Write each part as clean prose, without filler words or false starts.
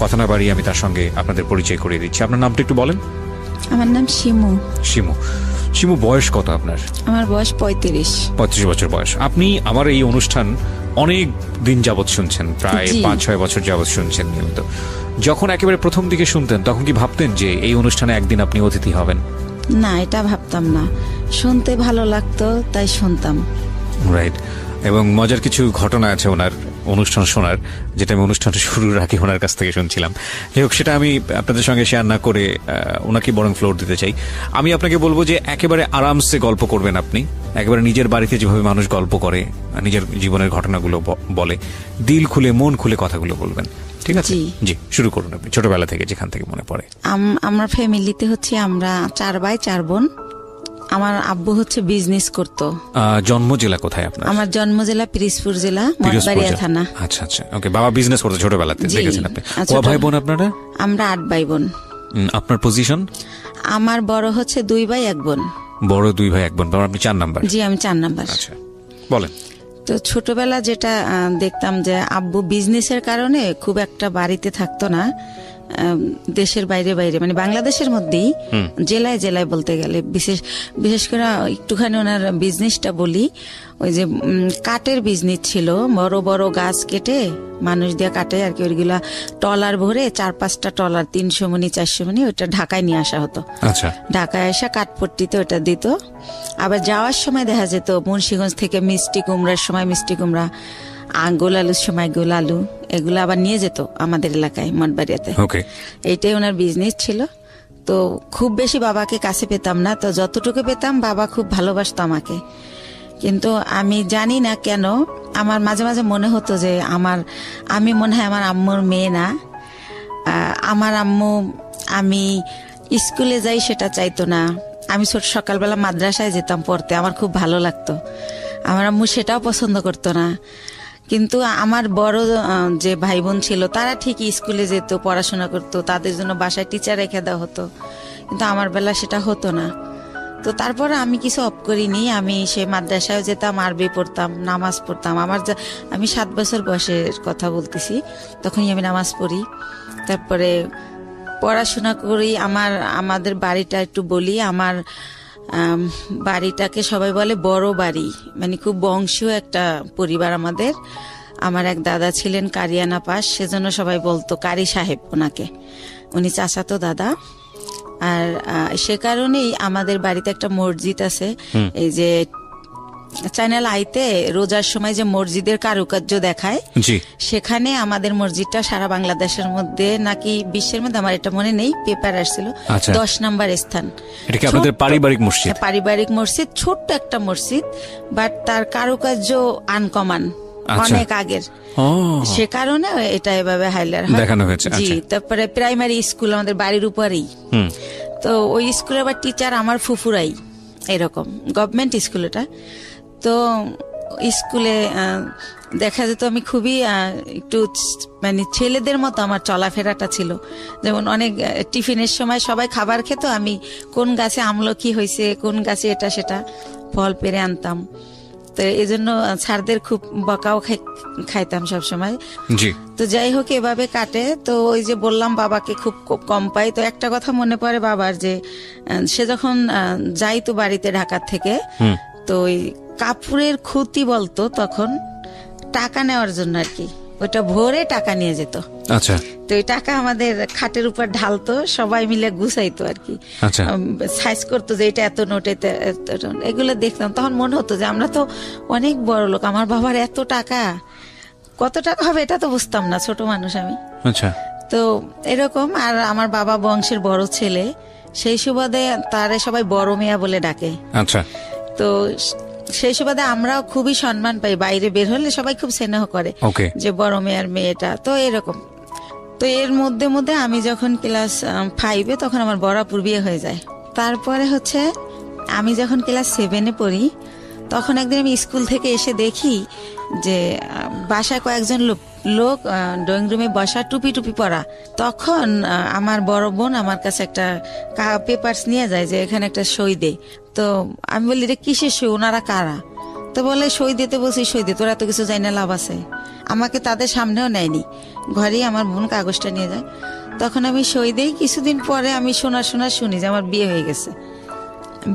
কথা না বাড়িয়ে আমি তার সঙ্গে আপনাদের পরিচয় করিয়ে দিচ্ছি। আপনার নামটা একটু বলেন। আমার নাম শিমু। শিমু। শিমু, বয়স কত আপনার? আমার বয়স 35। 35 বছর বয়স। আপনি আমার এই অনুষ্ঠান অনেক দিন যাবৎ শুনছেন, প্রায় 5-6 বছর যাবৎ শুনছেন নিয়মিত। যখন একেবারে প্রথম দিকে শুনতেন তখন কি ভাবতেন যে এই অনুষ্ঠানে একদিন আপনি অতিথি হবেন? না, এটা ভাবতাম না, শুনতে ভালো লাগতো তাই শুনতাম। রাইট। এবং মজার কিছু ঘটনা আছে ওনার অনুষ্ঠান শোনার, যেটা আমি অনুষ্ঠানটা শুরুর আগে ওনার কাছ থেকে শুনছিলাম। যাই হোক, সেটা আমি আপনাদের সঙ্গে শেয়ার না করে ওনাকে বরং ফ্লোর দিতে চাই। আমি আপনাকে বলবো যে একেবারে আরামসে গল্প করবেন আপনি, একেবারে নিজের বাড়িতে যেভাবে মানুষ গল্প করে, নিজের জীবনের ঘটনাগুলো বলে, দিল খুলে মন খুলে কথাগুলো বলবেন, ঠিক আছে? জি, শুরু করুন আপনি, ছোটবেলা থেকে যেখান থেকে মনে পড়ে। আমার ফ্যামিলিতে হচ্ছে আমরা 4 ভাই 4 বোন। আমার আব্বু হচ্ছে বিজনেস করতো। জন্ম জেলা কোথায় আপনার? আমার জন্ম জেলা পিরোজপুর জেলা, মঠবাড়িয়া থানা। আচ্ছা আচ্ছা, ওকে। বাবা বিজনেস করতো ছোটবেলাতে, দেখেছেন আপনি। কয় ভাই বোন আপনারা? আমরা 8 ভাই বোন। আপনার পজিশন? আমার বড় হচ্ছে 2 ভাই 1 বোন। বড় 2 ভাই 1 বোন, আপনি 4 নাম্বার? জি, আমি 4 নাম্বার। আচ্ছা, বলেন। তো ছোটবেলা যেটা দেখতাম যে আব্বু বিজনেসের কারণে খুব একটা বাড়িতে থাকতো না, দেশের বাইরে বাইরে, মানে বাংলাদেশের মধ্যেই জেলায় জেলায় বলতে গেলে, বিশেষ করে একটুখানি ওনার বিজনেসটা বলি। ওই যে কাঠের বিজনেস ছিল, বড় বড় গাছ কেটে মানুষ দিয়ে কাটে আর কি, ওইগুলা টলার ভরে 4-5টা টলার 300 মণি 400 মণি ওইটা ঢাকায় নিয়ে আসা হতো। আচ্ছা। ঢাকায় আসা কাঠপট্টিতে ওটা দিত। আবার যাওয়ার সময় দেখা যেত মুন্সিগঞ্জ থেকে মিষ্টি কুমড়ার সময় মিষ্টি কুমড়া, গোল আলুর সময় গোল আলু, এগুলো আবার নিয়ে যেত আমাদের এলাকায় মঠবাড়িয়াতে। এইটাই ওনার বিজনেস ছিল। তো খুব বেশি বাবাকে কাছে পেতাম না, তো যতটুকু পেতাম বাবা খুব ভালোবাসতো আমাকে। কিন্তু আমি জানি না কেন আমার মাঝে মাঝে মনে হতো যে আমি মনে হয় আমার আম্মুর মেয়ে না। আমার আম্মু আমি স্কুলে যাই সেটা চাইতো না। আমি সকালবেলা মাদ্রাসায় যেতাম পড়তে, আমার খুব ভালো লাগতো। আমার আম্মু সেটাও পছন্দ করতো না। কিন্তু আমার বড় যে ভাই বোন ছিল তারা ঠিকই স্কুলে যেত, পড়াশোনা করতো, তাদের জন্য বাসায় টিচার রেখে দেওয়া হতো। কিন্তু আমার বেলা সেটা হতো না। তো তারপরে আমি কিছু অফ করিনি, আমি সে মাদ্রাসায় যেতাম, আরবি পড়তাম, নামাজ পড়তাম। আমি 7 বছর বয়সের কথা বলতেছি, তখনই আমি নামাজ পড়ি। তারপরে পড়াশোনা করি। আমাদের বাড়িটা একটু বলি, আমার বাড়িটাকে সবাই বলে বড় বাড়ি, মানে খুব বংশীয় একটা পরিবার আমাদের। আমার এক দাদা ছিলেন কারিয়ানা পাস, সেজন্য সবাই বলতো কারি সাহেব ওনাকে, উনি চাচাতো দাদা। আর সে কারণেই আমাদের বাড়িতে একটা মসজিদ আছে। এই যে চ্যানেল আইতে রোজার সময় যে মসজিদের কারুকার্য দেখায়, সেখানে আমাদের মসজিদটা সারা বাংলাদেশের মধ্যে নাকি বিশ্বের মধ্যে, আমার এটা মনে নেই, পেপার আসছিল 10 নম্বর স্থান। এটা কি আপনাদের পারিবারিক মসজিদ? পারিবারিক মসজিদ, ছোট্ট একটা মসজিদ, বাট তার কারুকার্য আনকমন, অনেক আগের। সে কারণে এটা এভাবে হাইলাইট দেখানো হয়েছে। জি। তারপরে প্রাইমারি স্কুল আমাদের বাড়ির উপরেই। তো ওই স্কুলে আবার টিচার আমার ফুফুরাই, এরকম গভর্নমেন্ট স্কুল এটা। তো স্কুলে দেখা যেত আমি খুবই একটু মানে ছেলেদের মতো আমার চলাফেরাটা ছিল। যেমন অনেক টিফিনের সময় সবাই খাবার খেত, আমি কোন গাছে আমলকি হয়েছে, কোন গাছে এটা সেটা ফল পেরে আনতাম। তো এই জন্য স্যারদের খুব বকাও খাইতাম সবসময়। তো যাই হোক, এভাবে কাটে। তো ওই যে বললাম বাবাকে খুব কম পাই। তো একটা কথা মনে পড়ে বাবার, যে সে যখন যাইতো বাড়িতে ঢাকার থেকে, তো ওই কাপড়ের খুঁতি বলতো তখন, টাকা নেওয়ার জন্য আর কি, ওইটা ভরে টাকা নিয়ে যেত। আচ্ছা। তো এই টাকা আমাদের খাটের উপর ঢালতো, সবাই মিলে গুছাইতো আর কি, সাইজ করতো যে এটা এত নোট, এগুলো দেখতাম। তখন মনে হতো যে আমরা তো অনেক বড় লোক, আমার বাবার এত টাকা, কত টাকা হবে এটা তো বুঝতাম না, ছোট মানুষ আমি। আচ্ছা। তো এরকম। আর আমার বাবা বংশের বড় ছেলে, সেই সুবাদে তারে সবাই বড় মিয়া বলে ডাকে। আচ্ছা। তো সেই সুবাদে আমরাও খুবই সম্মান পাই, বাইরে বের হলে সবাই খুব স্নেহ করে যে বড় মেয়ের মেয়েটা। তো এরকম। তো এর মধ্যে মধ্যে আমি যখন ক্লাস 5-এ, তখন আমার বরাপুর বিয়ে হয়ে যায়। তারপরে হচ্ছে আমি যখন ক্লাস 7-এ পড়ি, তখন একদিন আমি স্কুল থেকে এসে দেখি যে বাসায় কয়েকজন লোক ড্রয়িং রুমে বসা, টুপি টুপি পরা। তখন আমার বড় বোন আমার কাছে একটা পেপারস নিয়ে যায় যে এখানে একটা সই দে। তো আমি বলি রে কিসের সই, ওনারা কারা? তো বলে সই দিতে বলছি, সই দে, তোরা তো কিছু জানি না, লাভ আছে। আমাকে তাদের সামনেও নেয়নি, ঘরেই আমার বোন কাগজটা নিয়ে যায়, তখন আমি সই দেই। কিছুদিন পরে আমি শুনি যে আমার বিয়ে হয়ে গেছে।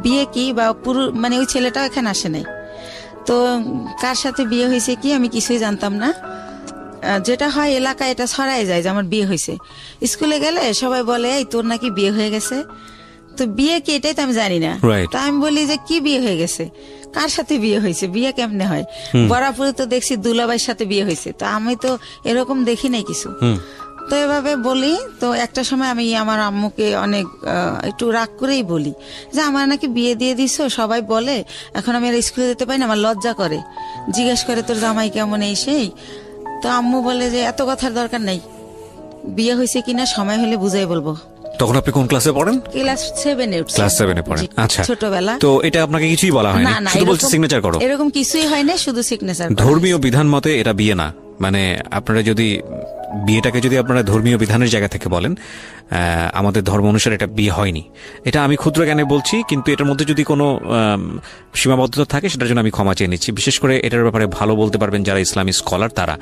বিয়ে কি বা পুরো মানে ওই ছেলেটাও এখানে আসে নাই। তো কার সাথে বিয়ে হয়েছে কি আমি কিছুই জানতাম না। যেটা হয় এলাকায় এটা ছড়াই যায় যে আমার বিয়ে হয়েছে। স্কুলে গেলে সবাই বলে এই তোর নাকি বিয়ে হয়ে গেছে। তো বিয়ে কি এটাই তো আমি জানি না। তা আমি বলি যে কি বিয়ে হয়ে গেছে, কার সাথে বিয়ে হয়েছে, বিয়ে কেমনে হয়? বরাপুরে তো দেখছি দুলাভাইয়ের সাথে বিয়ে হয়েছে, তো আমি তো এরকম দেখি নাই কিছু। তো এভাবে বলি। তো একটা সময় আমি আমার আম্মুকে অনেক একটু রাগ করেই বলি যে আমার নাকি বিয়ে দিয়ে দিছো, সবাই বলে এখন আমি আর স্কুলে যেতে পারি না, আমার লজ্জা করে, জিজ্ঞেস করে তোর জামাই কেমন এই সেই। তো আম্মু বলে যে এত কথার দরকার নাই, বিয়ে হয়েছে কিনা সময় হলে বুঝাই বলবো। তখন আপনি কোন ক্লাসে পড়েন? ক্লাস 7-এ উঠছি। ক্লাস 7-এ পড়েন। আচ্ছা, ছোটবেলা। তো এটা আপনাকে কিছুই বলা হয়নি, শুধু বলছে সিগনেচার করো? এরকম কিছুই হয় না, শুধু সিগনেচার। ধর্মীয় বিধান মতে এটা বিয়ে না, মানে আপনারা যদি বিয়েটাকে যদি আপনারা ধর্মীয় বিধানের জায়গা থেকে বলেন, আমাদের ধর্ম অনুসারে এটা বিয়ে হয়নি। এটা আমি ক্ষুদ্র জ্ঞানে বলছি, কিন্তু এটার মধ্যে যদি কোনো সীমাবদ্ধতা থাকে সেটার জন্য আমি ক্ষমা চেয়ে নিচ্ছি। বিশেষ করে এটার ব্যাপারে ভালো বলতে পারবেন যারা ইসলামী স্কলার তারা।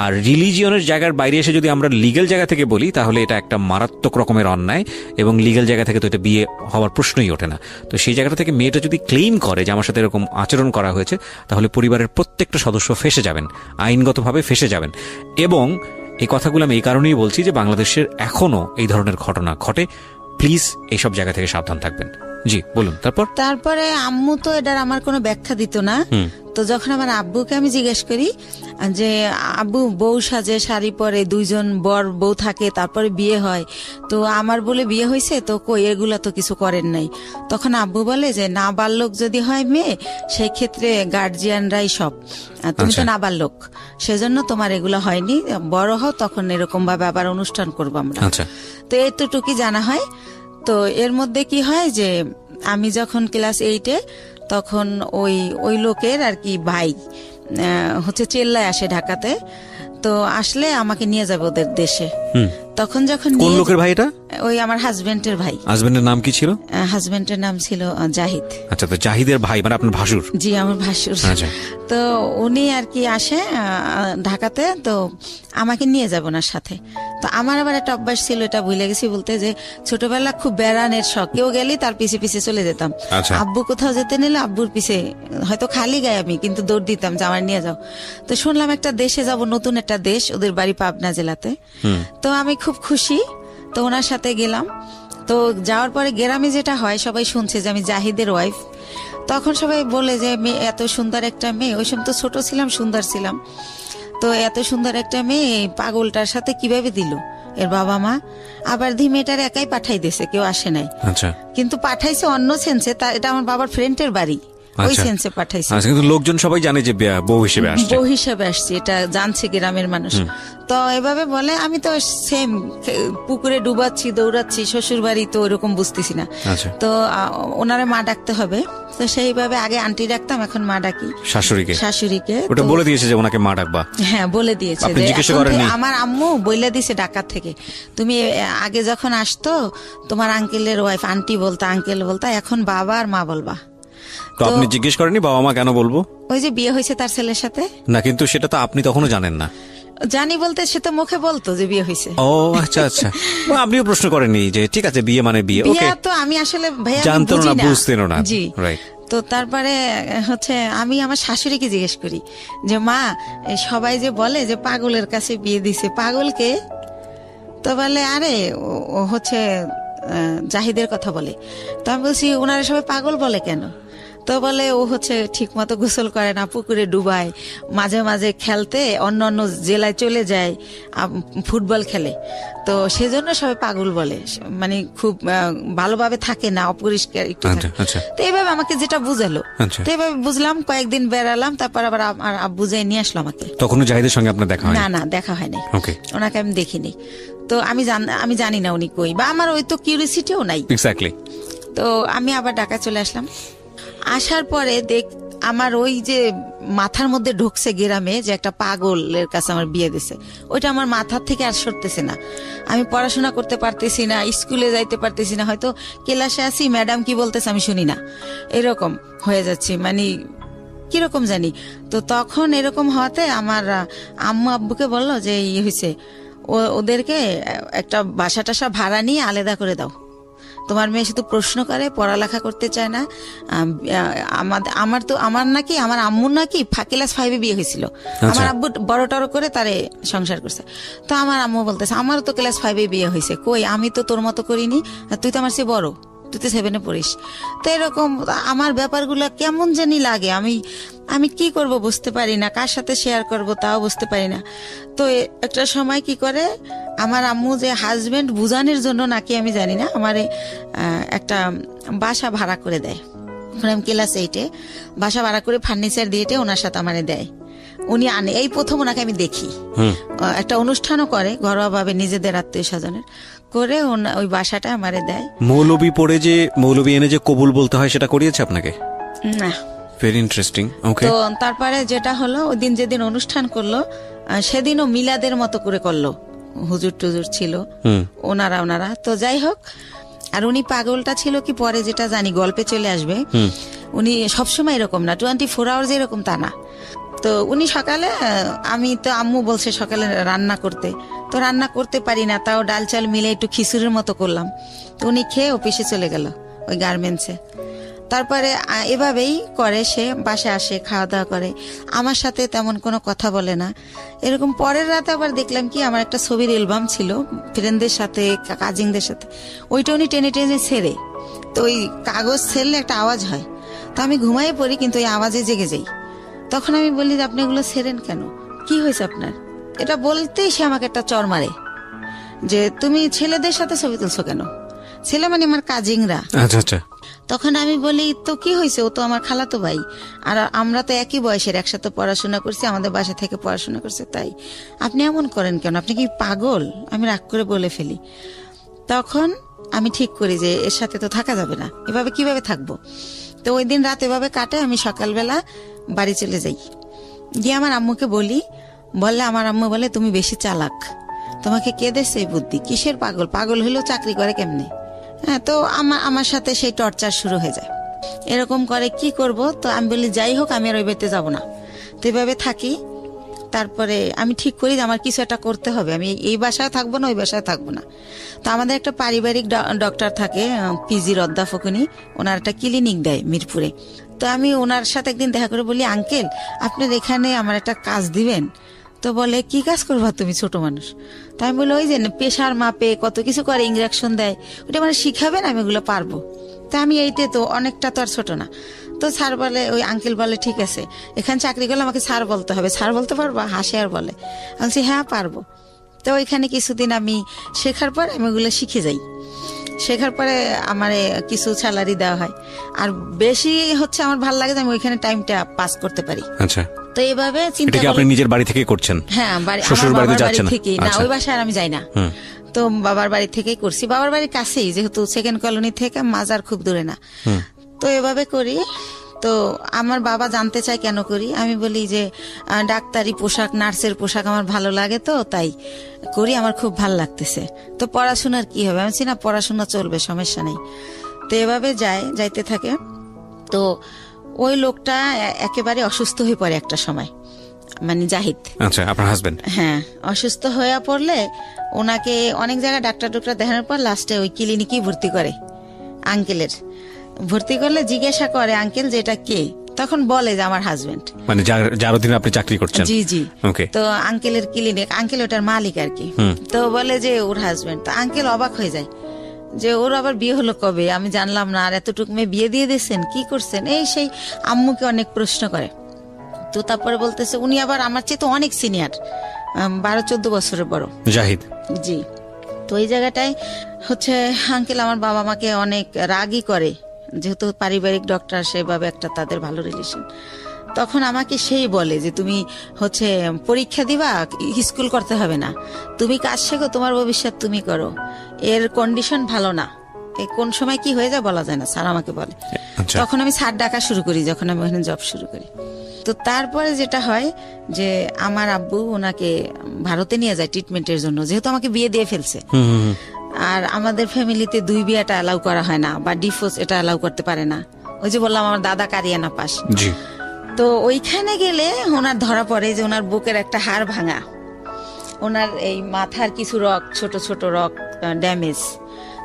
আর রিলিজিয়নের জায়গার বাইরে এসে যদি আমরা লিগ্যাল জায়গা থেকে বলি তাহলে এটা একটা মারাত্মক রকমের অন্যায়, এবং লিগ্যাল জায়গা থেকে তো এটা বিয়ে হওয়ার প্রশ্নই ওঠে না। তো সেই জায়গাটা থেকে মেয়েটা যদি ক্লেইম করে যে আমার সাথে এরকম আচরণ করা হয়েছে, তাহলে পরিবারের প্রত্যেকটা সদস্য ফেঁসে যাবেন, আইনগতভাবে ফেঁসে যাবেন। এবং এই কথাগুলো আমি এই কারণেই বলছি যে বাংলাদেশের এখনো এই ধরনের ঘটনা ঘটে। প্লিজ এইসব জায়গা থেকে সাবধান থাকবেন। জি বলুন। তারপরে আম্মু তো এটার আমার কোনো ব্যাখ্যা দিত না। তো যখন আমার আব্বুকে আমি জিজ্ঞেস করি যে আব্বু বউ সাজে, শাড়ি পরে, 2জন বর বউ থাকে, তারপরে বিয়ে হয়, তো আমার বলে বিয়ে হয়েছে, তো কই এগুলা তো কিছু করেন নাই। তখন আব্বু বলে যে নাবালক যদি হয় মেয়ে, সেই ক্ষেত্রে গার্জিয়ানরাই সব, তুমি তো নাবালক, সেজন্য তোমার এগুলো হয়নি, বড় হও তখন এরকম ভাবে আবার অনুষ্ঠান করবো আমরা। তো এতটুকুই জানা হয়। তো এর মধ্যে কি হয় যে আমি যখন ক্লাস 8-এ, তখন ওই লোকের আর কি ভাই হচ্ছে চেল্লায় আসে ঢাকাতে। তো আসলে আমাকে নিয়ে যাবে ওদের দেশে। তখন যখন কোন লোকের ভাই এটা? ওই আমার হাজবেন্ডের ভাই। হাজবেন্ডের নাম কি ছিল? হাজবেন্ডের নাম ছিল জাহিদ। আচ্ছা, তো জাহিদের ভাই মানে আপনার ভাসুর? জি, আমার ভাসুর। আচ্ছা। তো উনি আর কি আসে ঢাকাতে, তো আমাকে নিয়ে যাব না সাথে। তো আমার আবার একটা অভ্যাস ছিল, এটা ভুলে গেছি বলতে, যে ছোটবেলা খুব বেড়ানের শখ, কেউ গেলি তার পিছে পিছে চলে যেতাম। আব্বু কোথাও যেতে নিলে আব্বুর পিছে, হয়তো খালি গায়ে আমি, কিন্তু দৌড় দিতাম যে আমার নিয়ে যাও। তো শুনলাম একটা দেশে যাব, নতুন একটা দেশ, ওদের বাড়ি পাবনা জেলাতে। তো আমি খুব খুশি, তো ওনার সাথে গেলাম। তো যাওয়ার পরে গ্রামে যেটা হয়, সবাই শুনছে যে আমি জাহিদের ওয়াইফ। তখন সবাই বলে যে মেয়ে, এত সুন্দর একটা মেয়ে, ওই সময় তো ছোট ছিলাম, সুন্দর ছিলাম, তো এত সুন্দর একটা মেয়ে পাগলটার সাথে কিভাবে দিল এর বাবা মা। আবার মেয়েটার একাই পাঠাই দিয়েছে, কেউ আসে নাই। কিন্তু পাঠাইছে অন্য সেন্সে, এটা আমার বাবার ফ্রেন্ডের বাড়ি, ওই সেন্সে পাঠাইছে। কিন্তু লোকজন সবাই জানে যে বউ হিসেবে আসছে, এটা জানছে গ্রামের মানুষ। তো এভাবে বলে, আমি তো সেম পুকুরে ডুবাচ্ছি, দৌড়াচ্ছি, শ্বশুর বাড়ি তো ওইরকম বুঝতেছি না। তো ওনারে মা ডাকতে হবে, তো সেইভাবে আগে আন্টি ডাকতাম, এখন মা ডাকি শাশুড়িকে। ওটা বলে দিয়েছে যে ওনাকে মা ডাকবা? হ্যাঁ, বলে দিয়েছে। আমার আম্মু বইলা দিছে ঢাকা থেকে, তুমি আগে যখন আসতো তোমার আঙ্কেলের ওয়াইফ আন্টি বলতা, আঙ্কেল বলতা, এখন বাবা আর মা বলবা। তো আপনি জিজ্ঞেস করেননি বাবা মা কেন বলবো? ওই যে বিয়ে হয়েছে তার ছেলের সাথে। না, কিন্তু সেটা তো আপনি তখনও জানেন না। জানি বলতে সে তো মুখে বলতো যে বিয়ে হয়েছে। ও আচ্ছা আচ্ছা। আপনিও প্রশ্ন করেননি যে ঠিক আছে বিয়ে মানে বিয়ে? ওকে, তো আমি আসলে ভাইয়া জানতো না, বুঝতেন না। জি, রাইট। তো তারপরে হচ্ছে আমি আমার শাশুড়িকে জিজ্ঞেস করি যে মা, সবাই যে বলে যে পাগলের কাছে বিয়ে দিছে, পাগলকে? তো বলে আরে ও হচ্ছে জাহিদের কথা বলে। তো আমি বলছি ওনারা সবাই পাগল বলে কেন? তো বলে ও হচ্ছে ঠিক মতো গোসল করে না, পুকুরে ডুবায়, মাঝে মাঝে খেলতে অন্য অন্য জেলায় চলে যায়, ফুটবল খেলে, তো সেজন্য সবাই পাগল বলে, মানে খুব ভালোভাবে থাকে না, অপরিষ্কার একটু থাকে। তো এইভাবে আমাকে যেটা বুঝালো, তো এইভাবে বুঝলাম, কয়েকদিন বেড়ালাম, তারপর আবার আমার আব্বু যাই নিয়ে আসলো আমাকে। তখনও জাহিদের সঙ্গে আপনার দেখা হয়? না, দেখা হয়নি, ওনাকে আমি দেখিনি। তো আমি জানি না উনি কই, বা আমার ওই তো কিউরিসিটিও নাই। এক্স্যাক্টলি। তো আমি আবার ঢাকা চলে আসলাম। আসার পরে আমার ওই যে মাথার মধ্যে ঢুকছে গ্রামে যে একটা পাগলের কাছে আমার বিয়ে দিছে, ওইটা আমার মাথার থেকে আর সরতেছে না। আমি পড়াশোনা করতে পারতেছি না, স্কুলে যাইতে পারতেছি না, হয়তো ক্লাসে আসি ম্যাডাম কি বলতেছে আমি শুনি না, এরকম হয়ে যাচ্ছে, মানে কিরকম জানি। তো তখন এরকম হওয়াতে আমার আম্মু আব্বুকে বললো যে ইয়ে হয়েছে, ওদেরকে একটা বাসা টাসা ভাড়া নিয়ে আলাদা করে দাও। তোমার মেয়ে শুধু প্রশ্ন করে, পড়ালেখা করতে চায় না। আমার নাকি আমার আম্মুর নাকি ক্লাস 5 বিয়ে হয়েছিল, আমার আব্বু বড় টড় করে তারে সংসার করছে। তো আমার আম্মু বলতেছে আমারও তো ক্লাস 5 বিয়ে হয়েছে, কই আমি তো তোর মতো করিনি, তুই তো আমার চেয়ে বড়, তুই তো 7 পড়িস। তো এরকম আমার ব্যাপারগুলো কেমন জানি লাগে, আমি কি করব বুঝতে পারি না, কার সাথে শেয়ার করব তাও বুঝতে পারি না। তো একটা সময় কি করে আমার আম্মু যে হাজবেন্ড বুঝানোর জন্য নাকি আমি জানি না আমার একটা বাসা ভাড়া করে দেয়। আমি ক্লাস 8-এ বাসা ভাড়া করে ফার্নিচার দিয়ে ওনার সাথে আমারে দেয়। উনি আনে, এই প্রথম ওনাকে আমি দেখি। একটা অনুষ্ঠানও করে ঘরোয়া ভাবে নিজেদের আত্মীয় স্বজনের করে, ওই বাসাটা আমারে দেয়। মৌলবী পড়ে যে মৌলবী এনে যে কবুল বলতে হয় সেটা করিয়েছে আপনাকে? না। Very interesting. ওকে। তো তারপরে যেটা হলো, ওই দিন যেদিন অনুষ্ঠান করলো সেদিনও মিলাদের মতো করে করলো, হুজুর টুজুর ছিল ওনারা। তো যাই হোক, আর উনি পাগলটা ছিল কি পরে যেটা জানি গল্পে চলে আসবে, উনি সবসময় এরকম না, 24 আওয়ার্স এরকম তা না। তো উনি সকালে, আমি তো আম্মু বলছে সকালে রান্না করতে, তো রান্না করতে পারি না, তাও ডাল চাল মিলে একটু খিচুড়ির মতো করলাম। তো উনি খেয়ে অফিসে চলে গেল ওই গার্মেন্টসে। তারপরে এভাবেই করে, সে বাসায় আসে, খাওয়া দাওয়া করে, আমার সাথে তেমন কোনো কথা বলে না। এরকম পরের রাতে আবার দেখলাম কি, আমার একটা ছবির অ্যালবাম ছিল ফ্রেন্ডদের সাথে, কাজিনদের সাথে, ওইটা উনি টেনে টেনে ছেড়ে, তো ওই কাগজ ছেড়লে একটা আওয়াজ হয়, তো আমি ঘুমাই পড়ি কিন্তু ওই আওয়াজে জেগে যাই। তখন আমি বলি যে আপনি এগুলো ছেড়েন কেন, কি হয়েছে আপনার? এটা বলতেই সে আমাকে একটা চর মারে যে তুমি ছেলেদের সাথে ছবি তুলছো কেন? ছেলে মানে আমার কাজিনরা। আচ্ছা। তখন আমি বলি তো কি হয়েছে, ও তো আমার খালাতো ভাই, আর আমরা তো একই বয়সের, একসাথে পড়াশোনা করছি, আমাদের বাসা থেকে পড়াশোনা করছে, তাই আপনি এমন করেন কেন, আপনি কি পাগল? আমি রাগ করে বলে ফেলি। তখন আমি ঠিক করি যে এর সাথে তো থাকা যাবে না, এভাবে কিভাবে থাকবো। তো ওই দিন রাত এভাবে কাটে, আমি সকালবেলা বাড়ি চলে যাই, গিয়ে আমার আম্মুকে বললে আমার আম্মু বলে তুমি বেশি চালাক, তোমাকে কে দেশে এই বুদ্ধি, কিসের পাগল? পাগল হলেও চাকরি করে কেমনে? হ্যাঁ, তো আমার সাথে সেই টর্চার শুরু হয়ে যায়। এরকম করে কি করব, তো আমি বলি যাই হোক আমি আর ওই বাড়িতে যাবো না। তো এইভাবে থাকি। তারপরে আমি ঠিক করি যে আমার কিছু একটা করতে হবে, আমি এই বাসায় থাকবো না, ওই বাসায় থাকবো না। তো আমাদের একটা পারিবারিক ডক্টর থাকে, পিজির অধ্যাপক, ওনার একটা ক্লিনিক দেয় মিরপুরে। তো আমি ওনার সাথে একদিন দেখা করে বলি আঙ্কেল আপনার এখানে আমার একটা কাজ দিবেন? তো বলে কি কাজ করবা তুমি, ছোট মানুষ? তো আমি বলি ওই যে প্রেশার মাপে কত কিছু করে, ইঞ্জেকশন দেয়, ওটা মানে শিখাবেন, আমি ওগুলো পারবো। তা আমি এইতে তো অনেকটা তো আর ছোট না। তো স্যার বলে, ওই আঙ্কেল বলে ঠিক আছে, এখানে চাকরি করলে আমাকে স্যার বলতে হবে, স্যার বলতে পারবা? হাসে আর বলে। আমি বলছি হ্যাঁ পারবো। তো ওইখানে কিছুদিন আমি শেখার পর আমি ওগুলো শিখে যাই। শেখার পরে আমার কিছু স্যালারি দেওয়া হয়, আর বেশি হচ্ছে আমার ভালো লাগে যে আমি ওইখানে টাইমটা পাস করতে পারি। আচ্ছা। তো এইভাবে চিন্তা করি। আপনি নিজের বাড়ি থেকে করছেন? হ্যাঁ, শ্বশুর বাড়িতে যাচ্ছেন না, ওই বাসায় আমি যাই না। তো বাবার বাড়ি থেকেই করছি, বাবার বাড়ির কাছেই, যেহেতু সেকেন্ড কলোনি থেকে মাজার খুব দূরে না। তো এভাবে করি। তো আমার বাবা জানতে চায় কেন করি, আমি বলি যে ডাক্তারি পোশাক, নার্সের পোশাক আমার ভালো লাগে, তো তাই করি, আমার খুব ভালো লাগতেছে। তো পড়াশোনার কি হবে? আমি না পড়াশোনা চলবে, সমস্যা নেই। তো এভাবে যাইতে থাকে। তো ওই লোকটা একেবারে অসুস্থ হয়ে পড়ে একটা সময়, মানে জাহিদ। আচ্ছা, আপনার হাজবেন্ড? হ্যাঁ, অসুস্থ হয়ে পড়লে ওনাকে অনেক জায়গায় ডাক্তার দেখানোর পর লাস্টে ওই ক্লিনিকেই ভর্তি করে। আঙ্কেলের ভর্তি করলে জিজ্ঞাসা করে আঙ্কেল যেটা কে, তখন বলে যে আমার হাজবেন্ড, মানে যার অধীনে আপনি চাকরি করছেন। জি। ওকে। তো আঙ্কেলের ক্লিনিক, আঙ্কেল ওটার মালিক আর কি। তো বলে যে ওর হাজবেন্ড। তো আঙ্কেল অবাক হয়ে যায় যে ওর আবার বিয়ে হলো কবে, আমি জানলাম না, আর এতটুকু মেয়ে বিয়ে দিয়ে দিয়েছেন, কি করছেন, এই সেই আম্মুকে অনেক প্রশ্ন করে। তো তারপরে বলতেছে উনি আবার আমার চেয়ে তো অনেক সিনিয়র, 12-14 বছরের বড়, জাহিদ। জি। তো এই জায়গাটায় হচ্ছে আঙ্কেল আমার বাবা মাকে অনেক রাগই করে, যেহেতু পারিবারিক ডক্টর, সেভাবে একটা তাদের ভালো রিলেশন। তখন আমাকে সেই বলে যে তুমি হচ্ছে পরীক্ষা দিবা, স্কুল করতে হবে না, তুমি কাজ শেখো, তোমার ভবিষ্যৎ তুমি করো, এর কন্ডিশন ভালো না, কোন সময় কি হয়ে যায় বলা যায় না, স্যার আমাকে বলে। তখন আমি স্যার ডাকা শুরু করি যখন আমি ওখানে জব শুরু করি। তো তারপরে যেটা হয় যে আমার আব্বু ওনাকে ভারতে নিয়ে যায় ট্রিটমেন্টের জন্য, যেহেতু আমাকে বিয়ে দিয়ে ফেলছে। আর আমাদের ফ্যামিলিতে 2 বিয়েটা অ্যালাউ করা হয় না, বা ডিভোর্স এটা অ্যালাউ করতে পারে না। ওই যে বললাম আমার দাদা কারিয়ানা পাস। তো ওইখানে গেলে ওনার ধরা পড়ে যে ওনার বুকের একটা হাড় ভাঙা, ওনার এই মাথার কিছু রক, ছোট ছোট রক ড্যামেজ।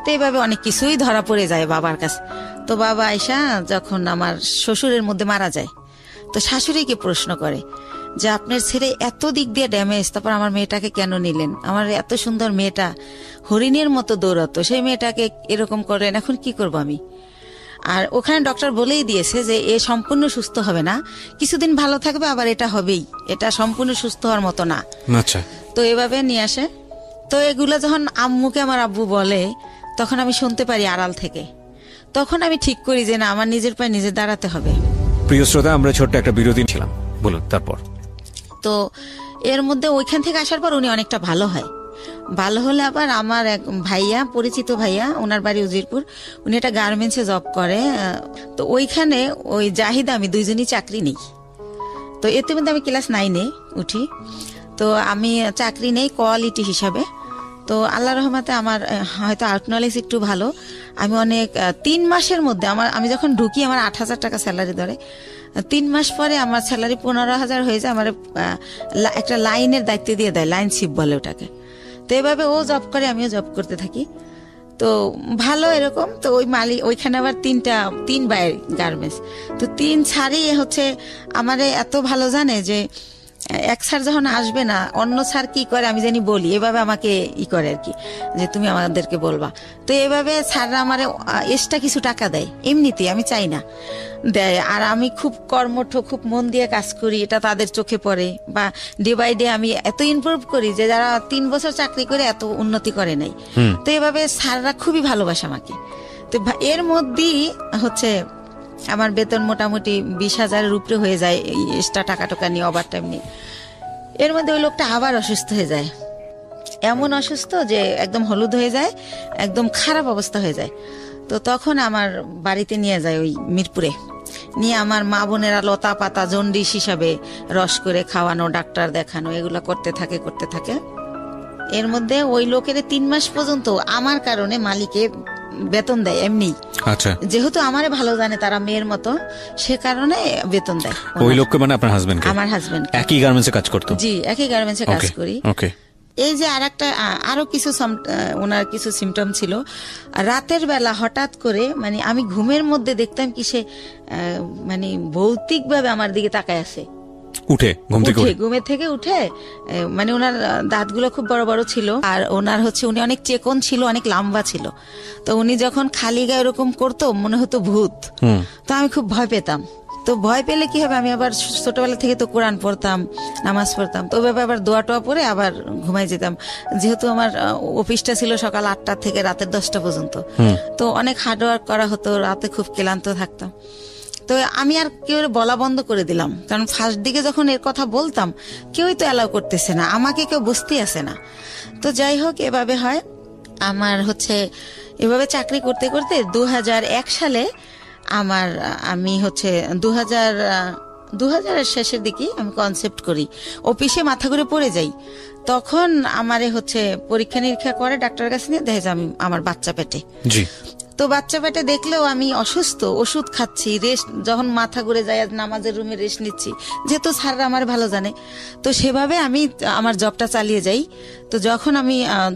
তো এইভাবে অনেক কিছুই ধরা পড়ে যায় বাবার কাছে। তো বাবা আয়সা যখন আমার শ্বশুরের মধ্যে মারা যায়, তো শাশুড়িকে প্রশ্ন করে যে আপনার ছেলে এত দিক দিয়ে ড্যামেজ, তারপর আমার মেয়েটাকে কেন নিলেন? আমার এত সুন্দর মেয়েটা হরিণের মতো দৌড়াতো, সেই মেয়েটাকে এরকম করেন, এখন কি করব আমি? আর ওখানে ডক্টর বলেই দিয়েছে যে এ সম্পূর্ণ সুস্থ হবে না, কিছুদিন ভালো থাকবে, আবার এটা হবেই, এটা সম্পূর্ণ সুস্থ হওয়ার মতো না। আচ্ছা। তো এভাবে নিয়ে আসে। তো এগুলো যখন আম্মুকে আমার আব্বু বলে, তখন আমি শুনতে পারি আড়াল থেকে। তখন আমি ঠিক করি যে না, আমার নিজের পায়ে নিজে দাঁড়াতে হবে। প্রিয় শ্রোতা, আমরা ছোট্ট একটা বিরতি ছিলাম, বলুন তারপর। তো এর মধ্যে ওইখান থেকে আসার পর উনি অনেকটা ভালো হয়। ভালো হলে আবার আমার এক ভাইয়া, পরিচিত ভাইয়া, ওনার বাড়ি উজিরপুর, উনি একটা গার্মেন্টসে জব করে। তো ওইখানে ওই জাহিদ আমি দুইজনই চাকরি নেই। তো এতে মধ্যে আমি ক্লাস 9-এ উঠি। তো আমি চাকরি নেই কোয়ালিটি হিসাবে। তো আল্লাহ রহমতে আমার হয়তো আউট নলেজ একটু ভালো। আমি অনেক 3 মাসের মধ্যে আমি যখন ঢুকি আমার 8,000 টাকা স্যালারি ধরে। 3 মাস পরে আমার স্যালারি 15,000 হয়ে যায়। আমার একটা লাইনের দায়িত্ব দিয়ে দেয়, লাইন শিপ বলে ওটাকে। তো এভাবে ও জব করে, আমিও জব করতে থাকি। তো ভালো এরকম। তো ওই মালিক ওইখানে আবার 3 বাইর গার্মেন্টস। তো 3 ছাড়ি হচ্ছে আমারে এত ভালো জানে যে এক স্যার যখন আসবে না, অন্য স্যার কি করে আমি জানি বলি, এভাবে আমাকে করে আর কি, যে তুমি আমাদেরকে বলবা। তো এভাবে স্যাররা আমারে এক্সট্রা কিছু টাকা দেয়, এমনিতেই, আমি চাই না, দেয়। আর আমি খুব কর্মঠ, খুব মন দিয়ে কাজ করি, এটা তাদের চোখে পড়ে। বা ডে বাই ডে আমি এত ইমপ্রুভ করি যে যারা 3 বছর চাকরি করে এত উন্নতি করে নাই। তো এভাবে স্যাররা খুবই ভালোবাসে আমাকে। তো এর মধ্যেই হচ্ছে আমার বেতন মোটামুটি 20,000-এর উপরে হয়ে যায়, এক্সট্রা টাকা টাকা নিয়ে, ওভার টাইম নিয়ে। এর মধ্যে ওই লোকটা আবার অসুস্থ হয়ে যায়, এমন অসুস্থ যে একদম হলুদ হয়ে যায়, একদম খারাপ অবস্থা হয়ে যায়। তো তখন আমার বাড়িতে নিয়ে যায় ওই মিরপুরে, নিয়ে আমার মা বোনেরা লতা পাতা জন্ডিস হিসাবে রস করে খাওয়ানো, ডাক্তার দেখানো, এগুলো করতে থাকে। এর মধ্যে ওই লোকের 3 মাস পর্যন্ত আমার কারণে মালিকে বেতন দেয় এমনি। আচ্ছা। যেহেতু আমারে ভালো জানে তারা মেয়ের মতো, সে কারণে বেতন দেয়। ওই লোককে মানে আপনার হাজবেন্ড? আমার হাজবেন্ড একই গার্মেন্টসে কাজ করতো? জি, একই গার্মেন্টসে কাজ করি। ওকে। এই যে আরো কিছু ওনার কিছু সিমটম ছিল। রাতের বেলা হঠাৎ করে মানে আমি ঘুমের মধ্যে দেখতাম কি সে মানে ভৌতিক ভাবে আমার দিকে তাকায় আছে। ঘুমের থেকে উঠে, মানে ওনার দাঁতগুলো খুব বড় বড় ছিল, আর ওনার উনি অনেক চেকন ছিল, অনেক লম্বা ছিল। তো উনি যখন খালি গায়ে এরকম করতো, মনে হতো ভূত। তো আমি খুব ভয় পেতাম। তো ভয় পেলে কি হবে, আমি আবার ছোটবেলা থেকে তো কোরআন পড়তাম, নামাজ পড়তাম। তো ওইভাবে আবার দোয়া টোয়া পরে আবার ঘুমাই যেতাম। যেহেতু আমার অফিসটা ছিল সকাল 8টা থেকে রাতের 10টা পর্যন্ত, তো অনেক হার্ডওয়ার্ক করা হতো, রাতে খুব ক্লান্ত থাকতাম। তো আমি আর কেউ বলা বন্ধ করে দিলাম, কারণ ফার্স্ট দিকে যখন এর কথা বলতাম কেউই তো অ্যালাউ করতেছে না, আমাকে কেউ বুঝতেই আসে না। তো যাই হোক, এভাবে হয় আমার এভাবে চাকরি করতে করতে 2001 সালে আমি 2000-এর শেষের দিকে আমি কনসেপ্ট করি, অফিসে মাথা ঘুরে পড়ে যাই। তখন আমারে পরীক্ষা নিরীক্ষা করে ডাক্তারের কাছে নিয়ে দেখে যে আমার বাচ্চা পেটে। তো বাচ্চা পেটে দেখলেও আমি অসুস্থ, ওষুধ খাচ্ছি, রেস্ট, যখন মাথা ঘুরে যায় নামাজের রুমে রেস্ট নিচ্ছি, যেহেতু স্যাররা আমার ভালো জানে। তো সেভাবে আমি আমার জবটা চালিয়ে যাই। তো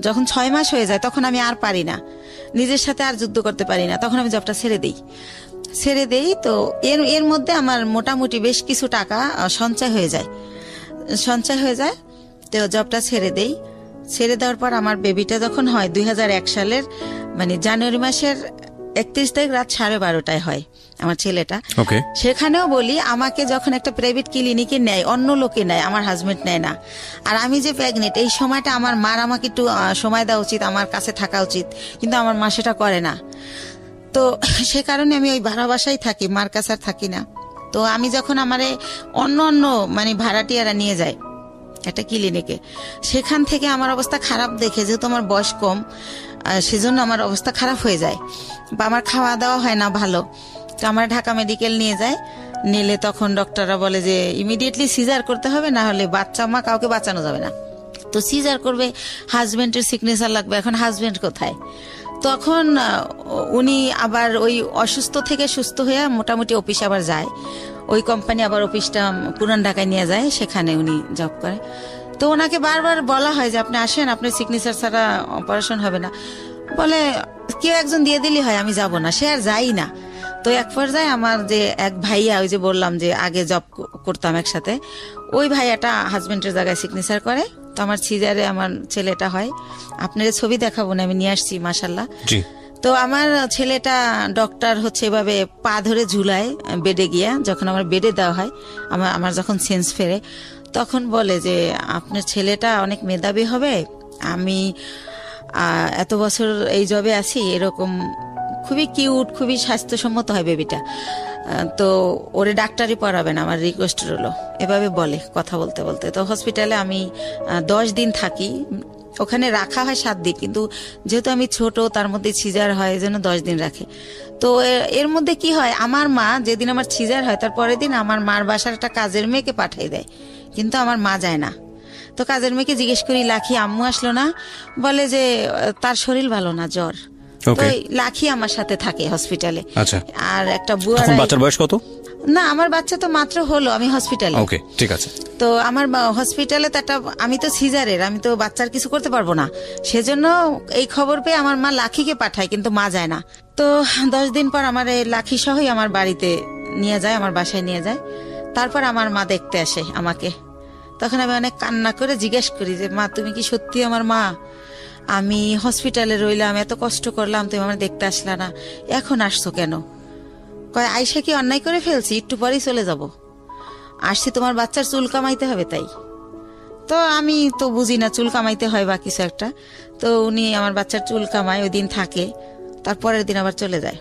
যখন 6 মাস হয়ে যায়, তখন আমি আর পারি না, নিজের সাথে আর যুদ্ধ করতে পারি না, তখন আমি জবটা ছেড়ে দেই। তো এর মধ্যে আমার মোটামুটি বেশ কিছু টাকা সঞ্চয় হয়ে যায়। তো জবটা ছেড়ে দেওয়ার পর আমার বেবিটা যখন হয় 2001 সালের মানে জানুয়ারি মাসের 31 তারিখ রাত 12:30টায় হয় আমার ছেলেটা। সেখানেও বলি, আমাকে যখন একটা প্রাইভেট ক্লিনিকে নেয়, অন্য লোকে নেয়, আমার হাজবেন্ড নেয় না। আর আমি যে প্রেগনেন্ট, এই সময়টা আমার মার আমাকে একটু সময় দেওয়া উচিত, আমার কাছে থাকা উচিত, কিন্তু আমার মা সেটা করে না। তো সে কারণে আমি ওই ভাড়া বাসায় থাকি, মার কাছে আর থাকি না। তো আমি যখন আমারে অন্য মানে ভাড়াটিয়ারা নিয়ে যায় একটা ক্লিনিকে, সেখান থেকে আমার অবস্থা খারাপ দেখে, যেহেতু আমার বয়স কম, সেজন্য আমার অবস্থা খারাপ হয়ে যায়, বা আমার খাওয়া দাওয়া হয় না ভালো। তো আমার ঢাকা মেডিকেল নিলে তখন ডক্টররা বলে যে ইমিডিয়েটলি সিজার করতে হবে, না হলে বাচ্চা মা কাউকে বাঁচানো যাবে না। তো সিজার করবে, হাজবেন্ডের সিগনেচার লাগবে। এখন হাজবেন্ড কোথায়? তখন উনি আবার ওই অসুস্থ থেকে সুস্থ হয়ে মোটামুটি অফিসে আবার যায়। ওই কোম্পানি আবার অফিসটা পুরান ঢাকায় নিয়ে যায়, সেখানে উনি জব করে। তো ওনাকে বারবার বলা হয় যে আপনি আসেন, আপনার সিগনেচার ছাড়া অপারেশন হবে না। বলে কেউ একজন দিয়ে দিলি হয়, আমি যাব না। সে আর যাই না। তো এক পর্যায়ে আমার যে এক ভাইয়া, ওই যে বললাম যে আগে জব করতাম একসাথে, ওই ভাইয়াটা হাজবেন্ডের জায়গায় সিগনেচার করে। তো আমার সিজারে আমার ছেলেটা হয়। আপনার ছবি দেখাবো না, আমি নিয়ে আসছি মাশাল্লাহ। তো আমার ছেলেটা ডক্টর হচ্ছে এভাবে পা ধরে ঝুলায় বেডে গিয়া, যখন আমার বেডে দেওয়া হয়, আমার যখন সেন্স ফেরে, তখন বলে যে আপনার ছেলেটা অনেক মেধাবী হবে, আমি এত বছর এই জবে আছি, এরকম খুবই কিউট, খুবই স্বাস্থ্যসম্মত হয় বেবিটা, তো ওরে ডাক্তারি পড়াবেন, আমার রিকোয়েস্ট রইলো। এভাবে বলে কথা বলতে বলতে। তো হসপিটালে আমি 10 দিন থাকি। ওখানে রাখা হয় 7 দিন, কিন্তু যেহেতু আমি ছোট, তার মধ্যে সিজার হয়, এই জন্য 10 দিন রাখে। তো এর মধ্যে কি হয়, আমার মা যেদিন আমার সিজার হয় তার পরের দিন আমার মার বাসার একটা কাজের মেয়েকে পাঠিয়ে দেয়, কিন্তু আমার মা যায় না। তো কাজের মেয়েকে জিজ্ঞেস করি, লাখি আম্মু আসলো না? বলে যে তার শরীর ভালো না, জ্বর। তো লাখি আমার সাথে থাকে হসপিটালে। আর একটা বুয়া। বাচ্চার বয়স কত? না, আমার বাচ্চা তো মাত্র হলো, আমি হসপিটালে। ওকে, ঠিক আছে। তো আমার হসপিটালে তো একটা, আমি তো সিজারের, আমি তো বাচ্চার কিছু করতে পারবো না, সেজন্য এই খবর পেয়ে আমার মা লাখিকে পাঠায়, কিন্তু মা যায় না। তো 10 দিন পর আমার এই লাখি সহই আমার বাড়িতে নিয়ে যায়, আমার বাসায় নিয়ে যায়। তারপর আমার মা দেখতে আসে আমাকে। তখন আমি অনেক কান্না করে জিজ্ঞেস করি যে মা, তুমি কি সত্যি আমার মা? আমি হসপিটালে রইলাম, এত কষ্ট করলাম, তুমি আমার দেখতে আসলা না, এখন আসছো কেন? কয়, আয়সা কি অন্যায় করে ফেলছি? একটু পরেই চলে যাব, আসছি তোমার বাচ্চার চুল কামাইতে হবে তাই। তো আমি তো বুঝি না চুল কামাইতে হয় বা কিছু একটা। তো উনি আমার বাচ্চার চুল কামায়, ওই দিন থাকে, তারপরের দিন আবার চলে যায়।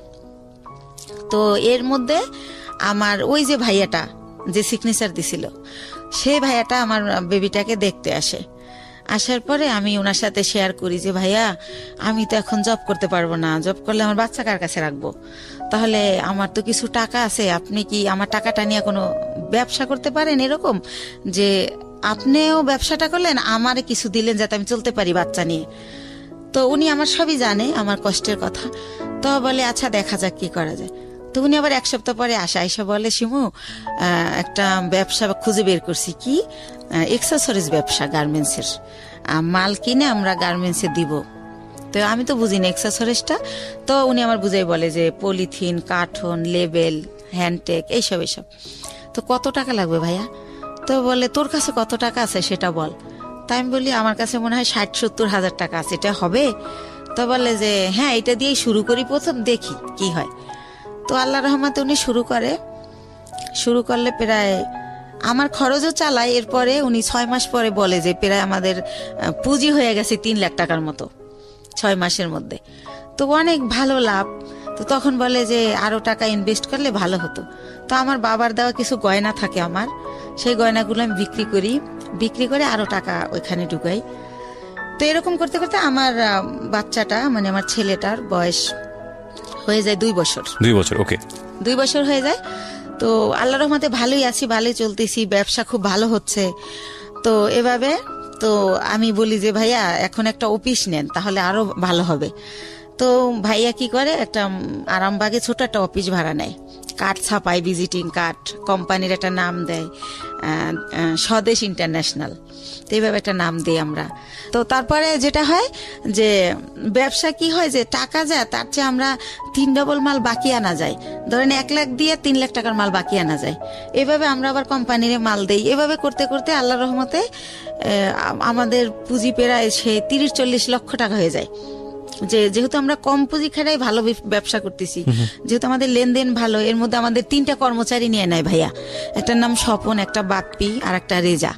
তো এর মধ্যে আমার ওই যে ভাইয়াটা যে সিগনেচার দিছিল, সেই ভাইয়াটা আমার বেবিটাকে দেখতে আসে। আসার পরে আমি ওনার সাথে শেয়ার করি যে ভাইয়া, আমি তো এখন জব করতে পারবো না, জব করলে আমার বাচ্চা কার কাছে রাখবো? তাহলে আমার তো কিছু টাকা আছে, আপনি কি আমার টাকাটা নিয়ে কোনো ব্যবসা করতে পারেন, এরকম যে আপনিও ব্যবসাটা করলেন, আমারে কিছু দিলেন যাতে আমি চলতে পারি বাচ্চা নিয়ে। তো উনি আমার সবই জানে, আমার কষ্টের কথা। তো বলে আচ্ছা দেখা যাক কি করা যায়। তো উনি আবার 1 সপ্তাহ পরে আইসা বলে, শিমু, একটা ব্যবসা খুঁজে বের করছি। কি? এক্সেসরিজ ব্যবসা, গার্মেন্টসের মাল কিনে আমরা গার্মেন্টসে দিব। তো আমি তো বুঝি না এক্সেসরিজটা। তো উনি আমার বুঝাই বলে যে পলিথিন, কার্টন, লেবেল, হ্যান্ডটেক, এইসব। তো কত টাকা লাগবে ভাইয়া? তো বলে তোর কাছে কত টাকা আছে সেটা বল। তাই আমি বলি আমার কাছে মনে হয় 60-70 হাজার টাকা আছে, এটা হবে? তো বলে যে হ্যাঁ, এটা দিয়েই শুরু করি, প্রথম দেখি কি হয়। তো আল্লাহ রহমতে উনি শুরু করলে প্রায় আমার খরচও চালায়। এরপরে উনি 6 মাস পরে বলে যে প্রায় আমাদের পুঁজি হয়ে গেছে 3 লাখ টাকার মতো 6 মাসের মধ্যে। তো অনেক ভালো লাভ। তো তখন বলে যে আরো টাকা ইনভেস্ট করলে ভালো হতো। তো আমার বাবার দেওয়া কিছু গয়না থাকে আমার, সেই গয়নাগুলো আমি বিক্রি করে আরো টাকা ওইখানে ঢুকাই। তো এরকম করতে করতে আমার বাচ্চাটা, মানে আমার ছেলেটার বয়স হয়ে যায় 2 বছর। 2 বছর, ওকে, 2 বছর হয়ে যায়। তো আল্লাহর রহমতে ভালোই আছি, ভালোই চলতেছি, ব্যবসা খুব ভালো হচ্ছে। তো এভাবে তো আমি বলি যে ভাইয়া এখন একটা অফিস নেন, তাহলে আরো ভালো হবে। তো ভাইয়া কি করে, একটা আরামবাগে ছোট একটা অফিস ভাড়া নেয়, কার্ড ছাপায়, ভিজিটিং কার্ড, কোম্পানির একটা নাম দেয়, স্বদেশ ইন্টারন্যাশনাল, তো এইভাবে একটা নাম দিই আমরা। তো তারপরে যেটা হয় যে ব্যবসা কি হয়, যে টাকা যায় তার চেয়ে আমরা 3 ডবল মাল বাকি আনা যায়। ধরেন 1 লাখ দিয়ে 3 লাখ টাকার মাল বাকি আনা যায়। এভাবে আমরা আবার কোম্পানির মাল দেই। এভাবে করতে করতে আল্লাহর রহমতে আমাদের পুঁজি প্রায় 30-40 লক্ষ টাকা হয়ে যায়। যেহেতু আমরা কম পুঁজি খাটাই ভালো ব্যবসা করতেছি, যেহেতু আমাদের লেনদেন ভালো। এর মধ্যে আমাদের 3টা কর্মচারী নিয়ে নেয় ভাইয়া, একটার নাম স্বপন, একটা বাপ্পি, আর একটা রেজা।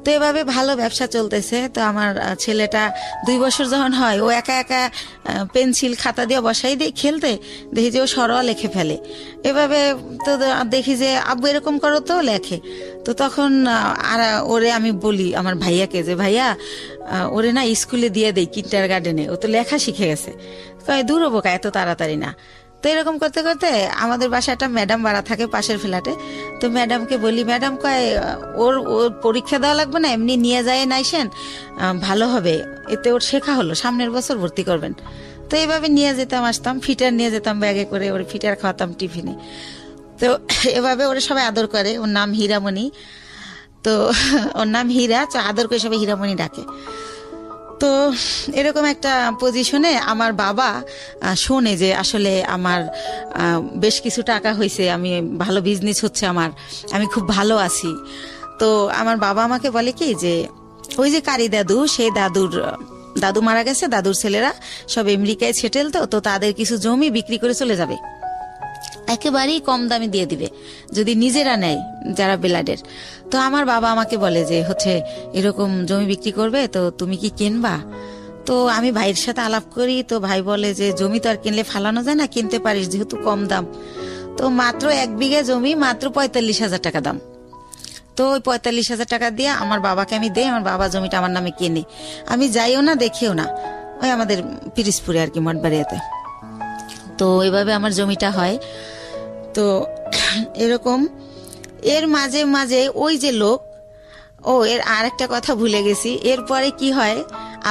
তো এভাবে ভালো ব্যবসা চলতেছে। তো আমার ছেলেটা 2 বছর যখন হয়, ও একা একা পেন্সিল খাতা দিয়ে বসাই দিয়ে খেলতে দেখি যে ও সরোয়া লিখে ফেলে। এভাবে তো দেখি যে আব্বু এরকম করো, তো লেখে। তো তখন আর ওরে আমি বলি আমার ভাইয়াকে যে ভাইয়া ওরে না স্কুলে দিয়ে দেই, কিন্ডার গার্ডেনে, ও তো লেখা শিখে গেছে। কয় দূর হবো, এত তাড়াতাড়ি না। তো এরকম করতে করতে আমাদের বাসায় একটা ম্যাডাম বাড়া থাকে পাশের ফ্ল্যাটে। তো ম্যাডামকে বলি, ম্যাডাম কয় ওর পরীক্ষা দেওয়া লাগবে না, এমনি নিয়ে যায় নাইসেন, ভালো হবে, এতে ওর শেখা হলো, সামনের বছর ভর্তি করবেন। তো এইভাবে নিয়ে যেতাম, আসতাম, ফিটার নিয়ে যেতাম ব্যাগে করে, ওর ফিটার খাওয়াতাম টিফিনে। তো এভাবে ওরা সবাই আদর করে। ওর নাম হীরামণি। তো ওর নাম হীরা, তো আদর করে সবাই হীরামণি ডাকে। তো এরকম একটা পজিশনে আমার বাবা শোনে যে আসলে আমার বেশ কিছু টাকা হয়েছে, আমি ভালো বিজনেস হচ্ছে আমার, আমি খুব ভালো আছি। তো আমার বাবা আমাকে বলে কি যে ওই যে কারি দাদু, সেই দাদু মারা গেছে, দাদুর ছেলেরা সব আমেরিকায় সেটেল, তো তাদের কিছু জমি বিক্রি করে চলে যাবে, একেবারেই কম দামে দিয়ে দিবে যদি নিজেরা নেয় যারা বেলাডের। তো আমার বাবা আমাকে বলে যে হচ্ছে এরকম জমি বিক্রি করবে, তো তুমি কি কিনবা? তো আমি ভাইয়ের সাথে আলাপ করি, তো ভাই বলে যে জমি তো আর কিনলে ফালানো যায় না, কিনতে পারিস যেহেতু কম দাম। তো মাত্র 1 বিঘা জমি মাত্র 45,000 টাকা দাম। তো ওই 45,000 টাকা দিয়ে আমার বাবাকে আমি দেই, আমার বাবা জমিটা আমার নামে কেনে। আমি যাইও না, দেখিও না, ওই আমাদের পিরিজপুরে আর কি, মঠবাড়িয়াতে। তো এইভাবে আমার জমিটা হয়। তো এরকম এর মাঝে মাঝে ওই যে লোক, এর আর একটা কথা ভুলে গেছি, এরপরে কি হয়,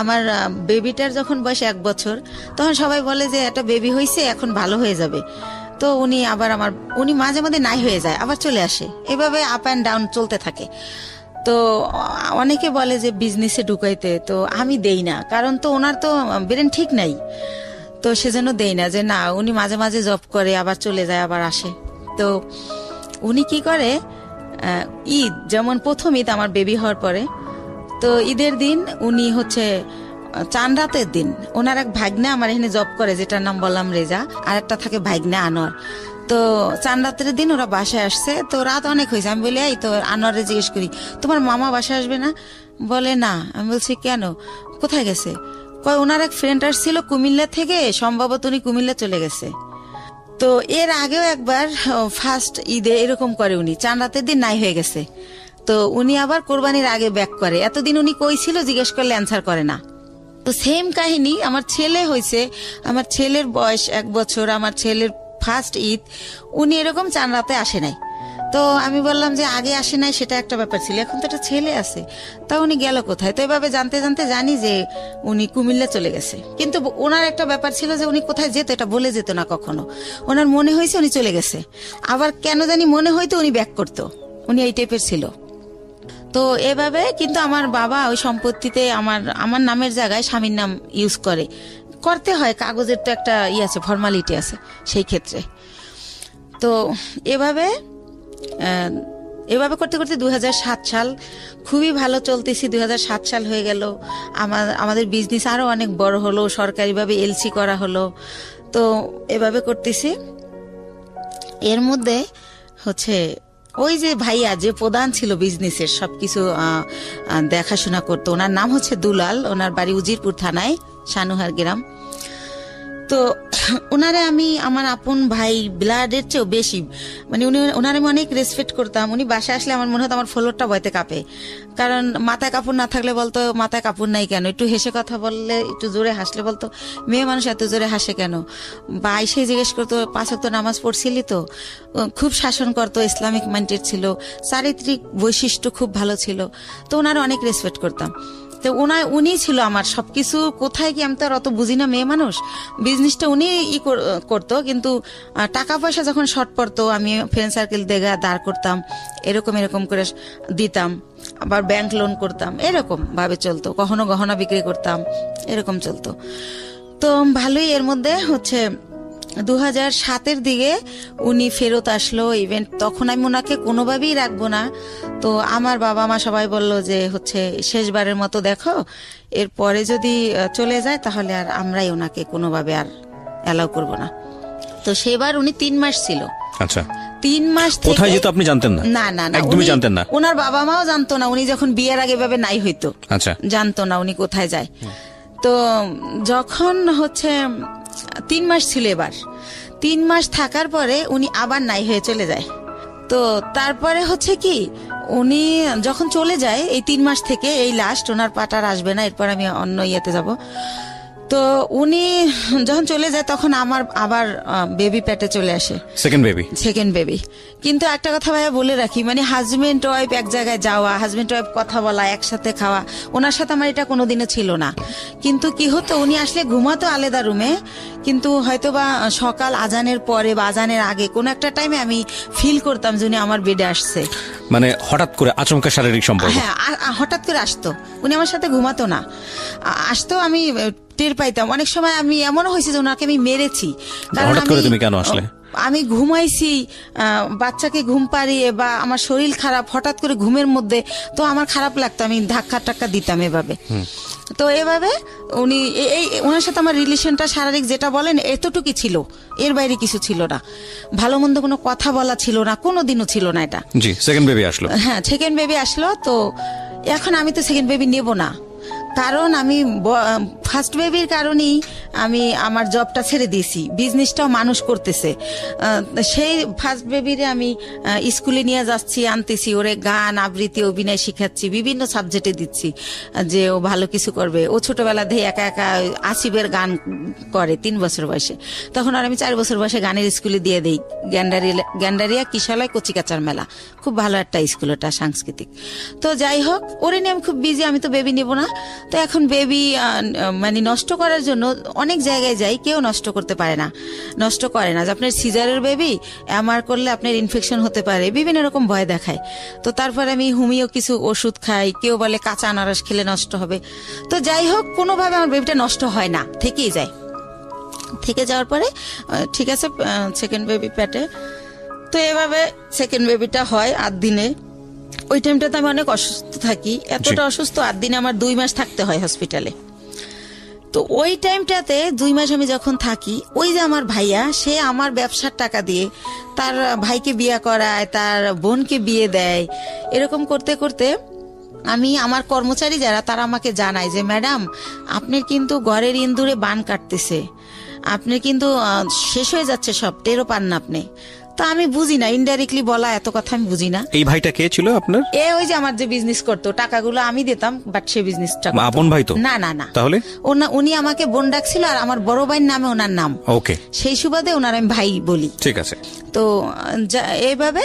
আমার বেবিটার যখন বয়স 1 বছর, তখন সবাই বলে যে একটা বেবি হয়েছে, এখন ভালো হয়ে যাবে। তো উনি মাঝে মাঝে নাই হয়ে যায়, আবার চলে আসে, এভাবে আপ অ্যান্ড ডাউন চলতে থাকে। তো অনেকে বলে যে বিজনেসে ঢুকাইতে, তো আমি দেই না, কারণ তো ওনার তো ব্রেন ঠিক নাই, তো সেজন্য দেই না। যে না, উনি মাঝে মাঝে জব করে, আবার চলে যায়, আবার আসে। তো উনি কি করে, ঈদ যেমন প্রথম ঈদ আমার বেবি হওয়ার পরে, তো ঈদের দিন উনি হচ্ছে চান রাতের দিন, ওনার এক ভাগ্নে আমার এখানে জব করে, যেটার নাম বললাম রেজা, আর একটা থাকে ভাগ্নে আনোয়ার। তো চান রাতের দিন ওরা বাসায় আসছে, তো রাত অনেক হয়েছে। আমি বলি এই, তো আনোয়ারে জিজ্ঞেস করি তোমার মামা বাসায় আসবে না? বলে না। আমি বলছি কেন, কোথায় গেছে? কয় ওনার এক ফ্রেন্ড আসছিল কুমিল্লা থেকে, সম্ভবত উনি কুমিল্লা চলে গেছে। তো এর আগেও একবার ফার্স্ট ঈদে এরকম করে, উনি চান রাতের দিন নাই হয়ে গেছে, তো উনি আবার কোরবানির আগে ব্যাক করে। এতদিন উনি কই ছিল জিজ্ঞেস করলে অ্যান্সার করে না। তো সেম কাহিনী আমার ছেলে হয়েছে, আমার ছেলের বয়স 1 বছর, আমার ছেলের ফার্স্ট ঈদ উনি এরকম চান রাতে আসে নাই। তো আমি বললাম যে আগে আসে নাই, সেটা একটা ব্যাপার ছিল, এখন তো একটা ছেলে আছে, তা উনি গেল কোথায়? তো এভাবে জানতে জানতে জানি যে উনি কুমিল্লা চলে গেছে। কিন্তু ওনার একটা ব্যাপার ছিল যে উনি কোথায় যেত এটা বলে যেত না কখনো, ওনার মনে হয়েছে উনি চলে গেছে, আবার কেন জানি মনে হয়তো উনি ব্যাক করতো, উনি এই টাইপের ছিল। তো এভাবে কিন্তু আমার বাবা ওই সম্পত্তিতে আমার নামের জায়গায় স্বামীর নাম ইউজ করতে হয়, কাগজের তো একটা আছে, ফর্মালিটি আছে সেই ক্ষেত্রে। তো এভাবে করতে করতে 2007 সাল খুবই ভালো চলতেছি। 2007 সাল হয়ে গেল, আমাদের বিজনেস আরো অনেক বড় হলো, সরকারিভাবে এলসি করা হলো। তো এভাবে করতেছি। এর মধ্যে হচ্ছে ওই যে ভাইয়া যে প্রধান ছিল বিজনেসের, সবকিছু দেখাশোনা করতো, ওনার নাম হচ্ছে দুলাল, ওনার বাড়ি উজিরপুর থানায়, সানুহার গ্রাম। তো ওনারে আমি আমার আপন ভাই, ব্লাডের চেয়েও বেশি, মানে ওনারে আমি অনেক রেসপেক্ট করতাম। উনি বাসায় আসলে আমার মনে হতো আমার ফ্লোরটা ভয়তে কাঁপে, কারণ মাথায় কাপড় না থাকলে বলতো মাথায় কাপড় নাই কেন, একটু হেসে কথা বললে, একটু জোরে হাসলে বলতো মেয়ে মানুষ এত জোরে হাসে কেন, বা এসে জিজ্ঞেস করতো 5 ওয়াক্ত নামাজ পড়ছিলি তো। খুব শাসন করতো, ইসলামিক মাইন্ডেড ছিল, চারিত্রিক বৈশিষ্ট্য খুব ভালো ছিল। তো ওনারে অনেক রেসপেক্ট করতাম। তো উনি ছিল আমার সবকিছু। কোথায় কি, আমি তো আর অত বুঝি না, মেয়ে মানুষ, বিজনেসটা উনি করতো, কিন্তু টাকা পয়সা যখন শর্ট পড়তো আমি ফ্রেন্ড সার্কেল দাঁড় করতাম, এরকম করে দিতাম, আবার ব্যাংক লোন করতাম, এরকম ভাবে চলতো। কখনো গহনা বিক্রি করতাম, এরকম চলতো। তো ভালোই। এর মধ্যে হচ্ছে 2007-এর দিকে উনি ফেরত আসলো ইভেন্ট, তখন আমি ওনাকে কোনোভাবেই রাখবো না। তো আমার বাবা মা সবাই বলল যে হচ্ছে শেষবারের মতো দেখো, এরপরে যদি চলে যায় তাহলে আর আমরাই ওনাকে কোনোভাবে আর অ্যালাউ করবো না। তো সেবার উনি 3 মাস ছিল। আচ্ছা, 3 মাস কোথায় যেত আপনি জানতেন না? না, একদমই জানতেন না। ওনার বাবা মাও জানতো না, উনি যখন বিয়ের আগে ভাবে নাই হইতো, আচ্ছা, জানতো না উনি কোথায় যায়। তো যখন হচ্ছে 3 মাস ছিল, এবার 3 মাস থাকার পরে উনি আবার নাই হয়ে চলে যায়। তো তারপরে হচ্ছে কি, উনি যখন চলে যায় এই 3 মাস থেকে, এই লাস্ট, ওনার পাটার আসবে না, এরপর আমি অন্য ইয়েতে যাব। তো উনি যখন চলে যায় তখন আমার আবার বেবি পেটে চলে আসে, সেকেন্ড বেবি। কিন্তু একটা কথা ভাইয়া বলে রাখি, মানে হাজবেন্ড ওয়াইফ এক জায়গায় যাওয়া, হাজবেন্ড ওয়াইফ কথা বলা, একসাথে খাওয়া, ওনার সাথে আমার এটা কোনোদিনও ছিল না। কিন্তু কি হতো, উনি আসলে ঘুমাতো আলাদা রুমে, কিন্তু হয়তো বা সকাল আজানের পরে বা আজানের আগে কোনো একটা টাইমে আমি ফিল করতাম যে উনি আমার বেডে আসছে। মানে হঠাৎ করে আচমকা শারীরিক সম্পর্ক? হ্যাঁ, হঠাৎ করে আসতো, উনি আমার সাথে ঘুমাতো না, আসতো, আমি টের পাইতাম। অনেক সময় আমি এমনও হয়েছে যে ওনাকে আমি মেরেছি। হঠাৎ করে তুমি কেন আসলে? আমি ঘুমাইছি, বাচ্চাকে ঘুম পাড়িয়ে, বা আমার শরীর খারাপ, হঠাৎ করে ঘুমের মধ্যে, তো আমার খারাপ লাগতো, আমি ধাক্কা টাক্কা দিতাম এভাবে। তো এভাবে উনি ওনার সাথে আমার রিলেশনটা শারীরিক যেটা বলেন এতটুকুই ছিল, এর বাইরে কিছু ছিল না। ভালো মন্দ কোনো কথা বলা ছিল না, কোনোদিনও ছিল না এটা। জি, সেকেন্ড বেবি আসলো। হ্যাঁ, সেকেন্ড বেবি আসলো। তো এখন আমি তো সেকেন্ড বেবি নেব না, কারণ আমি ফার্স্ট বেবির কারণেই আমি আমার জবটা ছেড়ে দিয়েছি, বিজনেসটাও মানুষ করতেছে। সেই ফার্স্ট বেবিরে আমি স্কুলে নিয়ে যাচ্ছি, আনতেছি, ওরে গান আবৃত্তি অভিনয় শিখাচ্ছি, বিভিন্ন সাবজেক্টে দিচ্ছি যে ও ভালো কিছু করবে। ও ছোটবেলা থেকে একা একা আসিফের গান করে 3 বছর বয়সে, তখন আর আমি 4 বছর বয়সে গানের স্কুলে দিয়ে দিই, গ্যান্ডারিয়া কিশালয় কচিকাচার মেলা, খুব ভালো একটা স্কুল, ওটা সাংস্কৃতিক। তো যাই হোক, ওরে নিয়ে আমি খুব বিজি, আমি তো বেবি নেব না। তো এখন বেবি মানে নষ্ট করার জন্য অনেক জায়গায় যাই, কেউ নষ্ট করতে পারে না, নষ্ট করে না। যে আপনার সিজারের বেবি এমআর করলে আপনার ইনফেকশন হতে পারে, বিভিন্ন রকম ভয় দেখায়। তো তারপরে আমি হোমিও কিছু ওষুধ খাই, কেউ বলে কাঁচা আনারস খেলে নষ্ট হবে। তো যাই হোক, কোনোভাবে আমার বেবিটা নষ্ট হয় না, থেকেই যায়। থেকে যাওয়ার পরে ঠিক আছে, সেকেন্ড বেবি পেটে। তো এভাবে সেকেন্ড বেবিটা হয় 8 দিনে। ওই টাইমটাতে আমি অনেক অসুস্থ থাকি, এতটা অসুস্থ, 8 দিনে আমার 2 মাস থাকতে হয় হসপিটালে। তো ওই টাইমটাতে 2 মাস আমি যখন থাকি, ওই যে আমার ভাইয়া, সে আমার ব্যবসার টাকা দিয়ে তার ভাইকে বিয়ে করায়, তার বোনকে বিয়ে দেয়। এরকম করতে করতে আমি, আমার কর্মচারী যারা, তারা আমাকে জানায় যে ম্যাডাম, আপনার কিন্তু ঘরের ইন্দুরে বান কাটতেছে, আপনার কিন্তু শেষ হয়ে যাচ্ছে সব, টেরও পান না আপনি। তা আমি বুঝি না, ইনডাইরেক্টলি বলা এত কথা আমি বুঝি না। এই ভাইটা কে ছিল আপনার? ওই যে আমার যে বিজনেস করতো, টাকাগুলো আমি দিতাম, বাট সে বিজনেসটা আপন ভাই তো না? না না। তাহলে উনি আমাকে বোন ডাকছিল, আর আমার বড় ভাইয়ের নামে ওনার নাম। ওকে, সেই সুবাদে ওনার আমি ভাই বলি। ঠিক আছে। তো এইভাবে,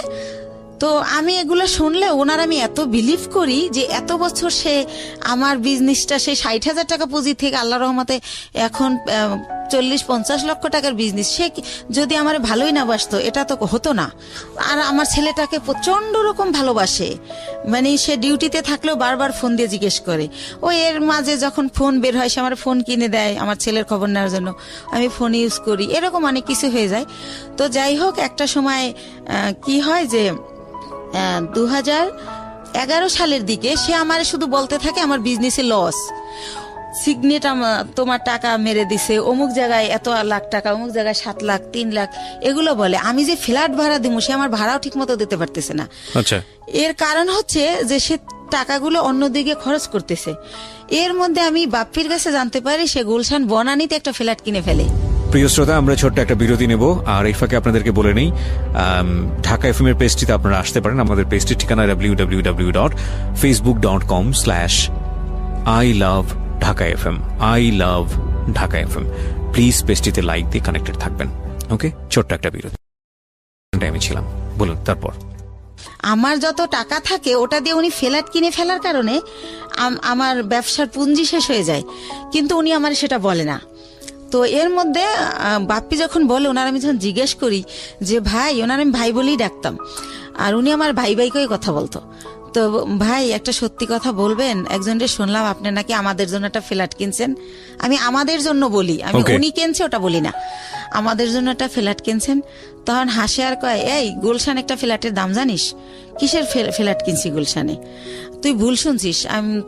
তো আমি এগুলো শুনলে ওনার আমি এত বিলিভ করি যে এত বছর সে আমার বিজনেসটা, সে 60,000 টাকা পুঁজি থেকে আল্লাহ রহমতে এখন 40-50 লক্ষ টাকার বিজনেস, সে যদি আমার ভালোই না বাসতো এটা তো হতো না। আর আমার ছেলেটাকে প্রচন্ড রকম ভালোবাসে, মানে সে ডিউটিতে থাকলেও বারবার ফোন দিয়ে জিজ্ঞেস করে। এর মাঝে যখন ফোন বের হয়, সে আমার ফোন কিনে দেয় আমার ছেলের খবর নেওয়ার জন্য, আমি ফোন ইউজ করি, এরকম অনেক কিছু হয়ে যায়। তো যাই হোক, একটা সময় কি হয় যে 2011 সালের দিকে সে আমার শুধু বলতে থাকে আমার বিজনেসে লস, সিগনেট তোমার টাকা মেরে দিছে, অমুক জায়গায় এত লাখ টাকা, অমুক জায়গায় 7 লাখ, 3 লাখ, এগুলো বলে। আমি যে ফ্ল্যাট ভাড়া দিব, সে আমার ভাড়াও ঠিক মতো দিতে পারতেছে না। আচ্ছা, এর কারণ হচ্ছে যে সে টাকাগুলো অন্যদিকে খরচ করতেছে। এর মধ্যে আমি বাপ্পির কাছে জানতে পারি সে গুলশান বনানীতে একটা ফ্ল্যাট কিনে ফেলে। প্রিয় শ্রোতা, আমরা ছোট্ট একটা বিরতি নেব, আর এই ফাঁকে আপনাদেরকে বলে নেই, ঢাকা এফএম এর পেজটিতে আপনারা আসতে পারেন। আমাদের পেজটির ঠিকানা www.facebook.com/ILoveDhakaFM, ILoveDhakaFM। প্লিজ পেজটিতে লাইক দিয়ে কানেক্টেড থাকবেন। ওকে, ছোট্ট একটা বিরতি। আমি ছিলাম, বলুন তারপর। আমার যত টাকা থাকে ওটা দিয়ে উনি ফ্ল্যাট কিনে ফেলার কারণে আমার ব্যবসার পুঁজি শেষ হয়ে যায়, কিন্তু উনি আমার সেটা বলে না। তো এর মধ্যে বাপ্পি যখন বলে, ওনার আমি যখন জিজ্ঞেস করি যে ভাই, ওনার আমি ভাই বলেই ডাকতাম, আর উনি আমার ভাই ভাইকেই কথা বলতো। তো ভাই, একটা সত্যি কথা বলবেন, একজনকে শুনলাম আপনি নাকি আমাদের জন্য একটা ফ্ল্যাট কিনছেন। আমি আমাদের জন্য বলি, আমি উনি কিনছে ওটা বলি না, আমাদের জন্য একটা ফ্ল্যাট কিনছেন। তখন হাসে আর কয়, এই গুলশান একটা ফ্ল্যাটের দাম জানিস? কিসের ফ্ল্যাট কিনছি গুলশানে? তুই ভুল শুনছিস।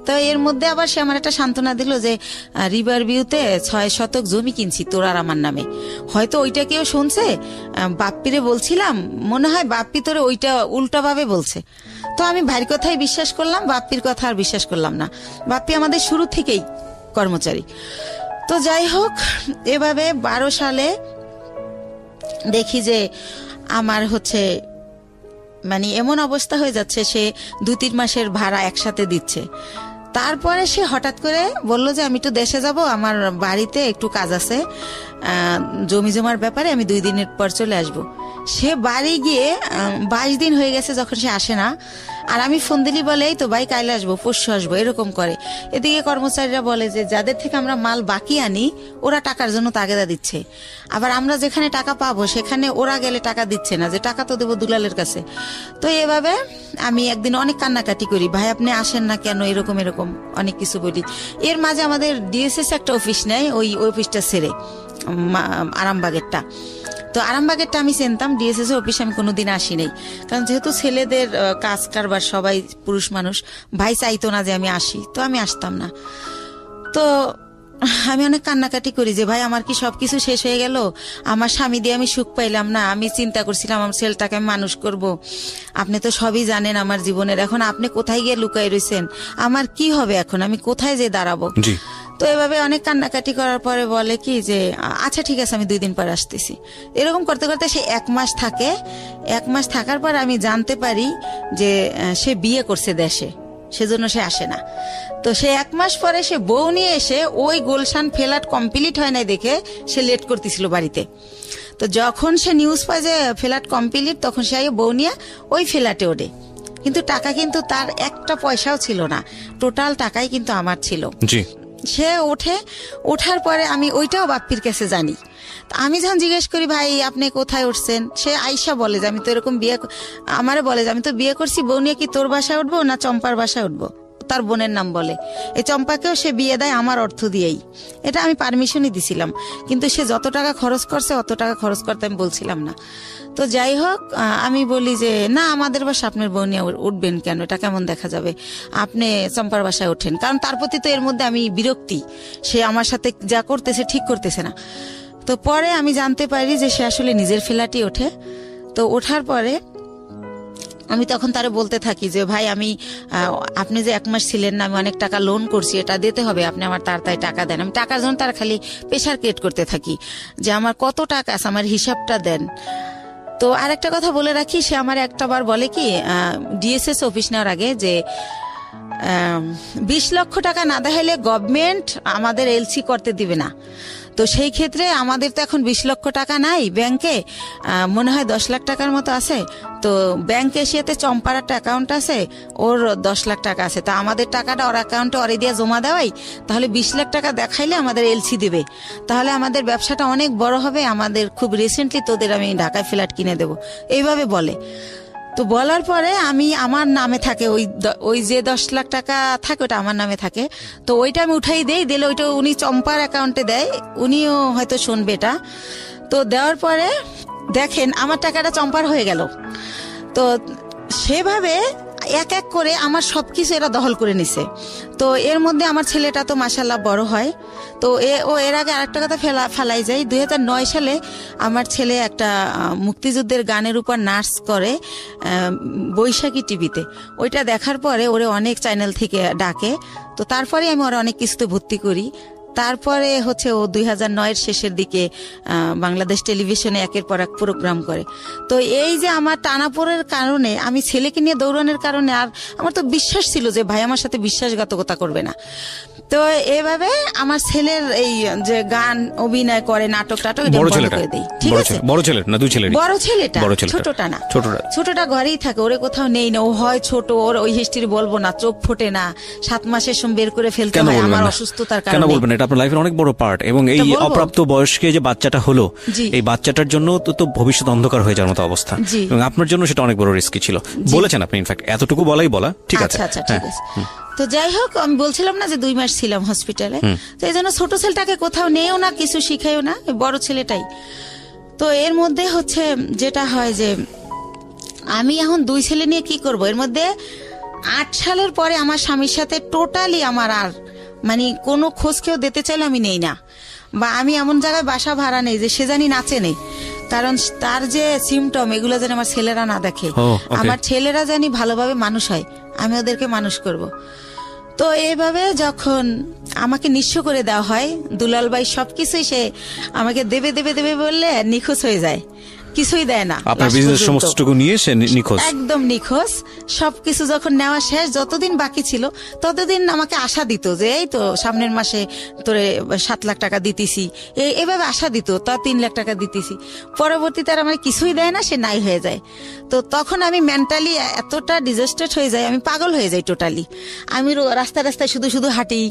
তো এর মধ্যে আবার সে আমার একটা সান্ত্বনা দিল যে রিভার ভিউতে 6 শতক জমি কিনছি তোর আর আমার নামে। হয়তো ওইটা কেউ শুনছে, বাপ্পিরে বলছিলাম, মনে হয় বাপ্পি তোরে ওইটা উল্টা ভাবে বলছে। তো আমি ভাইয়ের কথাই বিশ্বাস করলাম, বাপ্পির কথা আর বিশ্বাস করলাম না। বাপ্পি আমাদের শুরু থেকেই কর্মচারী। তো যাই হোক, এভাবে 12 সালে দেখি যে আমার হচ্ছে মানে এমন অবস্থা হয়ে যাচ্ছে, সে 2-3 মাসের ভাড়া একসাথে দিচ্ছে। তারপরে সে হঠাৎ করে বলল যে আমি একটু দেশে যাব, আমার বাড়িতে একটু কাজ আছে, জমি জমার ব্যাপারে, আমি 2 দিনের পর চলে আসব। সে বাড়ি গিয়ে 22 দিন হয়ে গেছে যখন সে আসে না। আর আমি ফোন দিলি বলে এই তো ভাই কাইলে আসবো, পরশু আসবো, এরকম করে। এদিকে কর্মচারীরা বলে যে যাদের থেকে আমরা মাল বাকি আনি ওরা টাকার জন্য তাগেদা দিচ্ছে, আবার আমরা যেখানে টাকা পাবো সেখানে ওরা গেলে টাকা দিচ্ছে না, যে টাকা তো দেবো দুলালের কাছে। তো এভাবে আমি একদিন অনেক কান্নাকাটি করি, ভাই আপনি আসেন না কেন, এরকম এরকম অনেক কিছু বলি। এর মাঝে আমাদের ডিএসএস একটা অফিস নেয়, ওই অফিসটা ছেড়ে আরামবাগেরটা। তো আরামবাগেরটা আমি চিনতাম, ডিএসএস এর অফিসে আমি কোনোদিন আসি নাই, কারণ যেহেতু ছেলেদের কাজ কারবার সবাই পুরুষ মানুষ, ভাই চাইতো না যে আমি আসি, তো আমি আসতাম না। তো আমি অনেক কান্নাকাটি করি যে ভাই আমার কি সবকিছু শেষ হয়ে গেল, আমার স্বামী দিয়ে আমি সুখ পাইলাম না, আমি চিন্তা করছিলাম আমার ছেলেটাকে আমি মানুষ করব, আপনি তো সবই জানেন আমার জীবনের, এখন আপনি কোথায় গিয়ে লুকাই রয়েছেন, আমার কি হবে এখন, আমি কোথায় যে দাঁড়াবো। তো এভাবে অনেক কান্নাকাটি করার পরে বলে কি যে আচ্ছা ঠিক আছে আমি 2 দিন পর আসতেছি। এরকম করতে করতে সে 1 মাস থাকে। 1 মাস থাকার পর আমি জানতে পারি যে সে বিয়ে করছে দেশে, সেজন্য সে আসে না। তো সে 1 মাস পরে সে বউ নিয়ে এসে ওই গুলশান ফ্ল্যাট কমপ্লিট হয় নাই দেখে সে লেট করতেছিল বাড়িতে। তো যখন সে নিউজ পায় যে ফ্ল্যাট কমপ্লিট, তখন সে বউ নিয়ে ওই ফ্ল্যাটে ওঠে। কিন্তু টাকা কিন্তু তার একটা পয়সাও ছিল না, টোটাল টাকাই কিন্তু আমার ছিল। সে ওঠার পরে আমি ওইটাও বাপ্পির কাছে জানি। আমি যখন জিজ্ঞেস করি ভাই আপনি কোথায় উঠছেন, সে আইসা বলে যে আমি তো এরকম আমারে বলে যে আমি তো বিয়ে করছি, বউ নিয়ে কি তোর বাসায় উঠবো না চম্পার বাসায় উঠবো, তার বোনের নাম বলে। এই চম্পাকেও সে বিয়ে দেয় আমার অর্থ দিয়েই, এটা আমি পারমিশনই দিছিলাম, কিন্তু সে যত টাকা খরচ করছে অত টাকা খরচ করতে আমি বলছিলাম না। তো যাই হোক, আমি বলি যে না আমাদের বাসা আপনার বউ নিয়ে উঠবেন কেন, এটা কেমন দেখা যাবে, আপনি চম্পার বাসায় ওঠেন। কারণ তার প্রতি তো এর মধ্যে আমি বিরক্তি, সে আমার সাথে যা করতেছে ঠিক করতেছে না। তো পরে আমি জানতে পারি যে সে আসলে নিজের ফ্ল্যাটে ওঠে। তো ওঠার পরে আমি তখন তারে বলতে থাকি যে ভাই আমি আপনি যে 1 মাস ছিলেন না, আমি অনেক টাকা লোন করছি, এটা দিতে হবে, আপনি আমার তাড়াতাড়ি টাকা দেন। আমি টাকার জন্য তার খালি প্রেশার ক্রিয়েট করতে থাকি যে আমার কত টাকা আছে, আমার হিসাবটা দেন। তো আরেকটা কথা বলে রাখি, সে আমার একটাবার বলে কি ডিএসএস অফিস নেওয়ার আগে যে 20 লক্ষ টাকা না দেখাইলে গভর্নমেন্ট আমাদের এলসি করতে দিবে না। তো সেই ক্ষেত্রে আমাদের তো এখন 20 লক্ষ টাকা নাই ব্যাংকে, মনে হয় 10 লাখ টাকার মতো আছে। তো ব্যাংক এশিয়াতে চম্পার একটা অ্যাকাউন্ট আছে, ওর 10 লাখ টাকা আছে। তা আমাদের টাকাটা ওর অ্যাকাউন্টে ওরে দিয়ে জমা দেওয়াই, তাহলে 20 লাখ টাকা দেখাইলে আমাদের এলসি দেবে, তাহলে আমাদের ব্যবসাটা অনেক বড় হবে, আমাদের খুব রিসেন্টলি তোদের আমি ঢাকায় ফ্ল্যাট কিনে দেবো, এইভাবে বলে। তো বলার পরে আমি আমার নামে থাকে ওই যে 10 লাখ টাকা থাকে ওটা আমার নামে থাকে। তো ওইটা আমি উঠাই দিলে ওইটা উনি চম্পার অ্যাকাউন্টে দেয়, উনিও হয়তো শুনবে এটা। তো দেওয়ার পরে দেখেন আমার টাকাটা চম্পার হয়ে গেল। তো সেভাবে এক এক করে আমার সবকিছু এরা দখল করে নিছে। তো এর মধ্যে আমার ছেলেটা তো মাশাআল্লাহ বড় হয়। তো এর আগে আরেকটা কথা ফেলাই যায়, 2009 সালে আমার ছেলে একটা মুক্তিযুদ্ধের গানের উপর নাচ করে বৈশাখী টিভিতে। ওইটা দেখার পরে ওরে অনেক চ্যানেল থেকে ডাকে। তো তারপরে আমি ওরা অনেক কিছুতে ভর্তি করি। তারপরে হচ্ছে ও 2009 শেষের দিকে বাংলাদেশ টেলিভিশনে একের পর এক প্রোগ্রাম করে। তো এই যে আমার টানাপোড়ের কারণে, আমি ছেলেকে নিয়ে দৌড়ানোর কারণে, আর আমার তো বিশ্বাস ছিল যে ভাই আমার সাথে বিশ্বাসঘাতকতা করবে না। তো এভাবে আমার ছেলের এই যে গান অভিনয় করে, নাটক বন্ধ করে দেই। ঠিক আছে, বড় ছেলে না দুই ছেলে? বড় ছেলেটা, ছোটটা না, ছোটটা ঘরেই থাকে, ওরে কোথাও নেই না, ও হয় ছোট, ওর ওই হিস্ট্রি বলবো না, চোখ ফোটে না, 7 মাসের সময় বের করে ফেলতে হয় আমার অসুস্থতার কারণে। কেন বলবেন, এটা আপনার লাইফের অনেক বড় পার্ট। এবং এই অপ্রাপ্ত বয়স্কে যে বাচ্চাটা হলো, এই বাচ্চাটার জন্য তো ভবিষ্যৎ অন্ধকার হয়ে যাওয়ার মতো অবস্থা, এবং আপনার জন্য সেটা অনেক বড় রিস্কি ছিল, বলেছেন আপনি। ইনফ্যাক্ট এতটুকু বলা ঠিক আছে। আচ্ছা ঠিক আছে। তো যাই হোক, আমি বলছিলাম না যে 2 মাস ছিলাম হসপিটালে, তো এই জন্য ছোট ছেলেটাকে কোথাও নেও না, কিছু শিখাইও না, বড় ছেলেটাই। তো এর মধ্যে হচ্ছে যেটা হয় যে আমি এখন 2 ছেলে নিয়ে কি করব। এর মধ্যে 8 সালের পরে আমার স্বামীর সাথে টোটালি আমার আর মানে কোনো খোঁজ কেউ দিতে চাইলে আমি নেই না, বা আমি এমন জায়গায় বাসা ভাড়া নেই যে সে জানি নাচে নেই, কারণ তার যে সিমটম এগুলো যেন আমার ছেলেরা না দেখে। আমার ছেলেরা জানি ভালোভাবে মানুষ হয়, আমি ওদেরকে মানুষ করব। তো এইভাবে যখন আমাকে নিঃস্ব করে দেওয়া হয়, দুলাল ভাই সবকিছুই সে আমাকে দেবে বললে নিখোঁজ হয়ে যায়। কিছুই দেয় না। আপনার বিজনেস সমস্তটুকু নিয়ে সে নিখোঁজ, একদম নিখোঁজ। সবকিছু যখন নেওয়া শেষ, যতদিন বাকি ছিল ততদিন আমাকে আশা দিত যে এই তো সামনের মাসে তোরে 7 লাখ টাকা দিতেছি, এভাবে আশা দিত, তা 3 লাখ টাকা দিতেছি। পরবর্তীতে আর আমার কিছুই দেয় না, সে নাই হয়ে যায়। তো তখন আমি মেন্টালি এতটা ডিজাস্টার্ড হয়ে যাই, আমি পাগল হয়ে যাই টোটালি। আমি রাস্তায় রাস্তায় শুধু শুধু হাঁটি।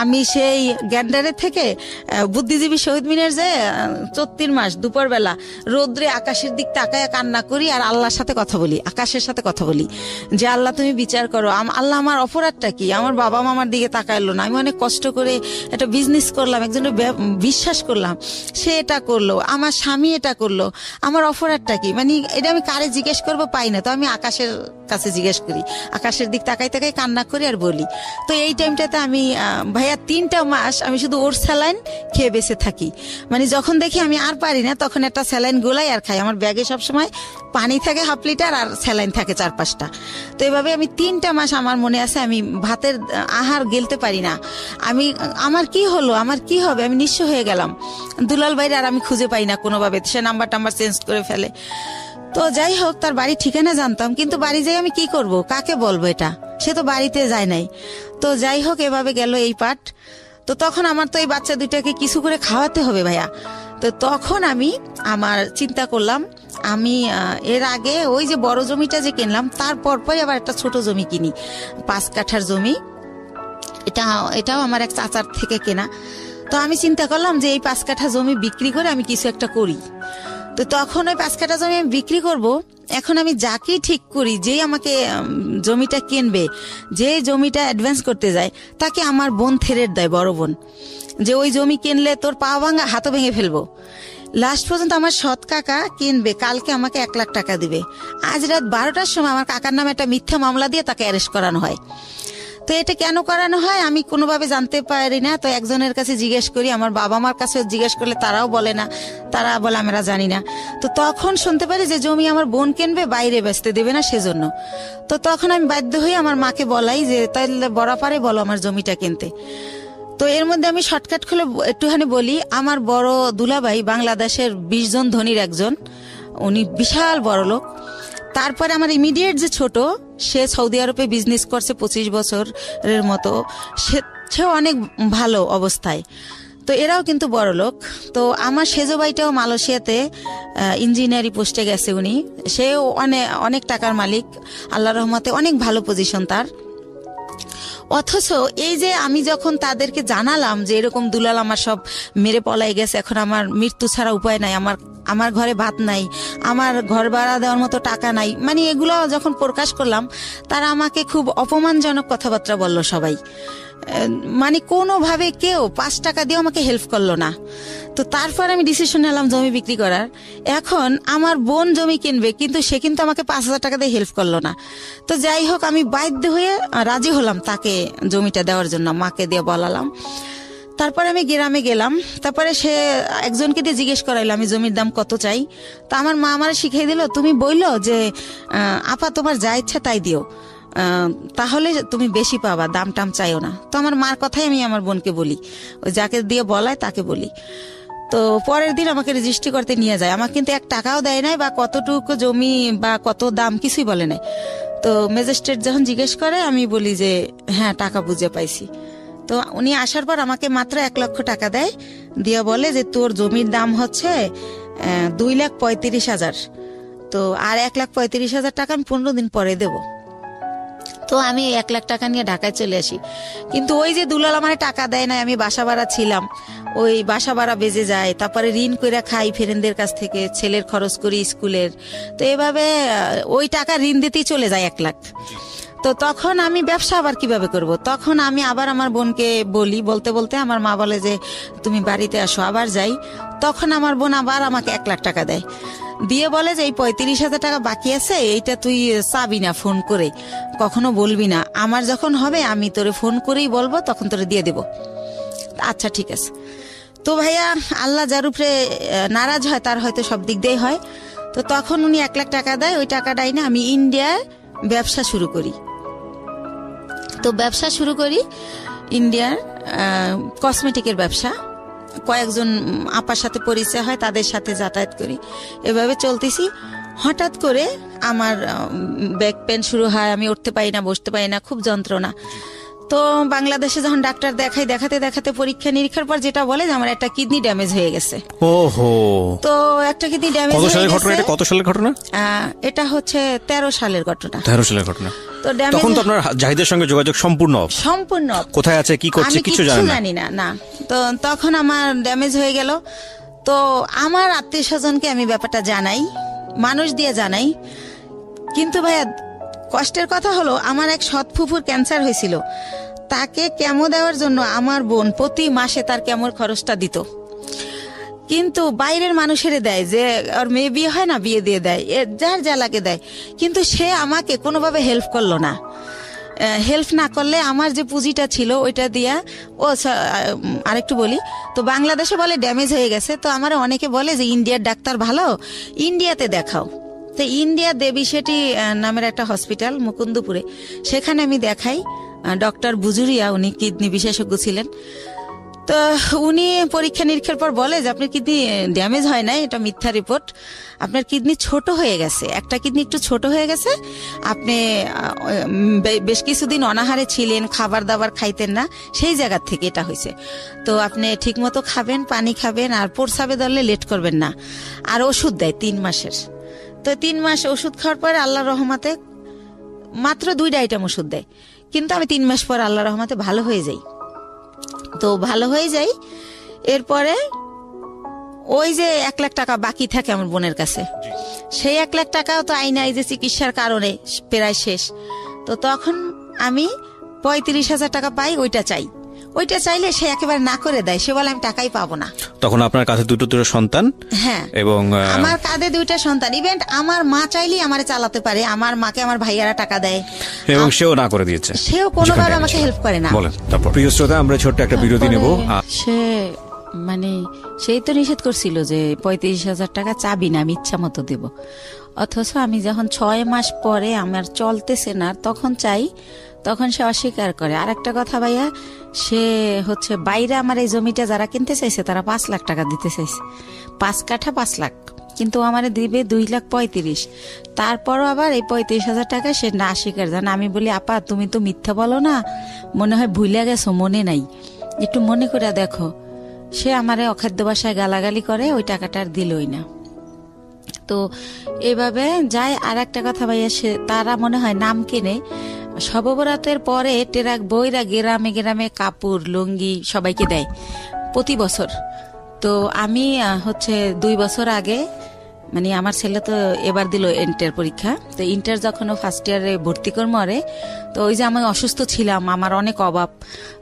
আমি সেই গ্যান্ডারের থেকে বুদ্ধিজীবী শহীদ মিনার যে 34 মাস দুপুরবেলা রোদ্রে আকাশের দিক তাকায় কান্না করি আর আল্লাহর সাথে কথা বলি, আকাশের সাথে কথা বলি যে আল্লাহ তুমি বিচার করো, আল্লাহ আমার অপরাধটা কি? আমার বাবা মামার দিকে তাকাইলো না, আমি অনেক কষ্ট করে একটা বিজনেস করলাম, একজনের বিশ্বাস করলাম, সে এটা করলো, আমার স্বামী এটা করলো, আমার অপরাধটা কি? মানে এটা আমি কারে জিজ্ঞেস করবো পাই না, তো আমি আকাশের কাছে জিজ্ঞেস করি, আকাশের দিক তাকাই তাকাই কান্না করি আর বলি। তো এই টাইমটাতে আমি ভাইয়া 3টা মাস আমি শুধু ওর স্যালাইন খেয়ে বেঁচে থাকি। মানে যখন দেখি আমি আর পারি না তখন একটা স্যালাইন গোলাই আর খাই। আমার ব্যাগে সবসময় পানি থাকে 1/2 লিটার আর স্যালাইন থাকে 4-5টা। তো এভাবে আমি 3টা মাস, আমার মনে আছে, আমি ভাতের আহার গেলতে পারি না। আমার কি হলো, আমার কি হবে, আমি নিঃস্ব হয়ে গেলাম। দুলাল ভাইরা আর আমি খুঁজে পাই না কোনোভাবে, সে নাম্বার চেঞ্জ করে ফেলে। তো যাই হোক, তার বাড়ি ঠিকানা জানতাম, কিন্তু বাড়ি যাই আমি কি করব, কাকে বলবো এটা? সে তো বাড়িতে যায় নাই। তো যাই হোক, এভাবে গেল এই পাঠ। তো তখন আমার তো এই বাচ্চা দুইটাকে কিছু করে খাওয়াতে হবে ভাইয়া। তো তখন আমি আমার চিন্তা করলাম, আমি এর আগে ওই যে বড় জমিটা যে কিনলাম তার পরপরই আবার একটা ছোট জমি কিনি, 5 কাঠার জমি। এটাও আমার এক চাচার থেকে কেনা। তো আমি চিন্তা করলাম যে এই 5 কাঠা জমি বিক্রি করে আমি কিছু একটা করি। তো তখন ওই 5 কাঠা জমি আমি বিক্রি করব। এখন আমি যাকেই ঠিক করি, যেই আমাকে জমিটা কিনবে, যে জমিটা অ্যাডভান্স করতে যায়, তাকে আমার বোন থেরেট দেয়, বড় বোন, যে ওই জমি কিনলে তোর পা ভাঙা হাতও ভেঙে ফেলবো। লাস্ট পর্যন্ত আমার সৎ কাকা কিনবে, কালকে আমাকে 1 লাখ টাকা দিবে। আজ রাত 12টার সময় আমার কাকার নামে একটা মিথ্যা মামলা দিয়ে তাকে অ্যারেস্ট করানো হয়। তো এটা কেন করানো হয় আমি কোনোভাবে জানতে পারি না। তো একজনের কাছে জিজ্ঞেস করি, আমার বাবা মার কাছে জিজ্ঞেস করলে তারাও বলে না, তারা বলে আমরা জানি না। তো তখন শুনতে পারি যে জমি আমার বোন কিনবে, বাইরে বেচতে দেবে না সেজন্য। তো তখন আমি বাধ্য হয়ে আমার মাকে বলাই যে তাইলে বরাপারে বলো আমার জমিটা কিনতে। তো এর মধ্যে আমি শর্টকাট খুলে একটুখানি বলি, আমার বড় দুলাভাই বাংলাদেশের 20 জন ধনীর একজন, উনি বিশাল বড় লোক। তারপরে আমার ইমিডিয়েট যে ছোট, সে সৌদি আরবে বিজনেস করছে 25 বছরের মতো, সেও অনেক ভালো অবস্থায়। তো এরাও কিন্তু বড় লোক। তো আমার সেজো ভাইটাও মালয়েশিয়াতে ইঞ্জিনিয়ারি পোস্টে গেছে উনি, সেও অনেক টাকার মালিক, আল্লাহর রহমতে অনেক ভালো পজিশন তার। অথচ এই যে আমি যখন তাদেরকে জানালাম যে এরকম দুলাল আমার সব মেরে পলাই গেছে, এখন আমার মৃত্যু ছাড়া উপায় নাই, আমার ঘরে ভাত নাই, আমার ঘর ভাড়া দেওয়ার মতো টাকা নাই, মানে এগুলো যখন প্রকাশ করলাম, তারা আমাকে খুব অপমানজনক কথাবার্তা বলল সবাই। মানে কোনোভাবে কেউ 5 টাকা দিয়ে আমাকে হেল্প করলো না। তো তারপর আমি ডিসিশন নিলাম জমি বিক্রি করার। এখন আমার বোন জমি কিনবে, কিন্তু সে কিন্তু আমাকে 5,000 টাকা দিয়ে হেল্প করলো না। তো যাই হোক, আমি বাধ্য হয়ে রাজি হলাম তাকে জমিটা দেওয়ার জন্য, মাকে দিয়ে বলালাম। তারপরে আমি গ্রামে গেলাম, তারপরে সে একজনকে দিয়ে জিজ্ঞেস করাইলো আমি জমির দাম কত চাই। তো আমার মা আমার শিখিয়ে দিল, তুমি বললো যে আপা তোমার যা ইচ্ছা তাই দিও, তাহলে তুমি বেশি পাবা, দাম টাম চাইও না। তো আমার মার কথাই আমি আমার বোনকে বলি, ওই যাকে দিয়ে বলায় তাকে বলি। তো পরের দিন আমাকে রেজিস্ট্রি করতে নিয়ে যায়, আমাকে কিন্তু 1 টাকাও দেয় নাই, বা কতটুকু জমি বা কত দাম কিছুই বলে নাই। তো ম্যাজিস্ট্রেট যখন জিজ্ঞেস করে আমি বলি যে হ্যাঁ টাকা বুঝে পাইছি। তো উনি আসার পর আমাকে মাত্র 1 লক্ষ টাকা দেয়, দিয়ে বলে যে তোর জমির দাম হচ্ছে 2,35,000, তো আর 1,35,000 টাকা আমি 15 দিন পরে দেবো। তো আমি 1 লাখ টাকা নিয়ে ঢাকায় চলে আসি। কিন্তু ওই যে দুলাল আমার টাকা দেয় না, আমি বাসা ভাড়া ছিলাম, ওই বাসা ভাড়া বেজে যায়, তারপরে ঋণ করে খাই ফ্রেন্ডদের কাছ থেকে, ছেলের খরচ করি স্কুলের। তো এভাবে ওই টাকা ঋণ দিতেই চলে যায় 1 লাখ। তো তখন আমি ব্যবসা আবার কিভাবে করব? তখন আমি আবার আমার বোনকে বলি, বলতে বলতে আমার মা বলে যে তুমি বাড়িতে আসো, আবার যাই। তখন আমার বোন আবার আমাকে 1 লাখ টাকা দেয়, দিয়ে বলে যে এই 35,000 টাকা বাকি আছে, এইটা তুই চাবি না, ফোন করে কখনো বলবি না, আমার যখন হবে আমি তোরে ফোন করেই বলবো, তখন তোরে দিয়ে দেব। আচ্ছা ঠিক আছে। তো ভাইয়া, আল্লাহ যার উপরে নারাজ হয় তার হয়তো সব দিক দিয়ে হয়। তো তখন উনি 1 লাখ টাকা দেয়, ওই টাকাটাই না আমি ইন্ডিয়ায় ব্যবসা শুরু করি। তো ব্যবসা শুরু করি ইন্ডিয়ার কসমেটিকের ব্যবসা। কয়েকজন আপার সাথে পরিচয় হয়, তাদের সাথে যাতায়াত করি, এভাবে চলতেছি। হঠাৎ করে আমার ব্যাক পেন শুরু হয়, আমি উঠতে পারি না, বসতে পারি না, খুব যন্ত্রণা। তো বাংলাদেশে যখন ডাক্তার দেখাই, দেখাতে দেখাতে পরীক্ষা নিরীক্ষার পর যেটা বলে যে আমার একটা কিডনি ড্যামেজ হয়ে গেছে। ওহো। তো একটা কিডনি ড্যামেজ কত সালের ঘটনা এটা? কত সালের ঘটনা এটা? হচ্ছে 13 সালের ঘটনা। 13 সালের ঘটনা। তো তখন তো আপনার জাহিদের সঙ্গে যোগাযোগ সম্পূর্ণ কোথায় আছে, কি করছে, কিছু জানি না। না, তো তখন আমার ড্যামেজ হয়ে গেল। তো আমার আত্মীয় স্বজনকে আমি ব্যাপারটা জানাই, মানুষ দিয়ে জানাই। কিন্তু ভাইয়া কষ্টের কথা হলো, আমার এক সৎ ফুফুর ক্যান্সার হয়েছিল, তাকে কেমো দেওয়ার জন্য আমার বোন প্রতি মাসে তার কেমোর খরচটা দিত। কিন্তু বাইরের মানুষের দেয়, যে ওর মেয়ে বিয়ে হয় না, বিয়ে দিয়ে দেয়, যার যা লাগে দেয়। কিন্তু সে আমাকে কোনোভাবে হেল্প করলো না। হেল্প না করলে আমার যে পুঁজিটা ছিল ওইটা দিয়া, আরেকটু বলি, তো বাংলাদেশে বলে ড্যামেজ হয়ে গেছে। তো আমার অনেকে বলে যে ইন্ডিয়ার ডাক্তার ভালো, ইন্ডিয়াতে দেখাও। তো ইন্ডিয়া দেবী সেটি নামের একটা হসপিটাল মুকুন্দপুরে, সেখানে আমি দেখাই। ডক্টর বুজুরিয়া, উনি কিডনি বিশেষজ্ঞ ছিলেন। তো উনি পরীক্ষা নিরীক্ষার পর বলে যে আপনার কিডনি ড্যামেজ হয় না, এটা মিথ্যা রিপোর্ট, আপনার কিডনি ছোট হয়ে গেছে, একটা কিডনি একটু ছোট হয়ে গেছে, আপনি বেশ কিছুদিন অনাহারে ছিলেন, খাবার দাবার খাইতেন না, সেই জায়গা থেকে এটা হয়েছে। তো আপনি ঠিক মতো খাবেন, পানি খাবেন, আর প্রস্রাবে ধরলে লেট করবেন না। আর ওষুধ দেয় 3 মাসের। তো 3 মাস ওষুধ খাওয়ার পরে আল্লাহর রহমতে মাত্র 2টা আইটেম ওষুধ দেয়, কিন্তু আমি 3 মাস পর আল্লাহর রহমতে ভালো হয়ে যাই। তো ভালো হয়ে যাই, এরপরে ওই যে 1 লাখ টাকা বাকি থাকে আমার বোনের কাছে, সেই 1 লাখ টাকাও তো আইনা এই যে চিকিৎসার কারণে প্রায় শেষ। তো তখন আমি 35,000 টাকা পাই, ওইটা চাই। ওইটা চাইলে সে একেবারে না করে দেয়, সে বলে আমি টাকাই পাবো না। তখন আপনার কাছে দুটো সন্তান। হ্যাঁ, এবং আমার কাঁধে 2টা সন্তান। ইভেন্ট আমার মা চাইলেই আমারে চালাতে পারে, আমার মাকে আমার ভাইয়ারা টাকা দেয়, এবং সেও না করে দিয়েছে, সেও কোনোভাবে আমাকে হেল্প করে না। বলেন তারপর। প্রিয় শ্রোতা, আমরা ছোট্ট একটা বিরতি নেব। সে মানে সেই তো নিষেধ করছিল যে 35,000 টাকা চাবি না, আমি ইচ্ছা মতো দেব। অথচ আমি যখন 6 মাস পরে আমার চলতেছে না, তখন চাই, তখন সে অস্বীকার করে। আর একটা কথা ভাইয়া, সে হচ্ছে বাইরে আমার এই জমিটা যারা কিনতে চাইছে তারা 5 লাখ টাকা দিতে চাইছে, 5 কাঠা 5 লাখ, কিন্তু আমারে দিবে 2,35,000। তারপরও আবার এই 35,000 টাকা সে না স্বীকার জান। আমি বলি, আপা তুমি তো মিথ্যা বলো না, মনে হয় ভুলে গেছো, মনে নাই, একটু মনে করে দেখো। সে আমারে অখাদ্য ভাষায় গালাগালি করে, ওই টাকাটা আর দিলই না। তো এইভাবে যায়। আর একটা কথা ভাইয়া, সে তারা মনে হয় নাম কিনে শববরাতের পরে টেরাক বইরা গ্রামে গ্রামে কাপড় লুঙ্গি সবাইকে দেয় প্রতি বছর। তো আমি হচ্ছে 2 বছর আগে, মানে আমার ছেলে তো এবার দিল ইন্টার পরীক্ষা, তো ইন্টার যখন ও ফার্স্ট ইয়ারে ভর্তি করবো, তো ওই যে আমি অসুস্থ ছিলাম, আমার অনেক অভাব,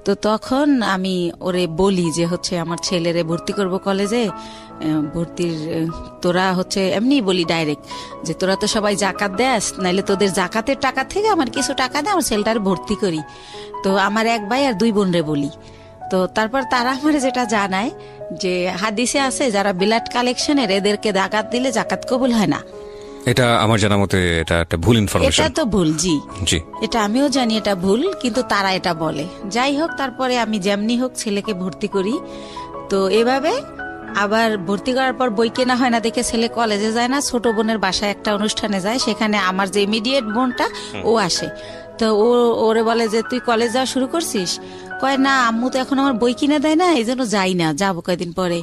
তো তখন আমি ওরে বলি যে হচ্ছে আমার ছেলেরে ভর্তি করব কলেজে, ভর্তির তোরা হচ্ছে এমনি বলি ডাইরেক্ট যে তোরা তো সবাই জাকাত দেস, নাইলে তোদের জাকাতের টাকা থেকে আমার কিছু টাকা দে, আমার ছেলেটার ভর্তি করি। তো আমার 1 ভাই আর 2 বোনরে বলি। তো তারপর তারা আমার যেটা জানায় যে হাদিসে আছে যারা বিলাট কালেকশনের, এদেরকে জাকাত দিলে জাকাত কবুল হয় না। এটা আমার জানা মতে এটা একটা ভুল ইনফরমেশন। এটা তো ভুল, জি জি, এটা আমিও জানি এটা ভুল, কিন্তু তারা এটা বলে। যাই হোক, তারপরে আমি যেমনি হোক ছেলেকে ভর্তি করি। তো এভাবে আবার ভর্তি করার পর বই কেনা হয় না দেখে ছেলে কলেজে যায় না, ছোট বোনের বাসায় একটা অনুষ্ঠানে যায়, সেখানে আমার যে ইমিডিয়েট বোনটা ও আসে। তো ওরে বলে যে তুই কলেজ যাওয়া শুরু করছিস? কয় না, আম্মু তো এখন আমার বই কিনে দেয় না, এই জন্য যাই না, যাবো কয়েকদিন পরে।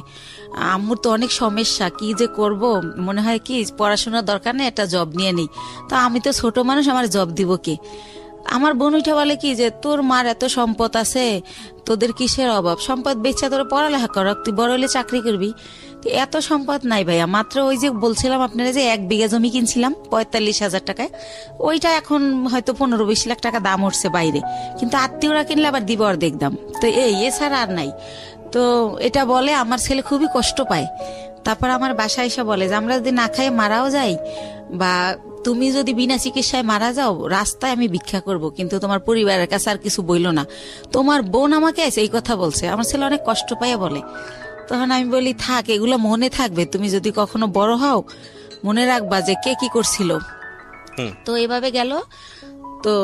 আম্মুর তো অনেক সমস্যা, কি যে করব, মনে হয় কি পড়াশোনার দরকার নেই, একটা জব নিয়ে নেই। তো আমি তো ছোট মানুষ, আমার জব দিব কে? আমার বোন উঠে বলে কি যে তোর মার এত সম্পদ আছে, তোদের কিসের অভাব, সম্পদ বেচা তোর পড়ালেখা কর, তুই বড় হলে চাকরি করবি। এত সম্পদ নাই ভাইয়া, মাত্র ওই যে বলছিলাম আপনারা যে 1 বিঘা জমি কিনছিলাম 45,000 টাকায়, ওইটা এখন হয়তো 15-20 লাখ টাকা দাম উঠছে বাইরে, কিন্তু আত্মীয়রা কিনলে আবার দিব অর্ধেক দাম। তো এছাড়া আর নাই। তো এটা বলে আমার ছেলে খুবই কষ্ট পায়। তারপর আমার বাসায় এসে বলে যে আমরা যদি না খাই মারাও যাই, বা তুমি যদি বিনা চিকিৎসায় মারা যাও, রাস্তায় আমি ভিক্ষা করব, কিন্তু তোমার পরিবারের কাছে আর কিছু বইল না। তোমার বোন আমাকে এই কথা বলছে। আমার ছেলে অনেক কষ্ট পাইয়া বলে। তখন আমি বলি থাক, এগুলো মনে থাকবে, তুমি যদি কখনো বড় হও মনে রাখবা যে কে কি করছিল। তো এভাবে গেল। তো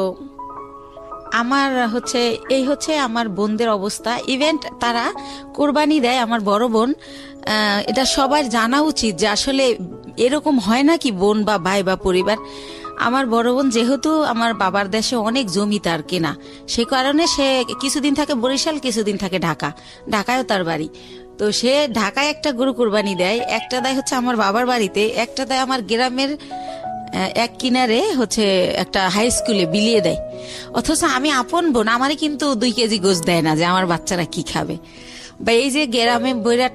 আমার হচ্ছে এই হচ্ছে আমার বোনদের অবস্থা। ইভেন্ট তারা কোরবানি দেয়, আমার বড় বোন। এটা সবার জানা উচিত যে আসলে এরকম হয় না কি বোন বা ভাই বা পরিবার। আমার বড় বোন যেহেতু আমার বাবার দেশে অনেক জমি তার কেনা, সে কারণে সে কিছুদিন থাকে বরিশাল, কিছুদিন থাকে ঢাকায়ও তার বাড়ি। তো সে ঢাকায় একটা গরু কোরবানি দেয়, একটা দেয় হচ্ছে আমার বাবার বাড়িতে, একটা দেয় আমার গ্রামের এক কিনারে হচ্ছে একটা হাই স্কুলে বিলিয়ে দেয়। অথচ আমি আপন বোন, আমারই কিন্তু 2 কেজি গোশ দেয় না যে আমার বাচ্চারা কি খাবে। বা এই যে গ্রামে বইরা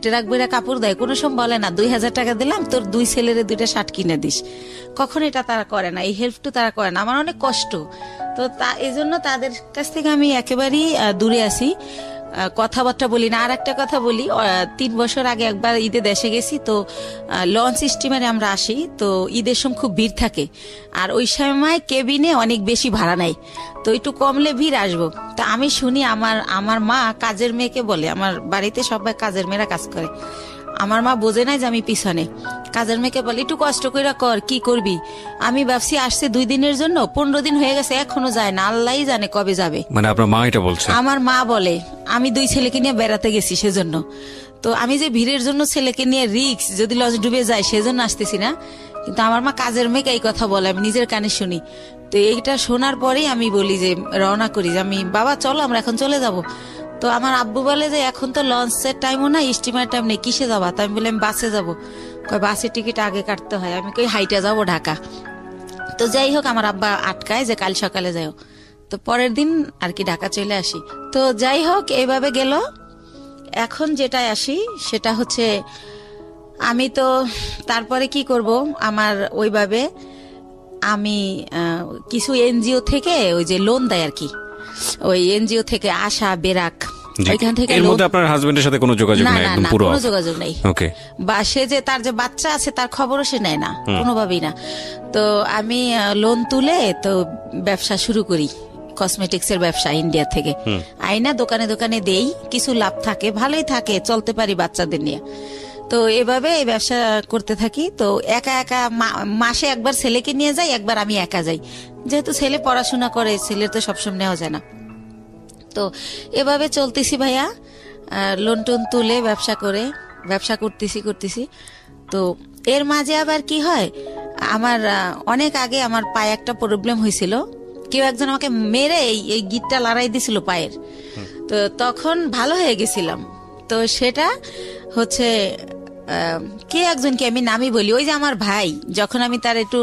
ট্রাক বইরা কাপড় দেয়, কোনো সময় বলে না 2000 টাকা দিলাম তোর 2 ছেলের 2টা শার্ট কিনে দিস। কখন এটা তারা করে না, এই হেল্পটু তারা করে না। আমার অনেক কষ্ট, তো এই জন্য তাদের কাছ থেকে আমি একেবারেই দূরে আছি, কথাবার্তা বলি না। আর একটা কথা বলি, 3 বছর আগে একবার ঈদে দেশে গেছি, তো লঞ্চ স্টিমারে আমরা আসি, তো ঈদের সময় খুব ভিড় থাকে, আর ওই সময় কেবিনে অনেক বেশি ভাড়া নেয়, তো একটু কমলে ভিড় আসবো। তা আমি শুনি আমার মা কাজের মেয়েকে বলে, আমার বাড়িতে সবাই কাজের মেয়েরা কাজ করে, আমার মা বোঝে নাই যে আমি পিছনে, কাজের মেয়েকে বলে একটু কষ্ট করে কর, কি করবি। আমি ভাবছি আসছে 2 দিনের জন্য, 15 দিন হয়ে গেছে এখনো যায় না, আল্লাহই জানে কবে যাবে। মানে আপনার মা এটা বলছে? আমার মা বলে আমি 2 ছেলেকে নিয়ে বেড়াতে গেছি সেজন্য, তো আমি যে ভিড়ের জন্য ছেলেকে নিয়ে রিক্স যদি লঞ্চ ডুবে যায় সেজন্য আসতেছি না। কিন্তু আমার মা কাজের মেয়েকে এই কথা বলে, আমি নিজের কানে শুনি। তো এইটা শোনার পরেই আমি বলি যে রওনা করি, যে আমি বাবা চলো আমরা এখন চলে যাব। তো আমার আব্বু বলে যে এখন তো লঞ্চের টাইমও না, স্টিমার টাইম নেই, কিসে যাবা? তো আমি বলি আমি বাসে যাবো। কয় বাসের টিকিট আগে কাটতে হয়। আমি কই হাইটা যাবো ঢাকা। তো যাই হোক আমার আব্বা আটকায় যে কাল সকালে যাও। তো পরের দিন আর কি ঢাকা চলে আসি। তো যাই হোক এইভাবে গেল। এখন যেটা আসি সেটা হচ্ছে আমি তো তারপরে কি করব, আমার ওইভাবে আমি কিছু এনজিও থেকে ওই যে লোন দেয় আর কি, ওই এনজিও থেকে আশা বেরাক, ওইখান থেকে আপনার হাজবেন্ডের সাথে কোনো যোগাযোগ নাই? একদম পুরো কোনো যোগাযোগ নেই। ওকে। বা সে যে তার যে বাচ্চা আছে তার খবরও সে নেয় না কোনোভাবেই না। তো আমি লোন তুলে তো ব্যবসা শুরু করি, কসমেটিক্স এর ব্যবসা ইন্ডিয়া থেকে আইনা দোকানে দোকানে দেই, কিছু লাভ থাকে, ভালোই থাকে, চলতে পারি বাচ্চাদের নিয়ে। তো এভাবে এই ব্যবসা করতে থাকি। তো একা একা মাসে একবার ছেলেকে নিয়ে যাই, একবার আমি একা যাই, যেহেতু ছেলে পড়াশোনা করে, ছেলের তো সবসময় নেওয়া যায় না। তো এভাবে চলতেছি ভাইয়া, লোন টোন তুলে ব্যবসা করতেছি। তো এর মাঝে আবার কি হয়, আমার অনেক আগে আমার পায়ে একটা প্রবলেম হয়েছিল, কেউ একজন আমাকে মেরে এই গিটটা লড়াই দিছিল পায়ের। তো তখন ভালো হয়ে গেছিলাম। তো সেটা হচ্ছে কে একজনকে আমি নামই বলি, ওই যে আমার ভাই, যখন আমি তার একটু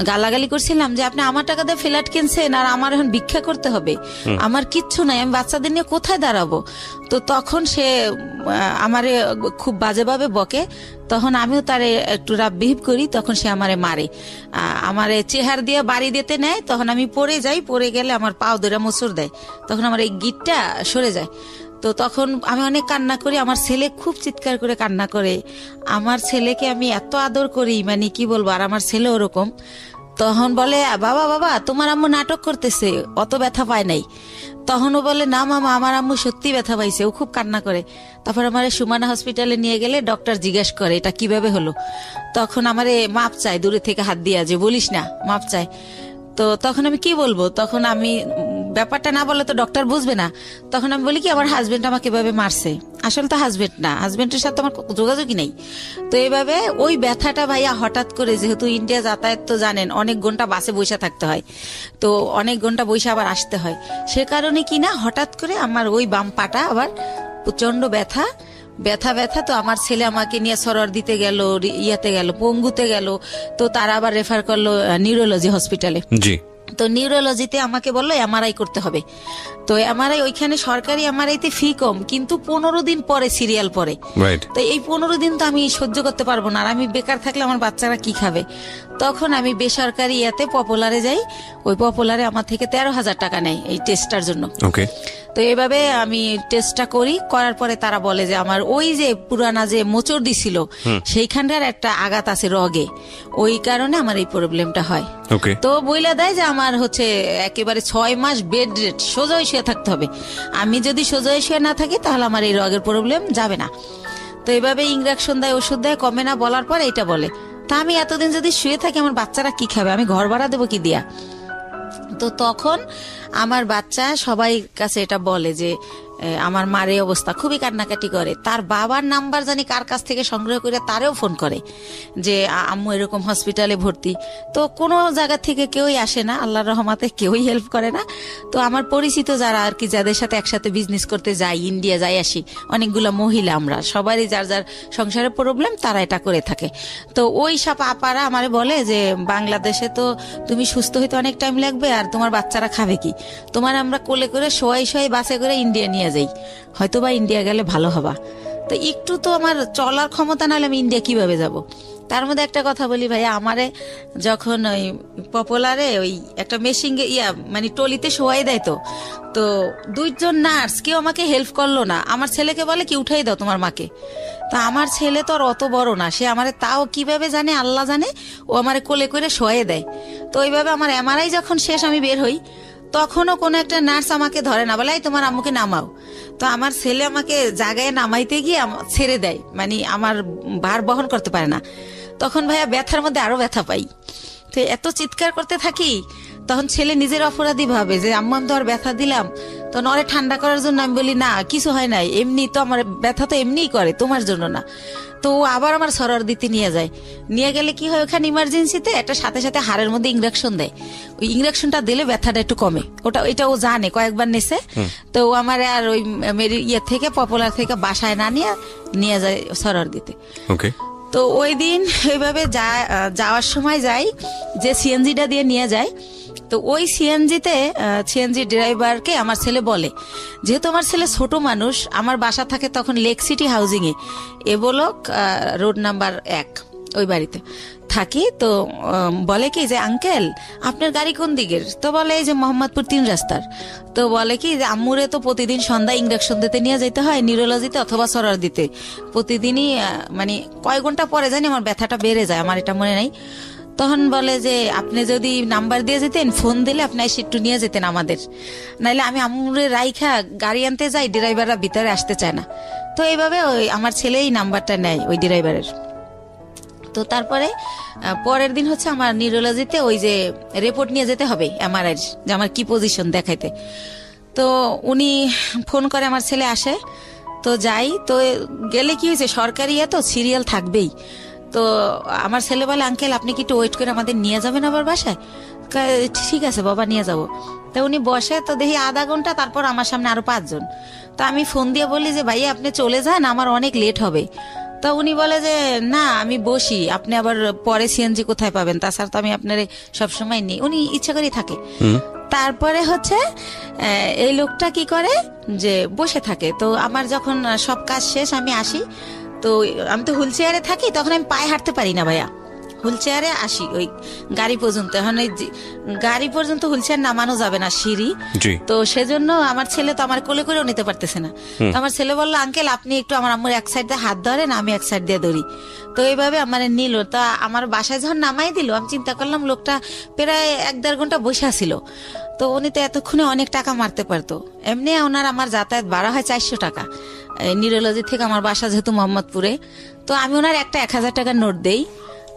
গালাগালি করছিলাম যে আপনি আমার টাকা দিয়ে ফ্ল্যাট কিনছেন আর আমার এখন ভিক্ষা করতে হবে, আমার কিচ্ছু নাই, আমি বাচ্চাদের নিয়ে কোথায় দাঁড়াবো। তো তখন সে আমারে খুব বাজেভাবে বকে, তখন আমিও তারে একটু রাব বিহেভ করি, তখন সে আমারে মারে, আমারে চেহার দিয়ে বাড়ি দিতে নেয়। তখন আমি পড়ে যাই, পড়ে গেলে আমার পাও ধরে মোচড় দেয়, তখন আমার এই গিটটা সরে যায়। তো তখন আমি অনেক কান্না করি, আমার ছেলে খুব চিৎকার করে কান্না করে। আমার ছেলেকে আমি এত আদর করি, মানে কি বলবো, আর আমার ছেলে ওরকম। তখন বলে বাবা তোমার আম্মু নাটক করতেছে, অত ব্যথা পায় নাই। তখন ও বলে না মামা আমার আম্মু সত্যি ব্যথা পাইছে, ও খুব কান্না করে। তারপর আমার সুমানা হসপিটালে নিয়ে গেলে ডক্টর জিজ্ঞেস করে এটা কিভাবে হলো। তখন আমারে মাপ চায়, দূরে থেকে হাত দিয়া, যে বলিস না, মাপ চায়। তো তখন আমি কি বলবো, তখন আমি ব্যাপারটা না বলে তো ডক্টর বুঝবে না। তখন আমি বলি কি আমার হাজবেন্ড আমাকে এভাবে মারছে, আসলে তো হাজবেন্ড না, হাজবেন্ডের সাথে আমার যোগাযোগই নেই। তো এইভাবে ওই ব্যথাটা ভাইয়া হঠাৎ করে, যেহেতু ইন্ডিয়া যাতায়াত তো জানেন, অনেক ঘন্টা বাসে বসে থাকতে হয়, তো অনেক ঘন্টা বসে আবার আসতে হয়, সে কারণে কিনা হঠাৎ করে আমার ওই বাম পাটা আবার প্রচন্ড ব্যথা। তো আমার ছেলে আমাকে নিয়ে সরর দিতে গেল, ইয়াতে গেল, পঙ্গুতে গেল। তো তারা আবার রেফার করলো নিউরোলজি হসপিটালে। জি। তো নিউরোলজিতে আমাকে বললো এমআরআই করতে হবে। তো এমআরআই ওইখানে সরকারি এমআরআইতে ফি কম, কিন্তু 15 দিন পরে সিরিয়াল পরে। তো এই 15 দিন তো আমি সহ্য করতে পারবো না, আর আমি বেকার থাকলে আমার বাচ্চারা কি খাবে। তখন আমি বেসরকারি ইয়াতে পপুলারে যাই, ওই পপুলারে আমার থেকে 13,000 টাকা নেয় এই টেস্টটার জন্য। ওকে। তো এইভাবে আমি টেস্টটা করার পরে তারা বলে যে আমার ওই যে পুরানা যে মোচড় দিছিল সেইখানটার একটা আঘাত আছে রগে, ওই কারণে আমার এই প্রবলেমটা হয়। তো বইলা দেয় যে আমার হচ্ছে একেবারে 6 মাস বেড রেট, সোজা শুয়ে থাকতে হবে। আমি যদি সোজা শুয়ে না থাকি তাহলে আমার এই রগের প্রবলেম যাবে না। তো এইভাবে ইঞ্জেকশন দেয়, ওষুধ দেয়, কমে না, বলার পর এইটা বলে। তা আমি এতদিন যদি শুয়ে থাকি আমার বাচ্চারা কি খাবে, আমি ঘর ভাড়া দেবো কি দিয়া। তো তখন আমার বাচ্চা সবাই কাছে এটা বলে যে আমার মার এই অবস্থা, খুবই কান্নাকাটি করে। তার বাবার নাম্বার জানি কার কাছ থেকে সংগ্রহ করে তারেও ফোন করে যে আম্মু এরকম হসপিটালে ভর্তি। তো কোনো জায়গা থেকে কেউই আসে না, আল্লাহর রহমতে কেউই হেল্প করে না। তো আমার পরিচিত যারা আর কি, যাদের সাথে একসাথে বিজনেস করতে যাই, ইন্ডিয়া যাই আসি, অনেকগুলো মহিলা, আমরা সবারই যার যার সংসারের প্রবলেম, তারা এটা করে থাকে। তো ওই সব আপারা আমারে বলে যে বাংলাদেশে তো তুমি সুস্থ হইতে অনেক টাইম লাগবে, আর তোমার বাচ্চারা খাবে কি, তোমার আমরা কোলে করে শোয়াই শোয়াই বাসে করে ইন্ডিয়া নিয়ে যাই, হয়তো বা ইন্ডিয়া গেলে ভালো হবা। তো একটু তো আমার চলার ক্ষমতা নাহলে আমি ইন্ডিয়া কিভাবে যাব। তার মধ্যে একটা কথা বলি ভাইয়া, আমারে যখন ওই পপুলারে ওই একটা মেশিন মানে টলিতে শোয়াই দেয়, তো 2 জন নার্স কেউ আমাকে হেল্প করলো না। আমার ছেলেকে বলে কি উঠাই দাও তোমার মাকে। তা আমার ছেলে তো আর অত বড় না, সে আমারে তাও কিভাবে জানে আল্লাহ জানে, ও আমারে কোলে করে শোয়াই দেয়। তো ওইভাবে আমার এমআরআই যখন শেষ, আমি বের হই, তখনও কোনো একটা নার্স আমাকে ধরে না, বলে এই তোমার আম্মুকে নামাও। তো আমার ছেলে আমাকে জায়গায় নামাইতে গিয়ে ছেড়ে দেয়, মানে আমার ভার বহন করতে পারে না। তখন ভাইয়া ব্যথার মধ্যে আরো ব্যথা পাই, তো এত চিৎকার করতে থাকি। তখন ছেলে নিজের অপরাধী ভাবে যে আম্মু আমি তো আর ব্যথা দিলাম। তো নরে ঠান্ডা করার জন্য আমি বলি না কিছু হয় নাই, এমনি তো আমার ব্যথা তো এমনিই করে, তোমার জন্য না। তো আবার আমার সরার দিতে নিয়ে যায়, নিয়ে গেলে কি হয়, ওখানে ইমার্জেন্সিতে একটা সাথে সাথে হাড়ের মধ্যে ইঞ্জেকশন দেয়। ওই ইঞ্জেকশনটা দিলে ব্যথাটা একটু কমে, এটা ও জানে, কয়েকবার নেছে। তো আমার আর ওই ইয়ে থেকে পপুলার থেকে বাসায় না নিয়ে যায় সরার দিতে। ওকে। তো ওই দিন এইভাবে যাওয়ার সময় যাই, যে সিএনজিটা দিয়ে নিয়ে যায়, তো ওই সিএনজি ড্রাইভারকে আমার ছেলে বলে, যেহেতু আমার ছেলে ছোট মানুষ, আমার বাসা থাকে তখন লেক সিটি হাউজিং এ, এ বলক রোড নাম্বার 1, ওই বাড়িতে থাকি। তো বলে কি যে আঙ্কেল আপনার গাড়ি কোন দিকের? তো বলে এই যে মোহাম্মদপুর 3 রাস্তার। তো বলে কি যে আম্মুরে তো প্রতিদিন সন্ধ্যা ইঞ্জেকশন দিতে নিয়ে যেতে হয়, নিউরোলজিতে অথবা সরার দিতে, প্রতিদিনই মানে কয় ঘন্টা পরে জানি আমার ব্যথাটা বেড়ে যায়, আমার এটা মনে নাই। তখন বলে যে আপনি যদি নাম্বার দিয়ে যেতেন, ফোন দিলে আপনি এসে একটু নিয়ে যেতেন আমাদের, নাইলে আমি আম্মুরে রাইখা গাড়ি আনতে যাই, ড্রাইভাররা ভিতরে আসতে চায় না। তো এইভাবে ওই আমার ছেলে এই নাম্বারটা নেয় ওই ড্রাইভারের। তো তারপরে পরের দিন হচ্ছে আমার নিউরোলজিতে ওই যে রিপোর্ট নিয়ে যেতে হবে এমআরআই, যে আমার কি পজিশন দেখাইতে। তো উনি ফোন করে, আমার ছেলে আসে, তো যাই। তো গেলে কি হয়েছে, সরকারি তো সিরিয়াল থাকবেই। তো আমার ছেলে বলে আঙ্কেল আপনি কি একটু ওয়েট করে আমাদের নিয়ে যাবেন আবার বাসায়? ঠিক আছে বাবা, নিয়ে যাবো। তো উনি বসে, তো দেখি আধা ঘন্টা, তারপর আমার সামনে আরো 5 জন। তো আমি ফোন দিয়ে বলি যে ভাইয়া আপনি চলে যান, আমার অনেক লেট হবে। তো উনি বলে যে না আমি বসি, আপনি আবার পরে সিএনজি কোথায় পাবেন, তাছাড়া তো আমি আপনার সবসময় নিই, উনি ইচ্ছা করেই থাকে। তারপরে হচ্ছে এই লোকটা কি করে যে বসে থাকে। তো আমার যখন সব কাজ শেষ আমি আসি, তো আমি তো হুইল চেয়ারে থাকি, তখন আমি পায়ে হাঁটতে পারি না ভাইয়া, হুইল চেয়ারে আসি ওই গাড়ি পর্যন্ত। এখন ওই গাড়ি পর্যন্ত হুইল চেয়ার নামানো যাবে না, সিঁড়ি। তো সেজন্য আমার ছেলে তো আমার কোলে করেও নিতে পারতেছে না। তো আমার ছেলে বললো আঙ্কেল আপনি একটু আমার আম্মুর এক সাইড দিয়ে হাত ধরেন, আমি এক সাইড দিয়ে ধরি। তো এইভাবে আমার নিল। তা আমার বাসায় যখন নামাই দিল, আমি চিন্তা করলাম লোকটা প্রায় 1-1.5 ঘন্টা বসে ছিল। তো উনি তো এতক্ষণে অনেক টাকা মারতে পারতো। এমনি ওনার আমার যাতায়াত ভাড়া হয় 400 টাকা নিউরোলজি থেকে আমার বাসা যেহেতু মোহাম্মদপুরে। তো আমি ওনার একটা 1000 টাকার নোট দেই।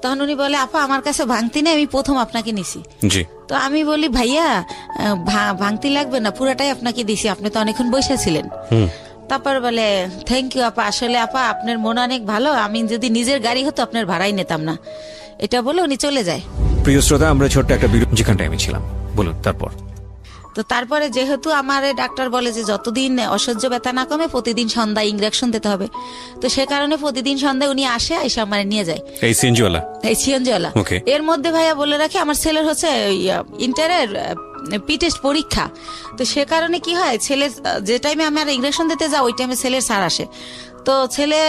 তখন উনি বলে আপা আমার কাছে ভাঙতি নেই, আমি প্রথম আপনাকে নিছি। তো আমি বলি ভাইয়া ভাঙতি লাগবে না, পুরাটাই আপনাকে দিছি, আপনি তো অনেকক্ষণ বসেছিলেন। তারপর বলে থ্যাংক ইউ আপা, আসলে আপা আপনার মন অনেক ভালো, আমি যদি নিজের গাড়ি হতো আপনার ভাড়াই নিতাম না। এটা বলে উনি চলে যায়। প্রিয় শ্রোতা, আমরা ছোট্ট একটা বিরতি যেখানটা আমি ছিলাম, বলুন তারপর। তো তারপরে যেহেতু আমার ডাক্তার বলে যে যতদিন অসহ্য ব্যথা না কমে প্রতিদিন সন্ধ্যায় ইঞ্জেকশন দিতে হবে, তো সে কারণে প্রতিদিন সন্ধ্যায় উনি আসে, এসে আমার নিয়ে যায় এই সিএনজিওয়ালা। এর মধ্যে ভাইয়া বলে রাখি আমার ছেলের হচ্ছে ইন্টারের পি টেস্ট পরীক্ষা। তো সে কারণে কি হয়, ছেলের যে টাইমে আমার ইঞ্জেকশন দিতে যাও ওই টাইমে ছেলের স্যার আসে। তো ছেলে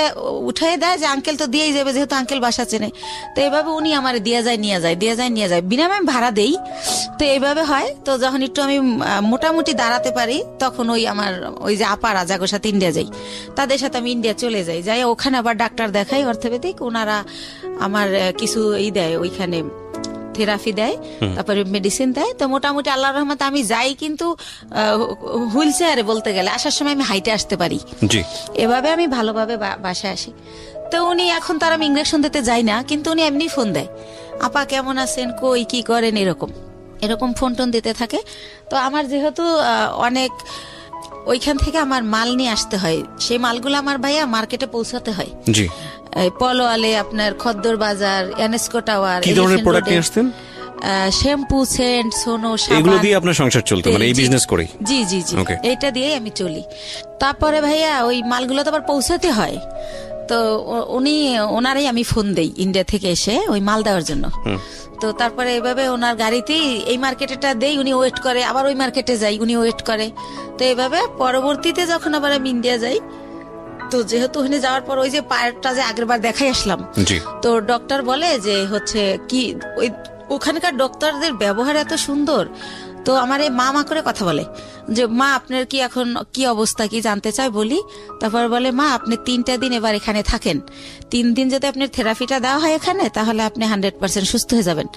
উঠাই দেয় যে আঙ্কেল তো দিয়েই যাবে, যেহেতু আঙ্কেল বাসা চেনে। তো এইভাবে উনি আমার দিয়ে যায় নিয়ে যায় বিনামূল্যে আমি ভাড়া দেই। তো এইভাবে হয়। তো যখন একটু আমি মোটামুটি দাঁড়াতে পারি, তখন ওই যে আপারা যাগোর সাথে ইন্ডিয়া যাই, তাদের সাথে আমি ইন্ডিয়া চলে যাই ওখানে আবার ডাক্তার দেখাই অর্থোপেডিক। ওনারা আমার কিছু দেয়, ওইখানে থেরাপি দেয়, তারপরে মেডিসিন দেয়। তো মোটামুটি আল্লাহর রহমতে আমি যাই, কিন্তু হুইল চেয়ারে বলতে গেলে আসার সময় আমি হাইটে আসতে পারি। এভাবে আমি ভালোভাবে বাসায় আসি। তো উনি এখন আমি ইঞ্জেকশন দিতে যাই না, কিন্তু উনি এমনি ফোন দেয়, আপা কেমন আছেন, কই কি করেন, এরকম। এরকম ফোন টোন দিতে থাকে। তো আমার যেহেতু অনেক ওইখান থেকে আমার মাল নিয়ে আসতে হয়, সেই মালগুলো আমার ভাইয়া মার্কেটে পৌঁছাতে হয়। জি, পলোয়ালে, আপনার খদ্দর বাজার, এনএসকো টাওয়ার। কি ধরনের প্রোডাক্ট নিয়ে আসতেন? শ্যাম্পু, সেন্ট, সোনো, সাবান, এগুলো দিয়ে আপনার সংসার চলতো, মানে এই বিজনেস করেই? জি জি জি, এইটা দিয়েই আমি চলি। তারপরে ভাইয়া ওই মালগুলো তো আবার পৌঁছাতে হয়, তো ওনারাই আমি ফোন দেই ইন্ডিয়া থেকে এসে ওই মাল দেওয়ার জন্য। তো তারপরে এইভাবে ওনার গাড়িতেই এই মার্কেটেটা দেই, উনি ওয়েট করে, আবার ওই মার্কেটে যাই, উনি ওয়েট করে। তো এইভাবে পরবর্তীতে যখন আবার আমি ইন্ডিয়া যাই, তো যেহেতু ওখানে যাওয়ার পর ওই যে পায়েরটা যে আগের বার দেখাই আসলাম, তো ডক্টর বলে যে হচ্ছে কি ওই ওখানকার ডক্টরদের ব্যবহার এত সুন্দর। তো আমার এই মা করে কথা বলে যে মা আপনার কি এখন কি অবস্থা, কি জানতে চাই বলি। তারপর বলে মা আপনি 3টা দিন এবার এখানে থাকেন, 3 দিন যদি আপনার থেরাপিটা দেওয়া হয় এখানে, তাহলে আপনি 100% সুস্থ হয়ে যাবেন।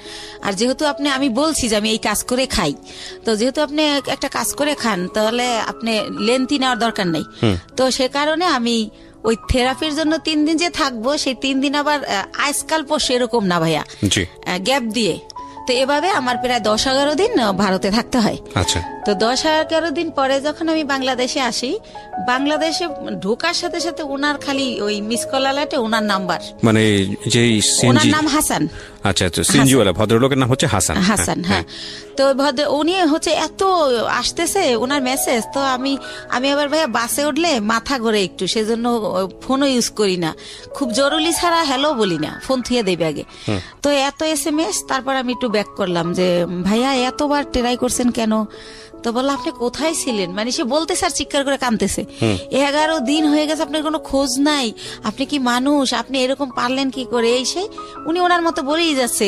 আর যেহেতু আমি বলছি যে আমি এই কাজ করে খাই, তো যেহেতু আপনি একটা কাজ করে খান, তাহলে আপনি লেন্থি নেওয়ার দরকার নেই। তো সে কারণে আমি ওই থেরাপির জন্য 3 দিন যে থাকবো, সেই 3 দিন আবার আজকাল সেরকম না ভাইয়া, গ্যাপ দিয়ে। তো এভাবে আমার প্রায় 10-11 দিন ভারতে থাকতে হয়। আচ্ছা। তো 10-11 দিন পরে যখন আমি বাংলাদেশে আসি, বাংলাদেশে ঢোকার সাথে সাথে ওনার খালি ওই মিস কল আলাটে ওনার নাম্বার, মানে যে ওনার নাম হাসান। আচ্ছা আচ্ছা, সিএনজিওয়ালা ভদ্রলোকের নাম হচ্ছে হাসান। হাসান, হ্যাঁ। তো উনি হচ্ছে এত আসতেছে ওনার মেসেজ, তো আমি আবার ভাইয়া বাসে উঠলে মাথা ঘোরে একটু, সেজন্য ফোনও ইউজ করি না, খুব জরুরি ছাড়া হ্যালো বলি না, ফোন থুয়ে দেবে আগে। তো এত SMS, তারপর আমি একটু ব্যাক করলাম যে ভাইয়া এতবার ট্রাই করছেন কেন? তো বললো আপনি কোথায় ছিলেন, মানে সে বলতে স্যার চিৎকার করে কাঁদতেছে, 11 দিন হয়ে গেছে আপনার কোনো খোঁজ নাই, আপনি কি মানুষ, আপনি এরকম পারলেন কি করে, এই সেই উনি ওনার মতো বলেই যাচ্ছে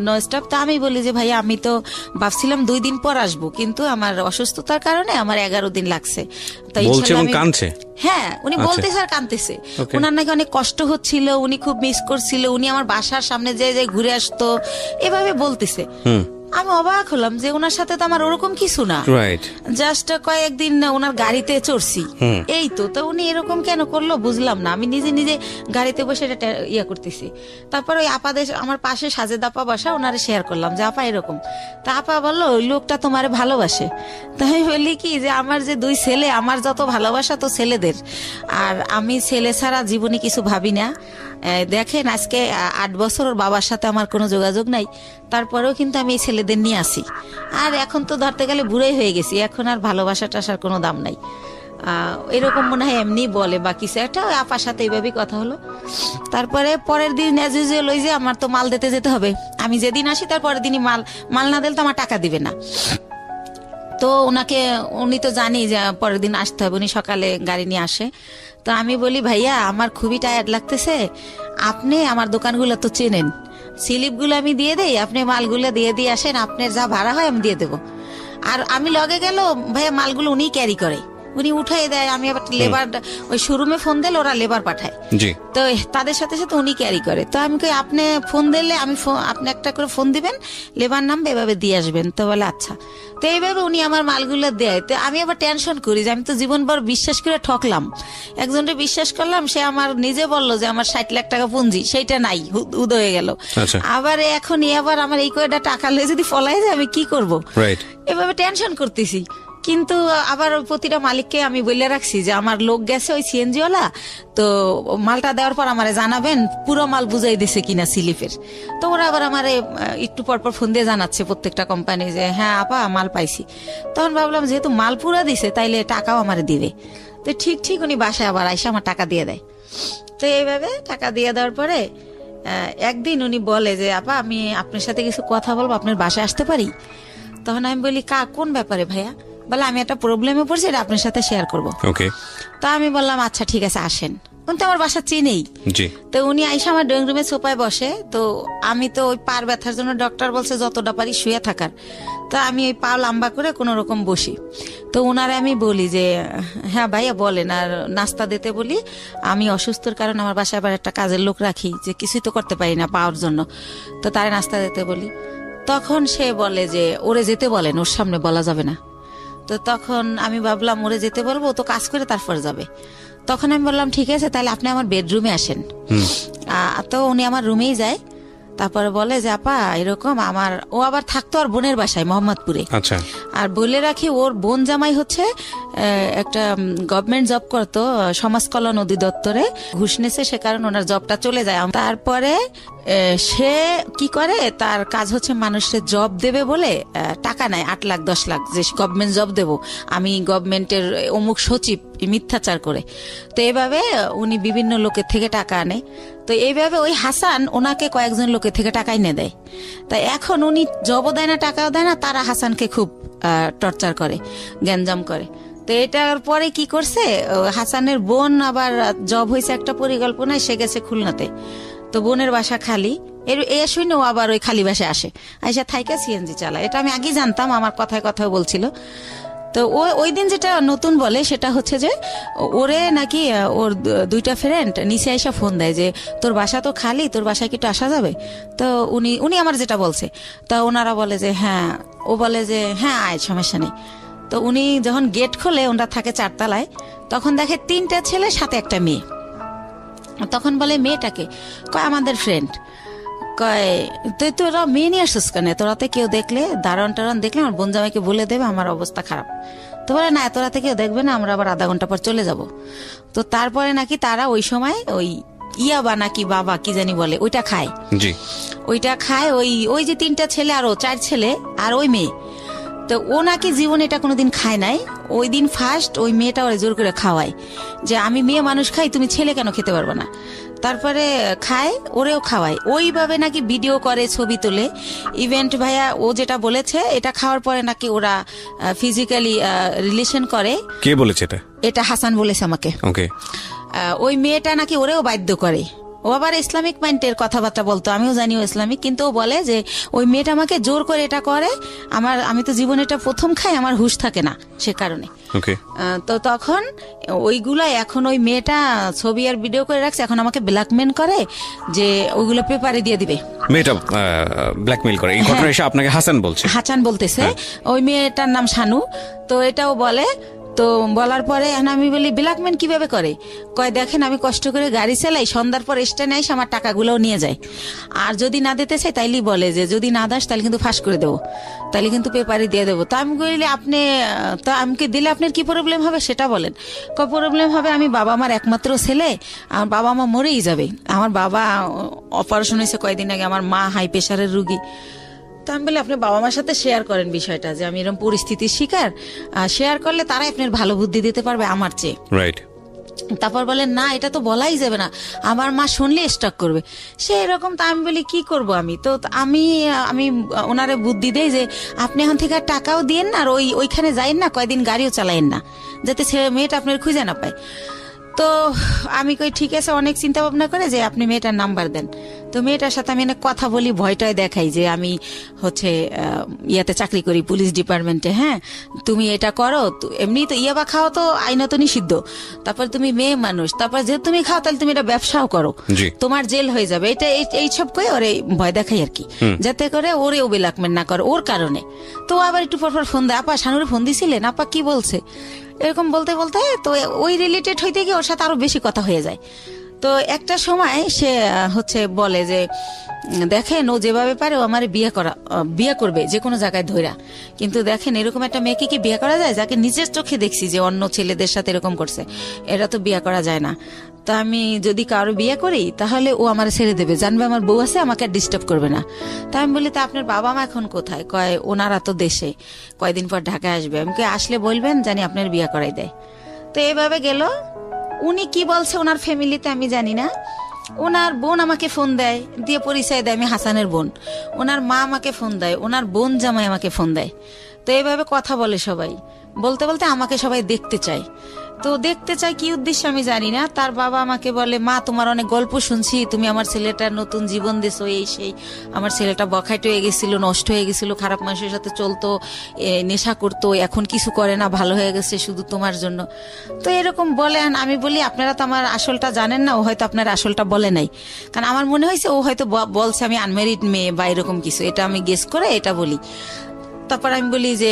নন স্টপ। তো আমি বলি যে ভাইয়া আমি তো ভাবছিলাম 2 দিন পর আসবো, কিন্তু আমার অসুস্থতার কারণে আমার 11 দিন লাগছে। হ্যাঁ, উনি বলতে স্যার কাঁদতেছে, ওনার নাকি অনেক কষ্ট হচ্ছিল, উনি খুব মিস করছিল, উনি আমার বাসার সামনে যে ঘুরে আসতো, এভাবে বলতেছে। আমি অবাক হলাম যে ওনার সাথে তো আমার ওরকম কিছু না, জাস্ট কয়েকদিন ওনার গাড়িতে চড়ছি, এই তো। তো উনি এরকম কেন করলো বুঝলাম না, আমি নিজে নিজে গাড়িতে বসে এটা ইয়া করতেছি। তারপর ওই আপাদের আমার পাশে সাজেদ আপা বাসা, ওনারে শেয়ার করলাম যে আপা এরকম। তা আপা বললো ওই লোকটা তোমারে ভালোবাসে। তাই আমি বলি কি যে আমার যে 2 ছেলে, আমার যত ভালোবাসা তো ছেলেদের, আর আমি ছেলে ছাড়া জীবনে কিছু ভাবি না। দেখেন আজকে 8 বছর ওর বাবার সাথে আমার কোনো যোগাযোগ নাই, তারপরেও কিন্তু আমি এই ছেলেদের নিয়ে আসি। আর এখন তো ধরতে গেলে বুড়োই হয়ে গেছি, এখন আর ভালোবাসা টাসার কোনো দাম নাই, এরকম মনে হয় এমনি বলে। বাকি একটা আপার সাথে এইভাবেই কথা হলো। তারপরে পরের দিন অ্যাজ ইউজুয়াল ওই যে আমার তো মাল দিতে যেতে হবে, আমি যেদিন আসি তার পরের দিনই মাল না দিলে তো আমার টাকা দিবে না। তো উনি তো জানি যে পরের দিন আসতে হবে, উনি সকালে গাড়ি নিয়ে আসে। তো আমি বলি ভাইয়া আমার খুবই টায়ার্ড লাগতেছে, আপনি আমার দোকানগুলো তো চেনেন, স্লিপগুলো আমি দিয়ে দেই, আপনি মালগুলো দিয়ে আসেন, আপনার যা ভাড়া হয় আমি দিয়ে দেবো। আর আমি লগে গেল ভাইয়া মালগুলো উনি ক্যারি করে, উনি উঠাই দেয়, আমি আবার লেবার ওই শোরুমে ফোন দিলে ওরা লেবার পাঠায়, তো তাদের সাথে সাথে উনি ক্যারি করে। তো আমি কই আপনি ফোন দিলে আপনি একটা করে ফোন দিবেন, লেবার নামবে, এভাবে দিয়ে আসবেন। তো বলে আচ্ছা। তো এইভাবে উনি আমার মালগুলো দেয়। তো আমি আবার টেনশন করি যে আমি তো জীবনভর বিশ্বাস করে ঠকলাম, একজনকে বিশ্বাস করলাম, সে আমার নিজে বললো যে আমার 60 লাখ টাকা পুঁজি, সেইটা নাই, উদয় হয়ে গেল। আবার এখন আবার আমার এই কয়টা টাকা লয়ে যদি ফলাই যায় আমি কি করব, এভাবে টেনশন করতেছি। কিন্তু আবার প্রতিটা মালিককে আমি বলে রাখছি যে আমার লোক গেছে ওই সিএনজিওয়ালা, তো মালটা দেওয়ার পর আমারে জানাবেন পুরো মাল বুঝাই দিছে কিনা স্লিপের। তো ওরা আবার আমারে একটু পরপর ফোন দিয়ে জানাচ্ছে প্রত্যেকটা কোম্পানি যে হ্যাঁ আপা মাল পাইছি। তখন ভাবলাম যেহেতু মাল পুরা দিছে তাইলে টাকাও আমারে দিবে। তো ঠিক উনি বাসায় আবার আইসা আমার টাকা দিয়ে দেয়। তো এইভাবে টাকা দিয়ে দেওয়ার পরে একদিন উনি বলে যে আপা আমি আপনার সাথে কিছু কথা বলবো, আপনার বাসায় আসতে পারি? তখন আমি বলি কোন ব্যাপারে ভাইয়া? বলে আমি একটা প্রবলেমে পড়ছি, এটা আপনার সাথে শেয়ার করবো। তো আমি বললাম আচ্ছা ঠিক আছে আসেন। উনি তো আমার বাসা চিনেই। তো উনি আইসা আমার ড্রয়িং রুমে সোফায় বসে। তো আমি তো ওই পার ব্যথার জন্য ডক্টর বলছে যতটা পারি শুয়ে থাকার, তো আমি ওই পা লম্বা করে কোন রকম বসি। তো ওনারে আমি বলি যে হ্যাঁ ভাইয়া বলেন, আর নাস্তা দিতে বলি, আমি অসুস্থর কারণে আমার বাসায় আবার একটা কাজের লোক রাখি, যে কিছুই তো করতে পারি না পাওয়ার জন্য, তো তারে নাস্তা দিতে বলি। তখন সে বলে যে ওরে যেতে বলেন, ওর সামনে বলা যাবে না। তো তখন আমি ভাবলাম ওরে যেতে বলবো, তো কাজ করে তারপর যাবে। তখন আমি বললাম ঠিক আছে তাহলে আপনি আমার বেডরুমে আসেন। তো উনি আমার রুমেই যায়। তারপরে বলে যে আপা এরকম আমার, ও আবার থাকতো আর বোনের বাসায় মোহাম্মদপুরে। আচ্ছা। আর বলে রাখি ওর বোন জামাই হচ্ছে একটা গভর্নমেন্ট জব করতো সমাজ কল্যাণ অধিদপ্তরে, ঘুষ নেছে, সে কারণে ওনার জবটা চলে যায়। তারপরে সে কি করে, তার কাজ হচ্ছে মানুষের জব দেবে বলে টাকা নেয় 8 লাখ 10 লাখ, যে গভর্নমেন্ট জব দেব আমি, গভর্নমেন্টের অমুক সচিব, মিথ্যাচার করে। তো এইভাবে উনি বিভিন্ন লোকের থেকে টাকা আনে। তো এইভাবে ওই হাসান ওনাকে কয়েকজন লোকের থেকে টাকা এনে দেয়। তাই এখন উনি জবও দেয় না, টাকাও দেয় না, তারা হাসানকে খুব টর্চার করে, গ্যাঞ্জাম করে। তো এটার পরে কি করছে, হাসানের বোন আবার জব হয়েছে একটা পরিকল্পনায়, সে গেছে খুলনাতে। তো বোনের বাসা খালি, এ শুনে ও আবার ওই খালি বাসায় আসে, আইসা থাইকা সিএনজি চালায়। এটা আমি আগে জানতাম, আমার কথায় কথায় বলছিল। তো ওই দিন যেটা নতুন বলে সেটা হচ্ছে যে ওরে নাকি ওর 2টা ফ্রেন্ড নিচে আইসা ফোন দেয় যে তোর বাসা তো খালি, তোর বাসায় কি একটু আসা যাবে? তো উনি আমার যেটা বলছে, তা ওনারা বলে যে হ্যাঁ, ও বলে যে হ্যাঁ আয়, সমস্যা নেই। তো উনি যখন গেট খোলে, ওনারা থাকে 4 তলায়, তখন দেখে 3টা ছেলে সাথে একটা মেয়ে। তখন বলে মেয়েটাকে, কয় আমাদের ফ্রেন্ড। কয় তুই তোরা মেয়ে নিয়ে আসছিস কেন, তোরাতে কেউ দেখলে, দারণ টারণ দেখলে আমার বোন জামাইকে বলে দেবে আমার অবস্থা খারাপ। তো বলে না, তোরাতে কেউ দেখবে না, আমরা আবার আধা ঘন্টা পর চলে যাব। তো তারপরে নাকি তারা ওই সময় ওই ইয়াবা নাকি বাবা কি জানি বলে, ওইটা খায়। জি। ওইটা খায় ওই যে 3টা ছেলে আর 4 ছেলে আর ওই মেয়ে। তো ও নাকি জীবনে এটা কোনোদিন খায় নাই, ওই দিন ফার্স্ট ওই মেয়েটা ওরা জোর করে খাওয়ায় যে আমি মেয়ে মানুষ খাই, তুমি ছেলে কেন খেতে পারবে না। তারপরে খায়, ওরেও খাওয়ায়, ওইভাবে নাকি ভিডিও করে, ছবি তোলে। ইভেন্ট ভাইয়া ও যেটা বলেছে, এটা খাওয়ার পরে নাকি ওরা ফিজিক্যালি রিলেশন করে। কে বলেছে এটা? এটা হাসান বলেছে আমাকে। ওকে। ওই মেয়েটা নাকি ওরেও বাধ্য করে। ও আবার ইসলামিক মাইন্ডের কথাবার্তা বলতো, আমিও জানি ও ইসলামিক, কিন্তু ও বলে যে ওই মেয়েটা আমাকে জোর করে এটা করে, আমি তো জীবনে এটা প্রথম খাই, আমার হুঁশ থাকে না সে কারণে। তো তখন ওইগুলা এখন ওই মেয়েটা ছবি আর ভিডিও করে রাখছে, এখন আমাকে ব্ল্যাকমেল করে যে ওইগুলো পেপারে দিয়ে দিবে। মেয়েটা ব্ল্যাকমেল করে, এই ঘটনা এসে আপনাকে হাসান বলছে? হাসান বলতেছে। ওই মেয়েটার নাম শানু। তো এটাও বলে। তো বলার পরে আমি বলি ব্ল্যাকমেল কিভাবে করে? কয় দেখেন আমি কষ্ট করে গাড়ি চালাই, সন্ধ্যার পর স্ট্যান্ডে এসে আমার টাকাগুলোও নিয়ে যায়, আর যদি না দিতে চাই তাইলেই বলে যে যদি না দাস তাহলে কিন্তু ফাঁস করে দেবো, তাহলে কিন্তু পেপারে দিয়ে দেবো। তো আমি বলি আপনি তো আমাকে দিলে আপনার কি প্রবলেম হবে সেটা বলেন। কয় প্রবলেম হবে, আমি বাবা আমার একমাত্র ছেলে, আমার বাবা মা মরেই যাবে, আমার বাবা অপারেশন হয়েছে কয়েকদিন আগে, আমার মা হাই প্রেশারের রুগী। তো আমি বলি আপনি বাবা মার সাথে শেয়ার করেন বিষয়টা, যে আমি এরকম পরিস্থিতির শিকার, শেয়ার করলে তারাই আপনার ভালো বুদ্ধি দিতে পারবে আমার চেয়ে। রাইট। তারপর বলেন না এটা তো বলাই যাবে না, আমার মা শুনলে স্টক করবে, সে এরকম। তা আমি বলি কি করব আমি? তো আমি ওনারে বুদ্ধি দেই যে আপনি এখন থেকে আর টাকাও দিয়েন না, আর ওইখানে যাইন না, কয়দিন গাড়িও চালাইন না, যাতে মেয়েটা আপনার খুঁজে না পায়। তো আমি কই ঠিক আছে, অনেক চিন্তা ভাবনা করে যে আপনি মেয়েটার নাম্বার দেন। তো মেয়েটার সাথে আমি অনেক কথা বলি, ভয়টায় দেখাই যে আমি হচ্ছে ইয়াতে চাকরি করি, পুলিশ ডিপার্টমেন্টে। হ্যাঁ, তুমি এটা করো, এমনি তো ইয়াবা খাও তো আইনত নিষিদ্ধ, তারপর তুমি মেয়ে মানুষ, তারপর যেহেতু তুমি খাও তাহলে তুমি এটা ব্যবসাও করো, তোমার জেল হয়ে যাবে, এটা এইসব কই ওরে ভয় দেখাই আর কি, যাতে করে ওরেও ব্ল্যাকমেল না করে ওর কারণে। তো আবার একটু পরপর ফোন দেয়, আপা শানুরে ফোন দিছিলেন, আপা কি বলছে, এরকম বলতে বলতে তো ওই রিলেটেড হইতে গিয়ে ওর সাথে আরো বেশি কথা হয়ে যায়। তো একটা সময় সে হচ্ছে বলে যে দেখেন ও যেভাবে পারে ও আমার বিয়ে করবে যে কোনো জায়গায় ধইরা, কিন্তু দেখেন এরকম একটা মেয়েকে কি বিয়ে করা যায় যাকে নিজের চোখে দেখছি যে অন্য ছেলেদের সাথে এরকম করছে, এটা তো বিয়ে করা যায় না। তা আমি যদি কারো বিয়ে করি তাহলে ও আমার ছেড়ে দেবে, জানবে আমার বউ আছে, আমাকে আর ডিস্টার্ব করবে না। তা আমি বলি তা আপনার বাবা মা এখন কোথায়? কয় ওনারা তো দেশে, কয়দিন পর ঢাকায় আসবে, আমাকে আসলে বলবেন জানি আপনার বিয়ে করাই দেয়। তো এইভাবে গেল। উনি কি বলছে ওনার ফ্যামিলিতে আমি জানি না। ওনার বোন আমাকে ফোন দেয়, দিয়ে পরিচয় দেয় আমি হাসানের বোন। ওনার মা আমাকে ফোন দেয়, ওনার বোন জামাই আমাকে ফোন দেয়। তো এইভাবে কথা বলে সবাই, বলতে বলতে আমাকে সবাই দেখতে চায়। তো দেখতে চাই কি উদ্দেশ্যে আমি জানি না। তার বাবা আমাকে বলে মা তোমার অনেক গল্প শুনছি, তুমি আমার ছেলেটার নতুন জীবন দিছো, এই সেই, আমার ছেলেটা বখাইট হয়ে গেছিল, নষ্ট হয়ে গেছিল, খারাপ মানুষের সাথে চলতো, নেশা করতো, এখন কিছু করে না, ভালো হয়ে গেছে শুধু তোমার জন্য। তো এরকম বলেন। আমি বলি আপনারা তো আমার আসলটা জানেন না, ও হয়তো আপনার আসলটা বলে নাই, কারণ আমার মনে হয়েছে ও হয়তো বলছে আমি আনম্যারিড মেয়ে বা এরকম কিছু, এটা আমি গেস করে এটা বলি। তারপর আমি বলি যে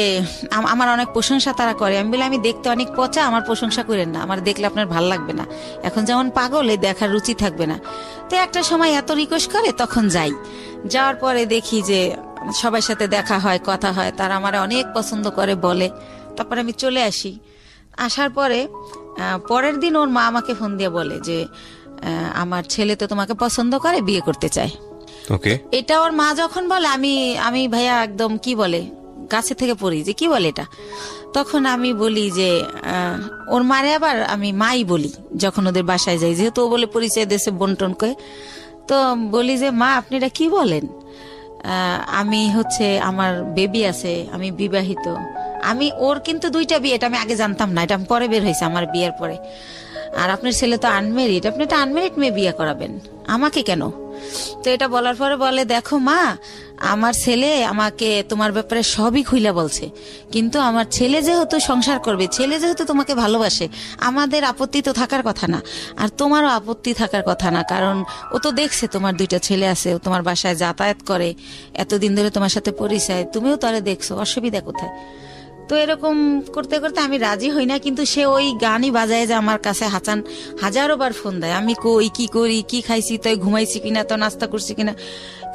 আমার অনেক প্রশংসা তারা করে। আমি বলি আমি দেখতে অনেক পচা, আমার প্রশংসা করেন না, আমার দেখলে আপনার ভাল লাগবে না, এখন যেমন পাগল এই দেখার রুচি থাকবে না। তো একটা সময় এত রিকোয়েস্ট করে তখন যাই, যাওয়ার পরে দেখি যে সবার সাথে দেখা হয়, কথা হয়, তারা আমার অনেক পছন্দ করে বলে। তারপরে আমি চলে আসি। আসার পরে পরের দিন ওর মা আমাকে ফোন দিয়ে বলে যে আমার ছেলে তো তোমাকে পছন্দ করে, বিয়ে করতে চায়। ওকে, এটা ওর মা যখন বলে আমি ভাইয়া একদম কি বলে গাছে থেকে পড়ি যে কি বলে এটা। তখন আমি বলি যে ওর মারে আবার আমি মাই বলি যখন ওদের বাসায় যাই, যেহেতু ও বলে পরিচয় দেশে বন্টন করে। তো বলি যে মা আপনি এটা কি বলেন, আমি হচ্ছে আমার বেবি আছে, আমি বিবাহিত। আমি ওর কিন্তু 2টা বিয়ে, এটা আমি আগে জানতাম না, এটা পরে বের হয়েছে আমার বিয়ের পরে। আর আপনার ছেলে তো আনমেরিড, আপনি একটা আনমেরিড মেয়ে বিয়ে করাবেন, আমাকে কেন? তো এটা বলার পরে বলে দেখো মা, আমার ছেলে আমাকে তোমার ব্যাপারে সবই খুইলা বলছে, কিন্তু আমার ছেলে যেহেতু সংসার করবে, ছেলে যেহেতু তোমাকে ভালোবাসে, আমাদের আপত্তি তো থাকার কথা না, আর তোমারও আপত্তি থাকার কথা না, কারণ ও তো দেখছে তোমার 2টা ছেলে আছে, ও তোমার বাসায় যাতায়াত করে, এতদিন ধরে তোমার সাথে পরিচয়, তুমিও তারে দেখছো, অসুবিধা কোথায়? তো এরকম করতে করতে আমি রাজি হই না, কিন্তু সে ওই গানই বাজায় যে আমার কাছে হাজারো বার ফোন দেয়, আমি কই কি করি, কি খাইছি, তো ঘুমাইছি কিনা, তো নাস্তা করছি কিনা,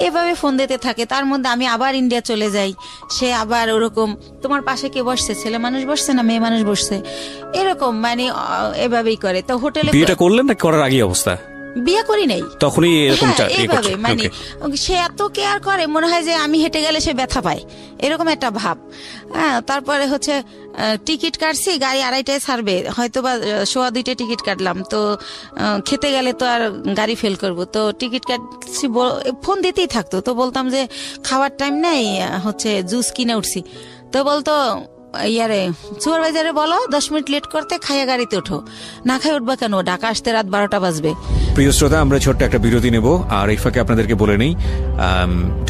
এভাবে ফোন দিতে থাকে। তার মধ্যে আমি আবার ইন্ডিয়া চলে যাই, সে আবার ওরকম তোমার পাশে কে বসছে, ছেলে মানুষ বসছে না মেয়ে মানুষ বসছে, এরকম মানে এভাবেই করে। তো হোটেলে বিয়েটা করলেন না করার আগে অবস্থা? বিয়ে করি নাই, তখনই এরকম এইভাবে মানে সে এত কেয়ার করে, মনে হয় যে আমি হেঁটে গেলে সে ব্যথা পায়, এরকম একটা ভাব। হ্যাঁ, তারপরে হচ্ছে টিকিট কাটছি, গাড়ি 2:30টায় ছাড়বে, হয়তো বা 1:15 টিকিট কাটলাম, তো খেতে গেলে তো আর গাড়ি ফেল করব, তো টিকিট কাটছি, ফোন দিতেই থাকতো। তো বলতাম যে খাওয়ার টাইম নেই, হচ্ছে জুস কিনে উঠছি, তো বলতো ইয়ারে সুপারভাইজারে বলো 10 মিনিট লেট করতে, খাইয়া গাড়িতে ওঠো, না খাই উঠবা কেন, ঢাকা আসতে রাত 12টা বাজবে। প্রিয় শ্রোতা, আমরা ছোট্ট একটা বিরতি নেব, আর এই ফাঁকে আপনাদেরকে বলে নেই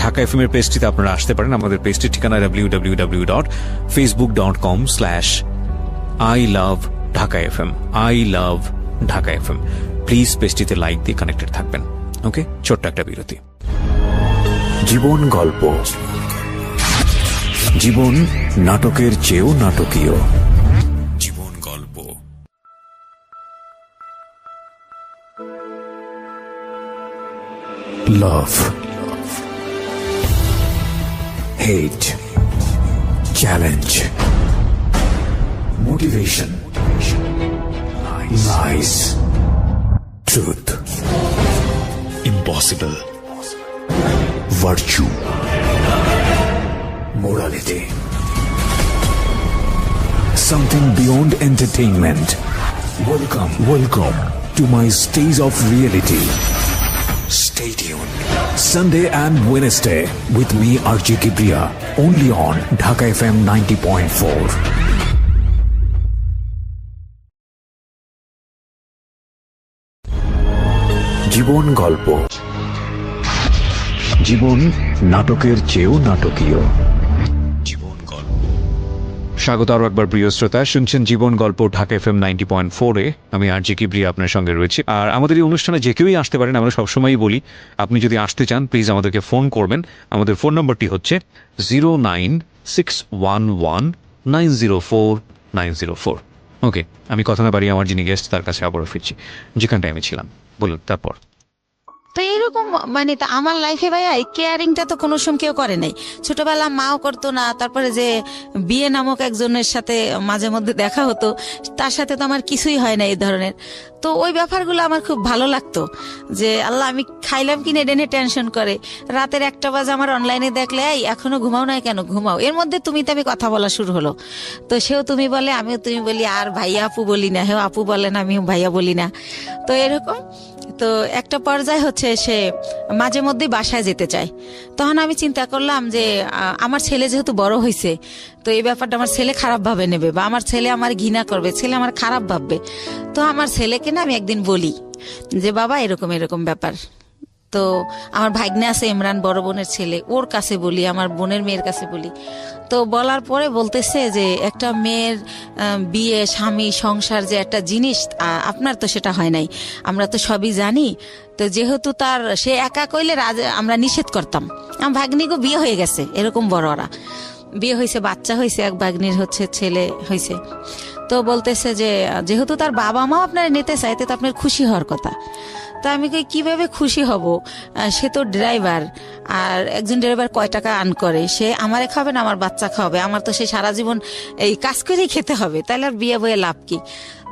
ঢাকা এফএম এর পেজটিতে আপনারা আসতে পারেন। আমাদের পেজটির ঠিকানা www.facebook.com/iLoveDhakaFM, iLoveDhakaFM। প্লিজ পেজটিতে লাইক দিয়ে কানেক্টেড থাকবেন। ওকে, ছোট্ট একটা বিরতি। জীবন গল্প, জীবন নাটকের চেয়েও নাটকীয়। জীবন গল্প। Love, hate, challenge, motivation, lies, truth, impossible, virtue, morality, something beyond entertainment. Welcome to my stage of reality. Stay tuned Sunday and Wednesday with me RJ Kibriya, only on Dhaka FM 90.4. জীবন গল্প, জীবন নাটকের চেয়েও নাটকীয়। জীবন গল্প। স্বাগত আরো একবার প্রিয় শ্রোতা, শুনছেন জীবন গল্প ঢাকা এফএম 90.4-এ। আমি RJ Kibriya আপনার সঙ্গে রয়েছি। আর আমাদের এই অনুষ্ঠানে যে কেউই আসতে পারেন, আমরা সবসময়ই বলি আপনি যদি আসতে চান প্লিজ আমাদেরকে ফোন করবেন। আমাদের ফোন নম্বরটি হচ্ছে 09611904904। ওকে, আমি কথা না বাড়িয়ে আমার যিনি গেস্ট তার কাছে আবারও ফিরছি, যেখানটায় আমি ছিলাম। বলুন তারপর। তো এরকম মানে তা আমার লাইফে ভাইয়া এই কেয়ারিংটা তো কোনো সময় কেউ করে নাই, ছোটবেলা মাও করতো না। তারপরে যে বিয়ে নামক একজনের সাথে মাঝে মধ্যে দেখা হতো, তার সাথে তো আমার কিছুই হয় না এই ধরনের। তো ওই ব্যাপারগুলো আমার খুব ভালো লাগতো, যে আল্লাহ আমি খাইলাম কিনে ডেনে টেনশন করে, রাতের 1টা বাজে আমার অনলাইনে দেখলে এই এখনো ঘুমাও না কেন, ঘুমাও। এর মধ্যে তুমি তো আমি কথা বলা শুরু হলো, তো সেও তুমি বলে আমিও তুমি বলি, আর ভাইয়া আপু বলি না, হেও আপু বলেন আমিও ভাইয়া বলি না। তো এরকম তো একটা পর্যায়ে হচ্ছে সে মাঝে মধ্যেই বাসায় যেতে চায়। তখন আমি চিন্তা করলাম যে আমার ছেলে যেহেতু বড় হয়েছে, তো এই ব্যাপারটা আমার ছেলে খারাপ ভাবে নেবে, বা আমার ছেলে আমার ঘৃণা করবে, ছেলে আমার খারাপ ভাববে। তো আমার ছেলেকে না আমি একদিন বলি যে বাবা এরকম এরকম ব্যাপার। তো আমার ভাগ্নে আছে ইমরান, বড় বোনের ছেলে, ওর কাছে বলি, আমার বোনের মেয়ের কাছে বলি। তো বলার পরে বলতেছে যে একটা মেয়ের বিয়ে, স্বামী, সংসার যে একটা জিনিস, আপনার তো সেটা হয় নাই, আমরা তো সবই জানি। তো যেহেতু তার সে একা কইলে আমরা নিষেধ করতাম। আমার ভাগ্নিকে বিয়ে হয়ে গেছে, এরকম বড়রা বিয়ে হয়েছে, বাচ্চা হয়েছে, এক ভাগ্নির হচ্ছে ছেলে হয়েছে। তো বলতেছে যে যেহেতু তার বাবা মা আপনার নিতে চাইতে, তো আপনার খুশি হওয়ার কথা। তা আমি কই কিভাবে খুশি হব, সে তো ড্রাইভার, আর একজন ড্রাইভার কয় টাকা আর্ন করে, সে আমারে খাবে না আমার বাচ্চা খাবে, আমার তো সে সারা জীবন এই কাজ করেই খেতে হবে, তাহলে আর বিয়ে বয়ে লাভ কি।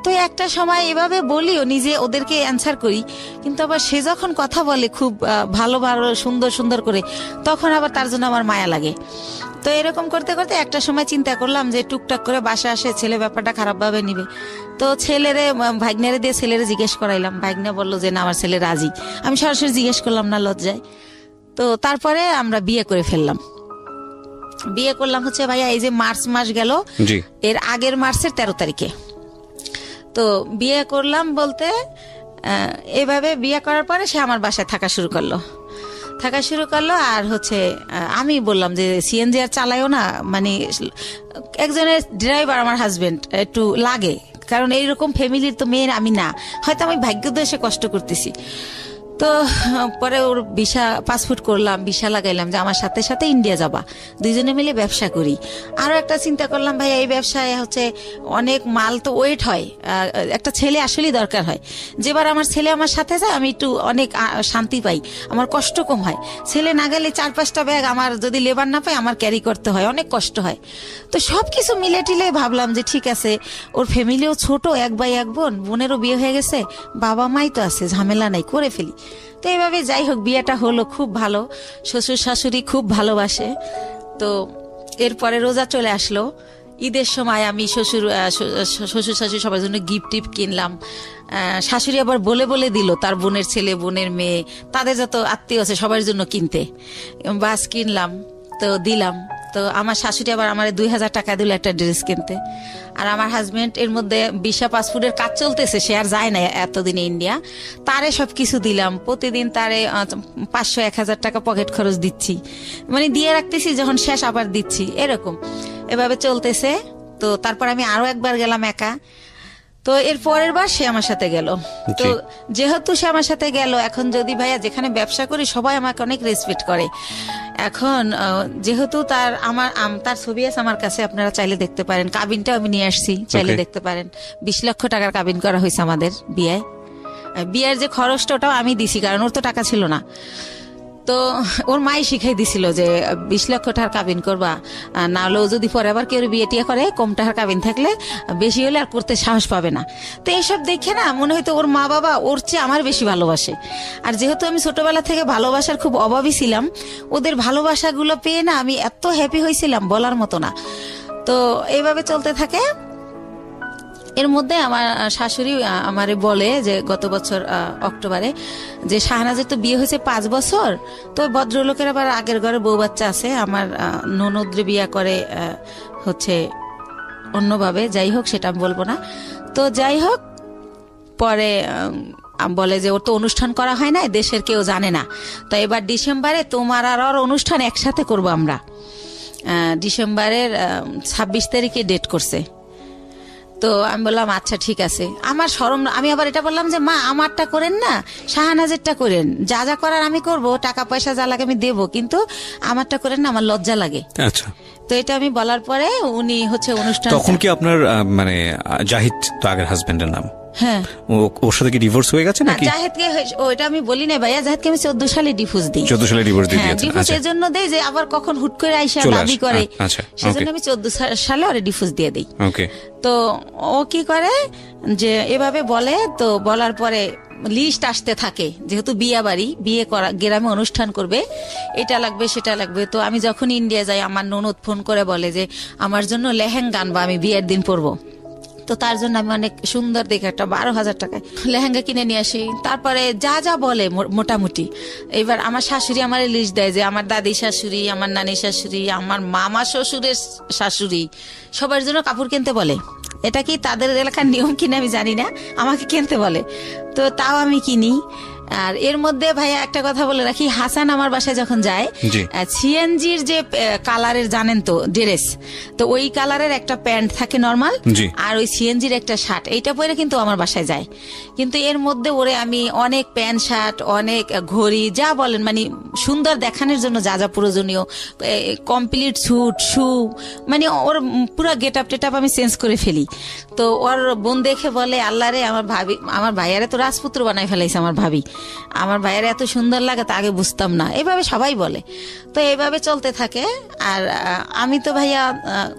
তো একটা সময় এভাবে বলিও, নিজে ওদেরকে অ্যান্সার করি, কিন্তু আবার সে যখন কথা বলে খুব ভালো ভালো সুন্দর সুন্দর করে, তখন আবার তার জন্য আমার মায়া লাগে। তো এরকম করতে করতে একটা সময় চিন্তা করলাম যে টুকটাক করে বাসা আসে, ছেলে ব্যাপারটা খারাপ ভাবে নিবে। তো ছেলেরে ভাগ্নেরে দিয়ে ছেলেরে জিজ্ঞেস করাইলাম, ভাগ্নে বললো যে না আমার ছেলে রাজি। আমি সরাসরি জিজ্ঞেস করলাম না লজ্জায়। তো তারপরে আমরা বিয়ে করে ফেললাম। বিয়ে করলাম হচ্ছে ভাইয়া এই যে মার্চ মাস গেল, এর আগের মার্চের 13 তারিখে। তো বিয়ে করলাম বলতে এভাবে বিয়ে করার পরে সে আমার বাসায় থাকা শুরু করলো। আর হচ্ছে আমি বললাম যে সিএনজি আর চালাইও না, মানে একজনের ড্রাইভার আমার হাজবেন্ড একটু লাগে, কারণ এইরকম ফ্যামিলির তো মেয়ের আমি না, হয়তো আমি ভাগ্যোদশে কষ্ট করতেছি। তো পরে ওর ভিসা পাসপোর্ট করলাম, ভিসা লাগাইলাম যে আমার সাথে সাথে ইন্ডিয়া যাবা, দুইজনে মিলে ব্যবসা করি। আরো একটা চিন্তা করলাম ভাই এই ব্যবসায় হচ্ছে অনেক মাল তো ওয়েট হয়, একটা ছেলে আসলেই দরকার হয়। যেবার আমার ছেলে আমার সাথে যায় আমি একটু অনেক শান্তি পাই, আমার কষ্ট কম হয়। ছেলে না গেলে 4-5টা ব্যাগ আমার যদি লেবার না পাই আমার ক্যারি করতে হয়, অনেক কষ্ট হয়। তো সবকিছু মিলে টিলে ভাবলাম যে ঠিক আছে, ওর ফ্যামিলিও ছোট, 1 ভাই 1 বোন, বোনেরও বিয়ে হয়ে গেছে, বাবা মাই তো আছে, ঝামেলা নাই, করে ফেলি। তো এইভাবে যাই হোক বিয়েটা হলো, খুব ভালো, শ্বশুর শাশুড়ি খুব ভালোবাসে। তো এরপরে রোজা চলে আসলো, ঈদের সময় আমি শ্বশুর শাশুড়ি সবার জন্য গিফট টিফট কিনলাম। শাশুড়ি আবার বলে বলে দিল তার বোনের ছেলে বোনের মেয়ে তাদের যত আত্মীয় আছে সবার জন্য কিনতে, বাস কিনলাম, তো দিলাম। তো আমার শাশুড়ি আবার আমার 2000 টাকা দিল একটা ড্রেস কিনতে। আর আমার হাজবেন্ড এর মধ্যে ভিসা পাসপোর্টের কাজ চলতেছে, সে আর যায় না এতদিনে ইন্ডিয়া, তারে সবকিছু দিলাম। প্রতিদিন তারে 500-1000 টাকা পকেট খরচ দিচ্ছি, মানে দিয়ে রাখতেছি, যখন শেষ আবার দিচ্ছি, এরকম এভাবে চলতেছে। তো তারপর আমি আরো একবার গেলাম একা। তো এর পরের বার সে আমার সাথে গেল। তো যেহেতু সে আমার সাথে গেল, এখন যদি ভাইয়া যেখানে ব্যবসা করি সবাই আমাকে অনেক রেসপেক্ট করে। এখন যেহেতু তার ছবি আছে আমার কাছে, আপনারা চাইলে দেখতে পারেন, কাবিনটাও আমি নিয়ে আসছি, চাইলে দেখতে পারেন। 20 লক্ষ টাকার কাবিন করা হয়েছে আমাদের বিয়ের যে খরচটা ওটাও আমি দিছি, কারণ ওর তো টাকা ছিল না। তো ওর মাই শিখাই দিছিল যে 20 লক্ষ টাকার কাবিন করবা, না হলেও যদি পরে আবার কেউ বিয়ে টিয়া করে কম টাকার কাবিন থাকলে, বেশি হলে আর করতে সাহস পাবে না। তো এইসব দেখে না মনে হয়তো ওর মা বাবা ওর চেয়ে আমার বেশি ভালোবাসে। আর যেহেতু আমি ছোটবেলা থেকে ভালোবাসার খুব অভাবী ছিলাম, ওদের ভালোবাসাগুলো পেয়ে না আমি এত হ্যাপি হয়েছিলাম বলার মতো না। তো এইভাবে চলতে থাকে। এর মধ্যে আমার শাশুড়ি আমারে বলে যে গত বছর অক্টোবরে যে শাহনাজের তো বিয়ে হয়েছে 5 বছর, তো ভদ্রলোকের আবার আগের ঘরে বউ বাচ্চা আছে, আমার ননদরে বিয়ে করে হচ্ছে অন্যভাবে, যাই হোক সেটা আমি বলবো না। তো যাই হোক পরে বলে যে ওর তো অনুষ্ঠান করা হয় না, দেশের কেউ জানে না, তো এবার ডিসেম্বরে তোমার আর ওর অনুষ্ঠান একসাথে করবো আমরা। ডিসেম্বরের 26 তারিখে ডেট করছে। তো আমি বললাম আচ্ছা ঠিক আছে। আমার শরম, আমি আবার এটা বললাম যে মা আমারটা করেন না, শাহনাজেরটা করেন, যা যা করার আমি করব, টাকা পয়সা যা লাগে আমি দেবো, কিন্তু আমারটা করেন না, আমার লজ্জা লাগে। আচ্ছা। তো এটা আমি বলার পরে উনি হচ্ছে অনুষ্ঠান। তখন কি আপনার মানে জাহিদ তো আগের হাজবেন্ডের নাম? হ্যাঁ। ওর সাথে কি ডিভোর্স হয়ে গেছে নাকি? জাহেদকে ওইটা আমি বলি না ভাইয়া, জাহেদকে আমি 14 সালে ডিভোর্স দিই। 14 সালে ডিভোর্স দিয়ে দিয়েছেন? ডিভোর্স এর জন্য দেই যে আবার কখন হুট করে আইসা দাবি করে, সেজন্য আমি 14 সালে ওরে ডিভোর্স দিয়ে দেই। ওকে। তো ও কি করে যে এভাবে বলে, তো বলার পরে লিস্ট আসতে থাকে, যেহেতু বিয়ে বাড়ি, বিয়ে করা গ্রামে অনুষ্ঠান করবে, এটা লাগবে সেটা লাগবে। তো আমি যখন ইন্ডিয়া যাই আমার ননদ ফোন করে বলে যে আমার জন্য লেহেঙ্গা আনবা, আমি বিয়ের দিন পরবো। তো তার জন্য আমি অনেক সুন্দর দেখে একটা 12,000 টাকায় লেহেঙ্গা কিনে নিয়ে আসি। তারপরে যা যা বলে মোটামুটি, এবার আমার শাশুড়ি আমার লিস্ট দেয় যে আমার দাদি শাশুড়ি, আমার নানি শাশুড়ি, আমার মামা শ্বশুরের শাশুড়ি, সবার জন্য কাপড় কিনতে বলে। এটা কি তাদের এলাকার নিয়ম কিনা আমি জানি না, আমাকে কিনতে বলে, তো তাও আমি কিনি। আর এর মধ্যে ভাইয়া একটা কথা বলে রাখি, হাসান আমার বাসায় যখন যায়, সিএনজির যে কালারের জানেন তো ড্রেস, তো ওই কালারের একটা প্যান্ট থাকে নরমাল, আর ওই সিএনজির একটা শার্ট, এইটা পরে কিন্তু আমার বাসায় যায়। কিন্তু এর মধ্যে ওরে আমি অনেক প্যান্ট শার্ট, অনেক ঘড়ি, যা বলেন মানে সুন্দর দেখানোর জন্য যা যা প্রয়োজনীয়, কমপ্লিট স্যুট, শু, মানে ওর পুরো গেট আপ টেট আপ আমি চেঞ্জ করে ফেলি। তো ওর বোন দেখে বলে আল্লাহ রে, আমার ভাইয়ারে তো রাজপুত্র বানাই ফেলাইছে আমার ভাবি, আমার ভাইয়ারে এত সুন্দর লাগে তা আগে বুঝতাম না, এইভাবে সবাই বলে। তো এইভাবে চলতে থাকে। আর আমি তো ভাইয়া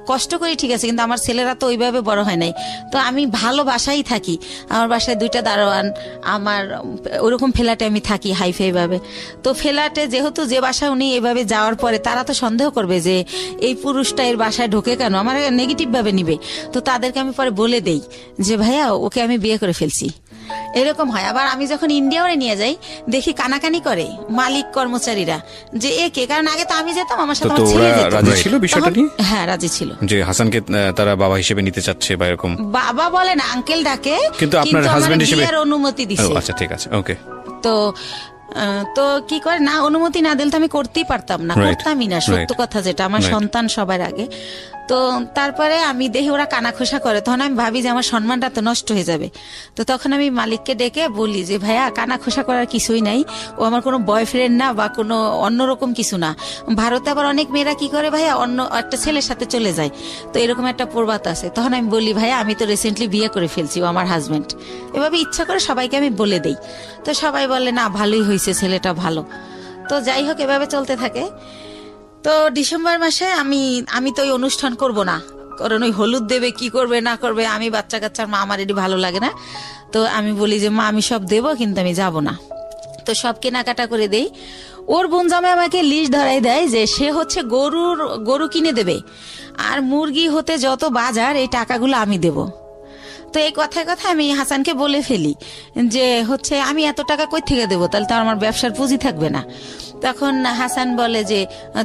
কষ্ট করি ঠিক আছে, কিন্তু আমার ছেলেরা তো ওইভাবে বড় হয় নাই। তো আমি ভালো বাসায় থাকি, আমার বাসায় 2টা দারোয়ান, আমার ওরকম ফ্ল্যাটে আমি থাকি হাইফাই ভাবে। তো ফ্ল্যাটে যেহেতু যে বাসায় উনি এভাবে যাওয়ার পরে তারা তো সন্দেহ করবে যে এই পুরুষটা এর বাসায় ঢোকে কেন, আমার নেগেটিভ ভাবে নিবে। তো তাদেরকে আমি পরে বলে দেই যে ভাইয়া ওকে আমি বিয়ে করে ফেলছি, এরকম হয়। আবার আমি যখন ইন্ডিয়াও নিয়ে যাই দেখি কানাকানি করে মালিক কর্মচারীরা যে একে, কারণ আগে তো আমি যেতাম, আমার সাথে আমার ছেলে যেত। রাজি ছিল বিষয়টা নিয়ে? হ্যাঁ রাজি ছিল যে হাসানকে তারা বাবা হিসেবে নিতে চাচ্ছে বা এরকম। বাবা বলে না, আঙ্কেল ডাকে, কিন্তু আপনার হাজবেন্ড হিসেবে অনুমতি দিছে। আচ্ছা ঠিক আছে, ওকে। তো কি করে না, অনুমতি না দিলে তো আমি করতেই পারতাম না, করতামই না, সত্য কথা যেটা, আমার সন্তান সবার আগে। তো তারপরে আমি দেখি ওরা কানাখোসা করে, তখন আমি ভাবি যে আমার সম্মানটা তো নষ্ট হয়ে যাবে। তো তখন আমি মালিককে ডেকে বলি যে ভাইয়া কানাখোসা করার কিছুই নাই, ও আমার কোনো বয়ফ্রেন্ড না বা কোনো অন্যরকম কিছু না। ভারতে আবার অনেক মেয়েরা কি করে ভাইয়া অন্য একটা ছেলের সাথে চলে যায়, তো এরকম একটা প্রবাদ আছে। তখন আমি বলি ভাইয়া আমি তো রিসেন্টলি বিয়ে করে ফেলছি, ও আমার হাজবেন্ড। এভাবে ইচ্ছা করে সবাইকে আমি বলে দেই। তো সবাই বলে না ভালোই হয়েছে, ছেলেটা ভালো। তো যাই হোক এভাবে চলতে থাকে। তো ডিসেম্বর মাসে আমি তো ওই অনুষ্ঠান করব না, কারণ ওই হলুদ দেবে কি করবে না করবে, আমি বাচ্চা কাচ্চার মা, আমার এটি ভালো লাগে না। তো আমি বলি যে মা আমি সব দেবো কিন্তু আমি যাব না। তো সব কেনাকাটা করে দেই। ওর বোন জামাই আমাকে লিস্ট ধরাই দেয় যে সে হচ্ছে গরু কিনে দেবে, আর মুরগি হতে যত বাজার এই টাকাগুলো আমি দেব। তো এই কথায় কথায় আমি হাসানকে বলে ফেলি যে হচ্ছে আমি এত টাকা কই থেকে দেবো, তাহলে তো আমার ব্যবসার পুঁজি থাকবে না। তখন হাসান বলে যে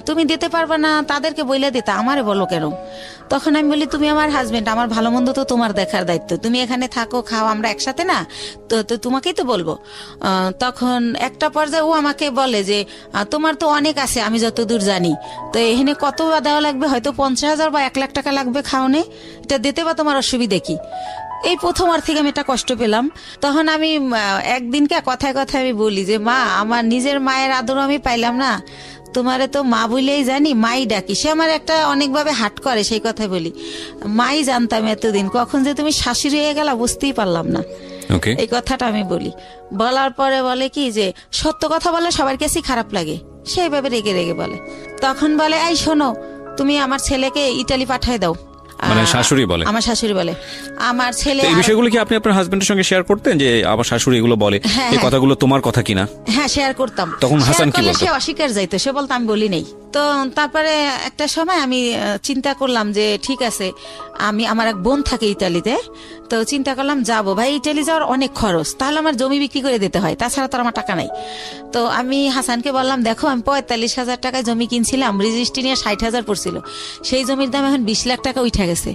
তুমি দিতে পারবে না, তাদেরকে বইলে দিতে, আমারে বলো কেন? তখন আমি বলি তুমি আমার হাজবেন্ড, আমার ভালো মন্দ তো তোমার দেখার দায়িত্ব, তুমি এখানে থাকো খাও, আমরা একসাথে না, তো তোমাকেই তো বলবো। তখন একটা পর্যায়ে ও আমাকে বলে যে তোমার তো অনেক আছে আমি যতদূর জানি, তো এখানে কত দেওয়া লাগবে, হয়তো 50,000 বা 1 লাখ টাকা লাগবে খাওয়ানে, এটা দিতে বা তোমার অসুবিধা কি? এই প্রথমবার থেকে আমি একটা কষ্ট পেলাম। তখন আমি একদিনকে কথায় কথায় আমি বলি যে মা আমার নিজের মায়ের আদর আমি পাইলাম না, তোমারে তো মা বলেই জানি, মাই ডাকি। সে আমার একটা অনেকভাবে হাট করে, সেই কথাই বলি, মাই জানতাম এতদিন, কখন যে তুমি শাশুড়ি হয়ে গেলা বুঝতেই পারলাম না। এই কথাটা আমি বলি। বলার পরে বলে কি যে সত্য কথা বলে সবার কাছেই খারাপ লাগে, সেইভাবে রেগে রেগে বলে। তখন বলে এই শোনো, তুমি আমার ছেলেকে ইটালি পাঠায় দাও। মানে শাশুড়ি বলে? আমার শাশুড়ি বলে। আমার ছেলে এই বিষয়গুলো কি আপনি আপনার হাজবেন্ডের সঙ্গে শেয়ার করতেন যে আমার শাশুড়ি এগুলো বলে, এই কথাগুলো তোমার কথা কিনা? হ্যাঁ শেয়ার করতাম। তখন হাসান কি বলতো? সে অস্বীকার যাইতো, সে বলতো আমি বলি নাই। তো তারপরে একটা সময় আমি চিন্তা করলাম যে ঠিক আছে, আমার এক বোন থাকে ইতালিতে, তো চিন্তা করলাম যাবো, ভাই ইটালি যাওয়ার অনেক খরচ, তাহলে আমার জমি বিক্রি করে দিতে হয়, তাছাড়া তো আমার টাকা নাই। তো আমি হাসানকে বললাম দেখো আমি 45,000 টাকায় জমি কিনছিলাম, রেজিস্ট্রি নিয়ে 60,000 পড়ছিল, সেই জমির দাম এখন 20 লাখ টাকা উঠে গেছে।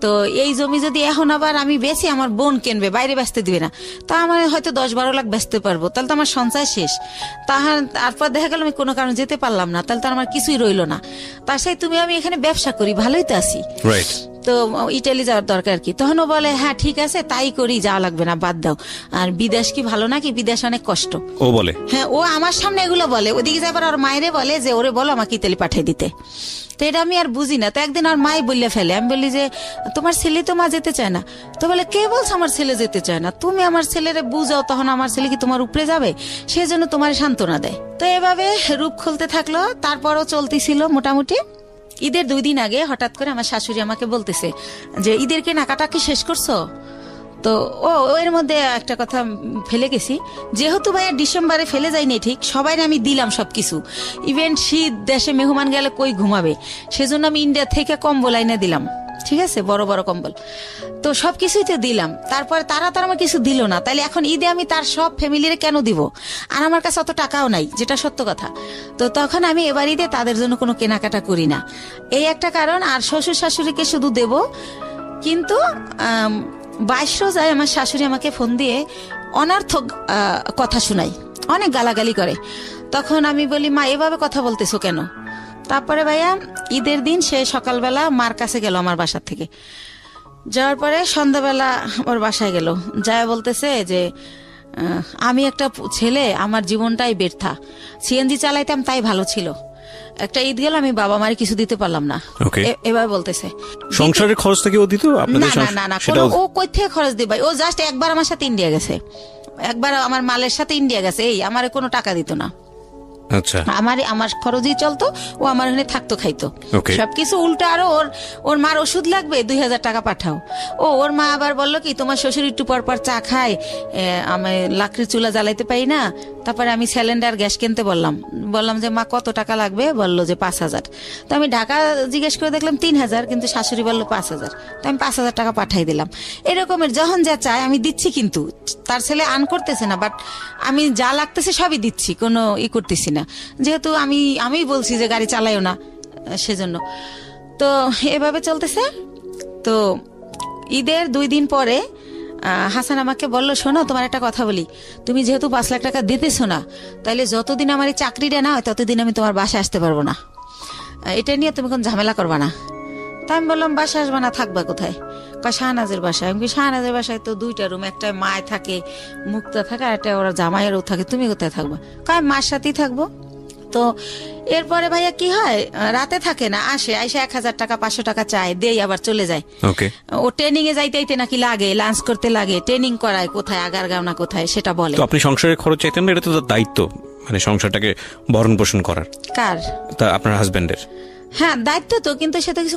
তো এই জমি যদি এখন আবার আমি বেশি, আমার বোন কিনবে, বাইরে বেচতে দিবে না, তা আমার হয়তো 10-12 লাখ বেচতে পারবো, তাহলে তো আমার সঞ্চয় শেষ। তারপর দেখা গেল আমি কোনো কারণে যেতে পারলাম না, তাহলে তো আমার কিছুই রইলো না। তার সাথে তুমি আমি এখানে ব্যবসা করি, ভালোই তো আছি, তো ইটালি যাওয়ার দরকার কি? তখন ও বলে হ্যাঁ ঠিক আছে তাই করি, যাওয়া লাগবে না, বাদ দাও। আর বিদেশ কি ভালো নাকি? বিদেশ অনেক কষ্ট, ও বলে। হ্যাঁ ও আমার সামনে এগুলো বলে, ওদিকে যাবার আর মায়েরে বলে যে ওরে বলো আমাকে ইতালি পাঠিয়ে দিতে। তো এটা আমি আর বুঝি না। তো একদিন আর মাই বললে ফেলে, আমি বলি যে তোমার ছেলে তো মা যেতে চায় না। তো বলে কে বলছে আমার ছেলে যেতে চায় না? তুমি আমার ছেলেরে বুঝাও, তখন আমার ছেলে কি তোমার উপরে যাবে? সেই জন্য তোমার সান্ত্বনা দেয়। তো এভাবে রূপ খুলতে থাকলো। তারপরও চলতেছিল মোটামুটি। ঈদের 2 দিন আগে হঠাৎ করে আমার শাশুড়ি আমাকে বলতেছে যে ঈদের কেনাকাটা কি শেষ করছো? তো এর মধ্যে একটা কথা ফেলে গেছি, যেহেতু ভাইয়া ডিসেম্বরে ফেলে যায়নি ঠিক, সবাই আমি দিলাম সবকিছু। ইভেন শীত, দেশে মেহমান গেলে কই ঘুমাবে, সেজন্য আমি ইন্ডিয়া থেকে কম্বল আইনা দিলাম, ঠিক আছে, বড় বড় কম্বল। তো সবকিছুই তো দিলাম। তারপরে তারা আমার কিছু দিল না, তাইলে এখন ঈদে আমি তার সব ফ্যামিলির কেন দিব? আর আমার কাছে অত টাকাও নাই, যেটা সত্য কথা। তো তখন আমি এবার ঈদে তাদের জন্য কোনো কেনাকাটা করি না, এই একটা কারণ। আর শ্বশুর শাশুড়িকে শুধু দেব। কিন্তু 22 রোজায় আমার শাশুড়ি আমাকে ফোন দিয়ে অনর্থক কথা শোনায়, অনেক গালাগালি করে। তখন আমি বলি মা এভাবে কথা বলতেছো কেন? তারপরে ভাইয়া ঈদের দিন সে সকালবেলা মার কাছে গেল আমার বাসার থেকে, যাওয়ার পরে সন্ধ্যাবেলা ওর বাসায় গেল, যায় বলতেছে যে আমি একটা ছেলে, আমার জীবনটাই ব্যর্থা, সিএনজি চালাইতাম তাই ভালো ছিল, একটা ঈদ গেল, আমি বাবা মার কিছু দিতে পারলাম না। Okay. এবার বলতেছে সংসারের খরচ থেকে ও দিত আপনাদের? না, ও কই থেকে খরচ দিবে? ও জাস্ট একবার আমার সাথে ইন্ডিয়া গেছে, একবার আমার মালের সাথে ইন্ডিয়া গেছে, এই আমার কোনো টাকা দিত না। আচ্ছা, আমার খরচই চলতো, ও আমার এখানে থাকতো, খাইতো, Okay. সবকিছু উল্টো। আরো ওর মার ওষুধ লাগবে, 2000 টাকা পাঠাও। ওর মা আবার বললো কি, তোমার শ্বশুর একটু পর পর চা খায়, আমি লাকড়ির চুলা জ্বালাইতে পারি না। তারপরে আমি সিলিন্ডার গ্যাস কিনতে বললাম যে মা কত টাকা লাগবে? বললো যে 5000। তো আমি ঢাকা জিজ্ঞেস করে দেখলাম 3000, কিন্তু শাশুড়ি বললো 5000। তো আমি 5000 টাকা পাঠাই দিলাম। এরকমের যখন যা চায় আমি দিচ্ছি, কিন্তু তার ছেলে আন করতেছে না, বাট আমি যা লাগতেছে সবই দিচ্ছি, কোনো করতেছি না, যেহেতু আমি বলছি যে গাড়ি চালাইও না, সেজন্য। তো এভাবে চলতেছে। তো ঈদের 2 দিন পরে হাসান আমাকে বলল, শোনো তোমার একটা কথা বলি, তুমি যেহেতু 5 লাখ টাকা দিতেছো না, তাহলে যতদিন আমার এই চাকরিটা না হয় ততদিন আমি তোমার বাসায় আসতে পারবো না, এটা নিয়ে তুমি কোন ঝামেলা করবা না। তা আমি বললাম, বাসায় আসবা না, থাকবা কোথায়? কয় শাহনাজের বাসায়। আমি শাহনাজের বাসায় তো 2টা রুম, একটা মায় থাকে, মুক্তা থাকে, আর একটা ওরা জামাইয়েরও থাকে, তুমি কোথায় থাকবা? কয় মার সাথেই থাকবো। তো এরপরে ভাইয়া কি হয়, রাতে থাকে না, আসে 1000 টাকা 500 টাকা চায়, দেই, আবার চলে যায়। ওকে। ও ট্রেনিং এ যাইতে নাকি লাগে, লাঞ্চ করতে লাগে, ট্রেনিং করায়, কোথায় আগারগাঁও না কোথায় সেটা বলে। তো আপনি সংসারের খরচ চাইতেন না? এটা তো তার দায়িত্ব, মানে সংসারটাকে ভরণ পোষণ করার। কার? তা আপনার হাজবেন্ডের। হ্যাঁ, দায়িত্ব তো, কিন্তু সে তো কিছু